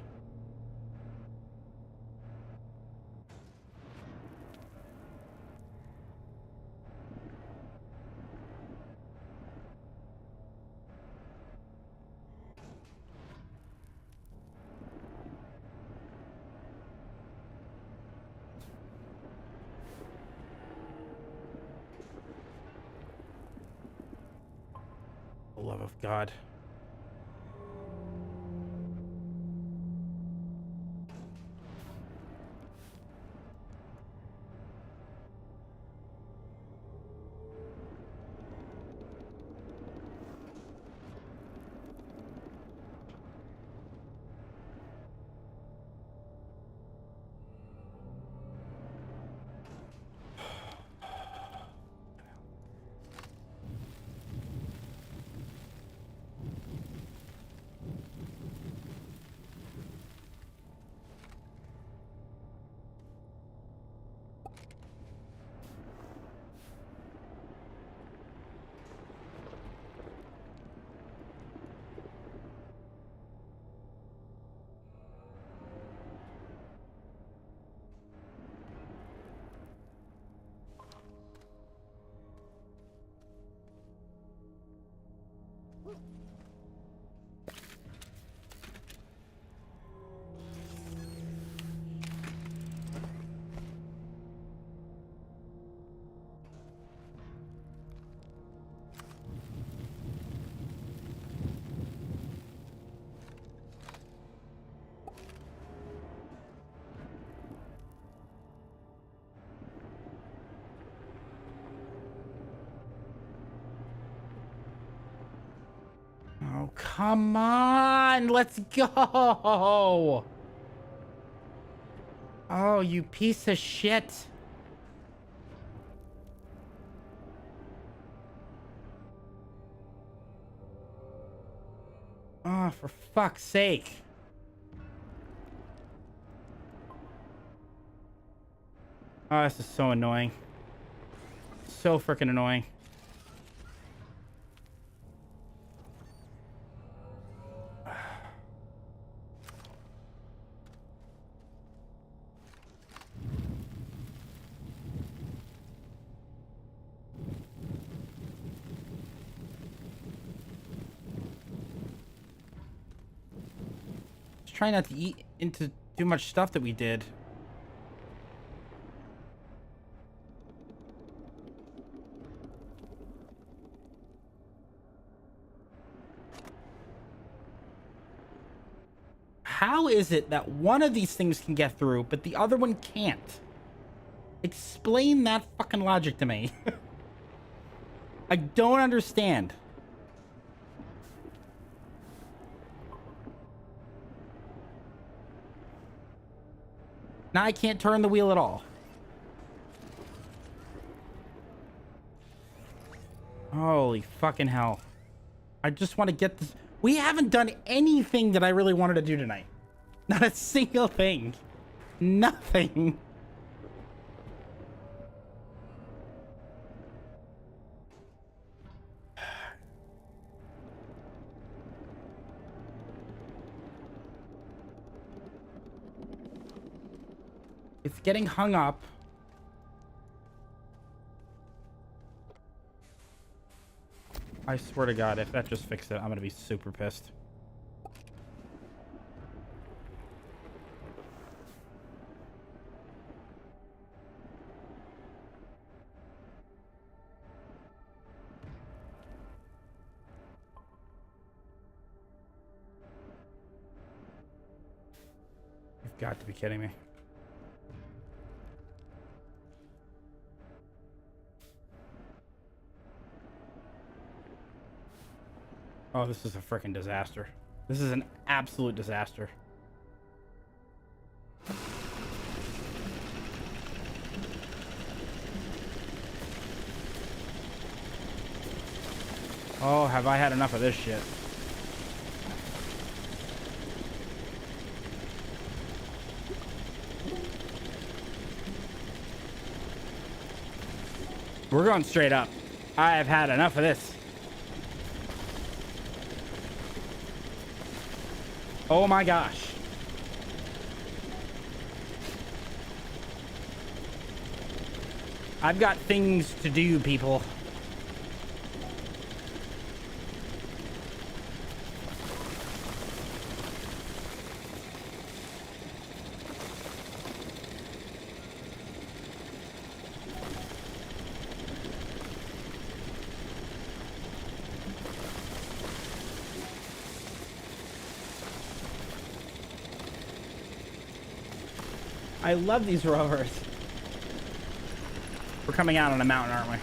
For the love of God. Come on, let's go. Oh, you piece of shit. Oh, for fuck's sake. Oh, this is so annoying. So freaking annoying. Just trying not to eat into too much stuff that we did. How is it that one of these things can get through, but the other one can't? Explain that fucking logic to me. I don't understand. Now I can't turn the wheel at all. Holy fucking hell. I just want to get this. We haven't done anything that I really wanted to do tonight. Not a single thing. Nothing. It's getting hung up. I swear to God, if that just fixed it, I'm gonna be super pissed. You've got to be kidding me. Oh, this is a freaking disaster. This is an absolute disaster. Oh, have I had enough of this shit? We're going straight up. I have had enough of this. Oh my gosh. I've got things to do, people. I love these rovers. We're coming out on a mountain, aren't we?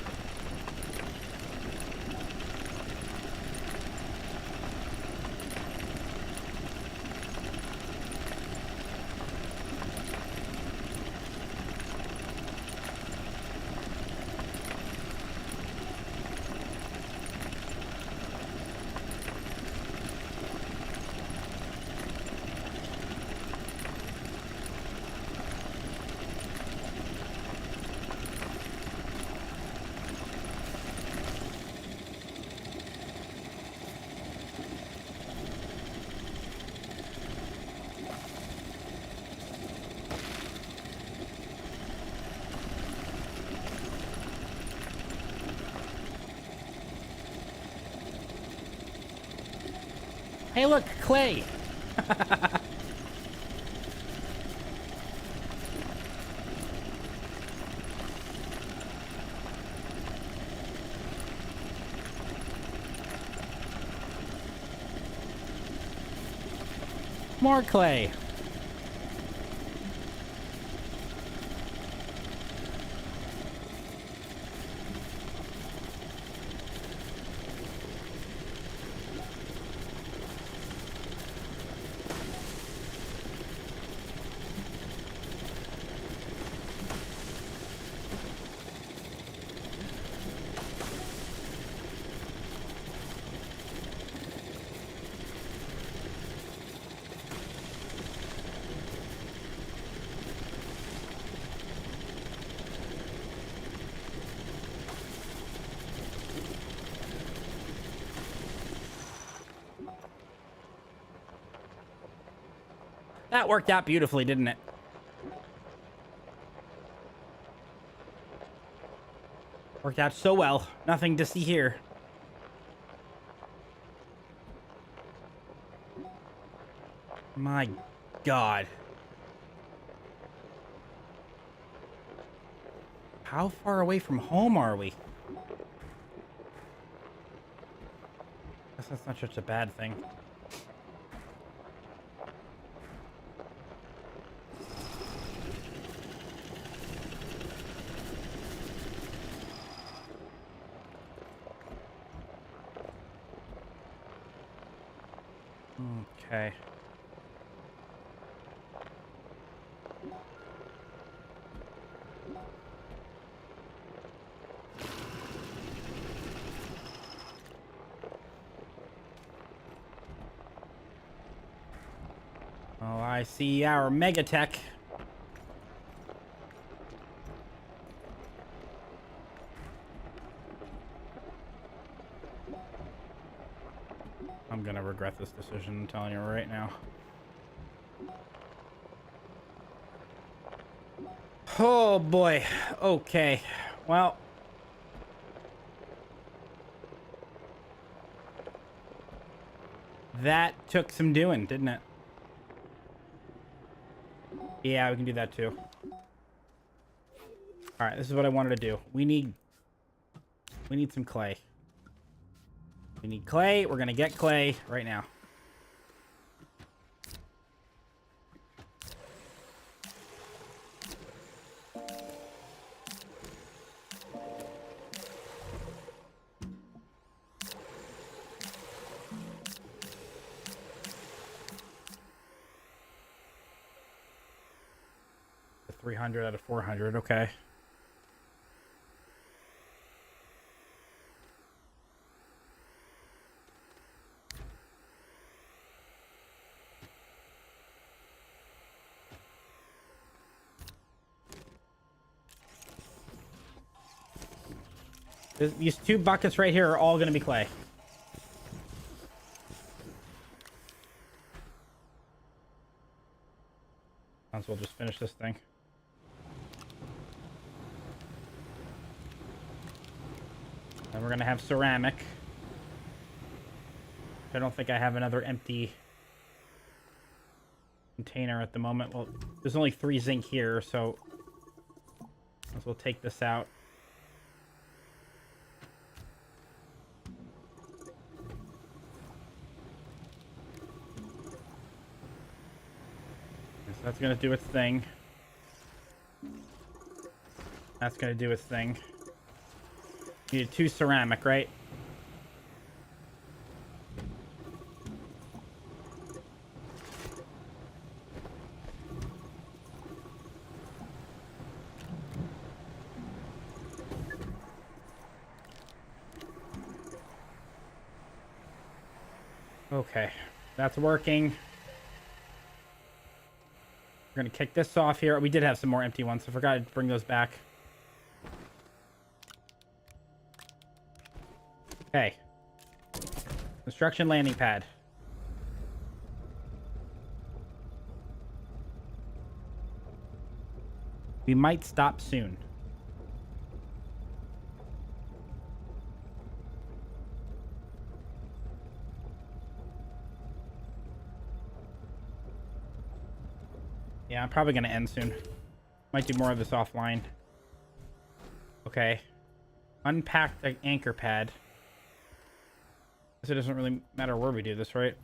Hey, look, clay. More clay. That worked out beautifully, didn't it? Worked out so well. Nothing to see here. My God. How far away from home are we? Guess that's not such a bad thing. Okay. Oh, I see our Megatech. I'm gonna regret this decision, I'm telling you right now. Oh boy. Okay. Well. That took some doing, didn't it? Yeah, we can do that too. Alright, this is what I wanted to do. We need some clay. We need clay. We're gonna get clay right now. The 300 out of 400, okay. These 2 buckets right here are all going to be clay. Might as well just finish this thing. Then we're going to have ceramic. I don't think I have another empty container at the moment. Well, there's only 3 zinc here, so might as well take this out. That's gonna do its thing. That's gonna do its thing. Needed 2 ceramic, right? Okay, that's working. We're gonna kick this off here. We did have some more empty ones, so I forgot to bring those back. Okay. Construction landing pad. We might stop soon. Yeah, I'm probably going to end soon. Might do more of this offline. Okay. Unpack the anchor pad. Guess it doesn't really matter where we do this, right?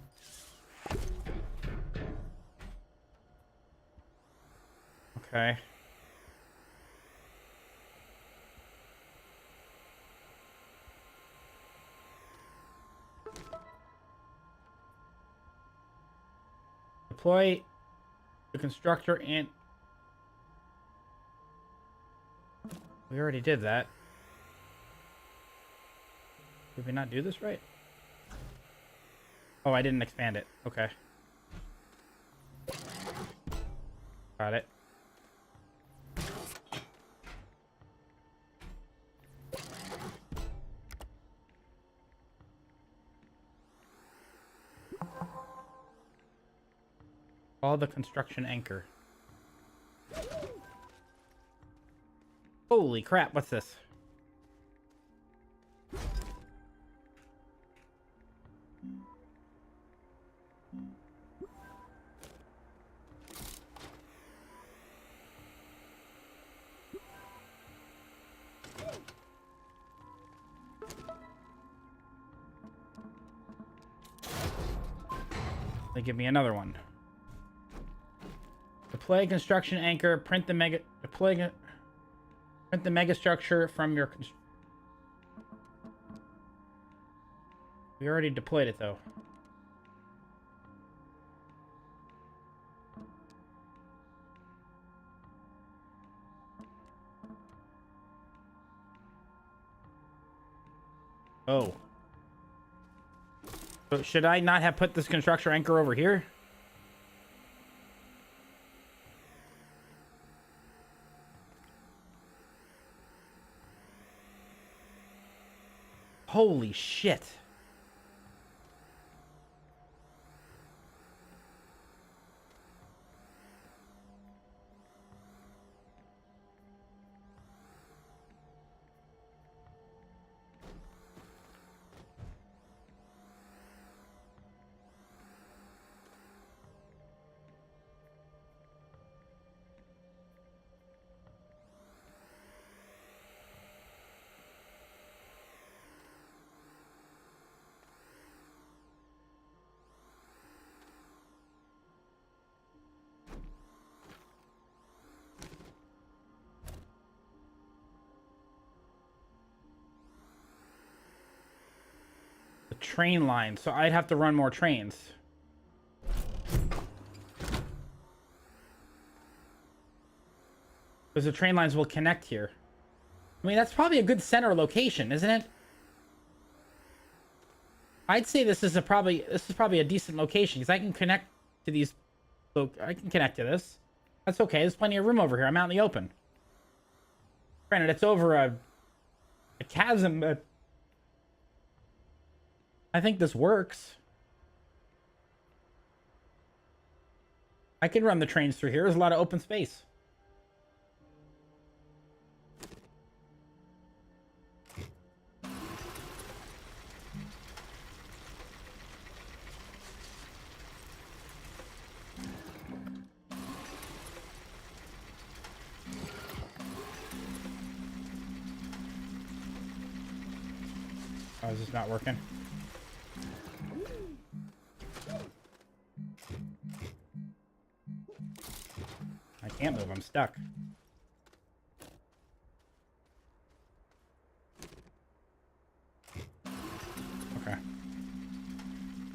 Okay. Deploy the constructor and... We already did that. Did we not do this right? Oh, I didn't expand it. Okay. Got it. All the construction anchor. Holy crap, what's this? They give me another one. Deploy construction anchor. Print the mega structure from your. We already deployed it though. Oh. So should I not have put this construction anchor over here? Holy shit. Train line, so I'd have to run more trains. Because the train lines will connect here. I mean, that's probably a good center location, isn't it? I'd say this is probably a decent location because I can connect to these. I can connect to this. That's okay. There's plenty of room over here. I'm out in the open. Granted, it's over a chasm, but I think this works. I can run the trains through here. There's a lot of open space. Oh, is this not working? I can't move, I'm stuck. Okay.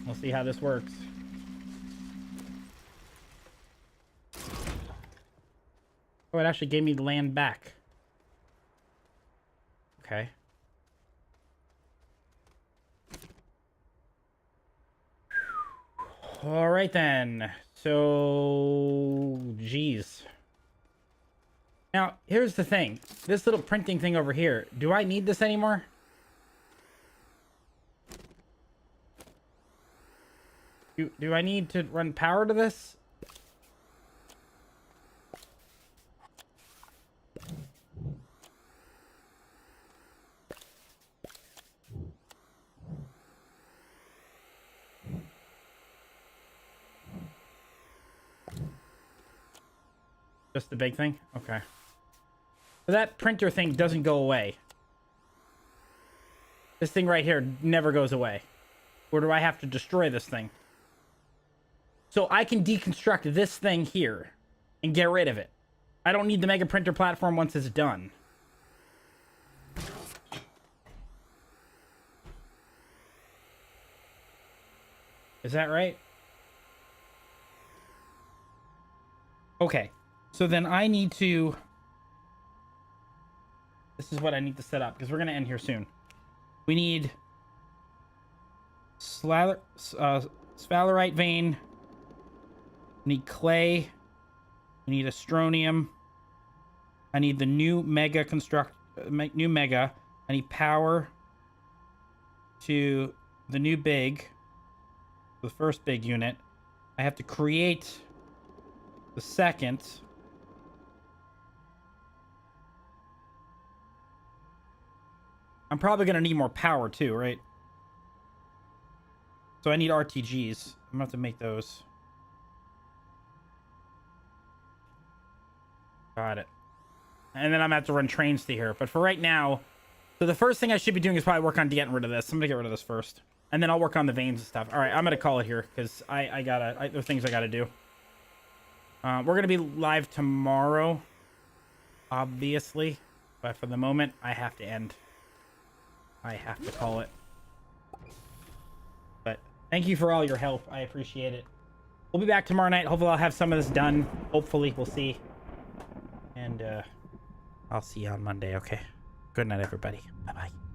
We'll see how this works. Oh, it actually gave me the land back. Okay. All right then. So, geez. Now, here's the thing. This little printing thing over here. Do I need this anymore? Do I need to run power to this? Just the big thing? Okay. So that printer thing doesn't go away. This thing right here never goes away. Or do I have to destroy this thing? So I can deconstruct this thing here and get rid of it. I don't need the Mega Printer platform once it's done. Is that right? Okay. So then I need to... This is what I need to set up, because we're going to end here soon. We need... sphalerite vein. We need clay. We need astronium. I need the new mega new mega. I need power to the new big. The first big unit. I have to create the second. I'm probably gonna need more power too, right? So I need RTGs. I'm gonna have to make those. Got it. And then I'm gonna have to run trains to here. But for right now, so the first thing I should be doing is probably work on getting rid of this. I'm gonna get rid of this first. And then I'll work on the veins and stuff. All right, I'm gonna call it here because there are things I gotta do. We're gonna be live tomorrow, obviously. But for the moment, I have to end. I have to call it. But thank you for all your help. I appreciate it. We'll be back tomorrow night. Hopefully I'll have some of this done. Hopefully, we'll see. And I'll see you on Monday, okay? Good night, everybody. Bye-bye.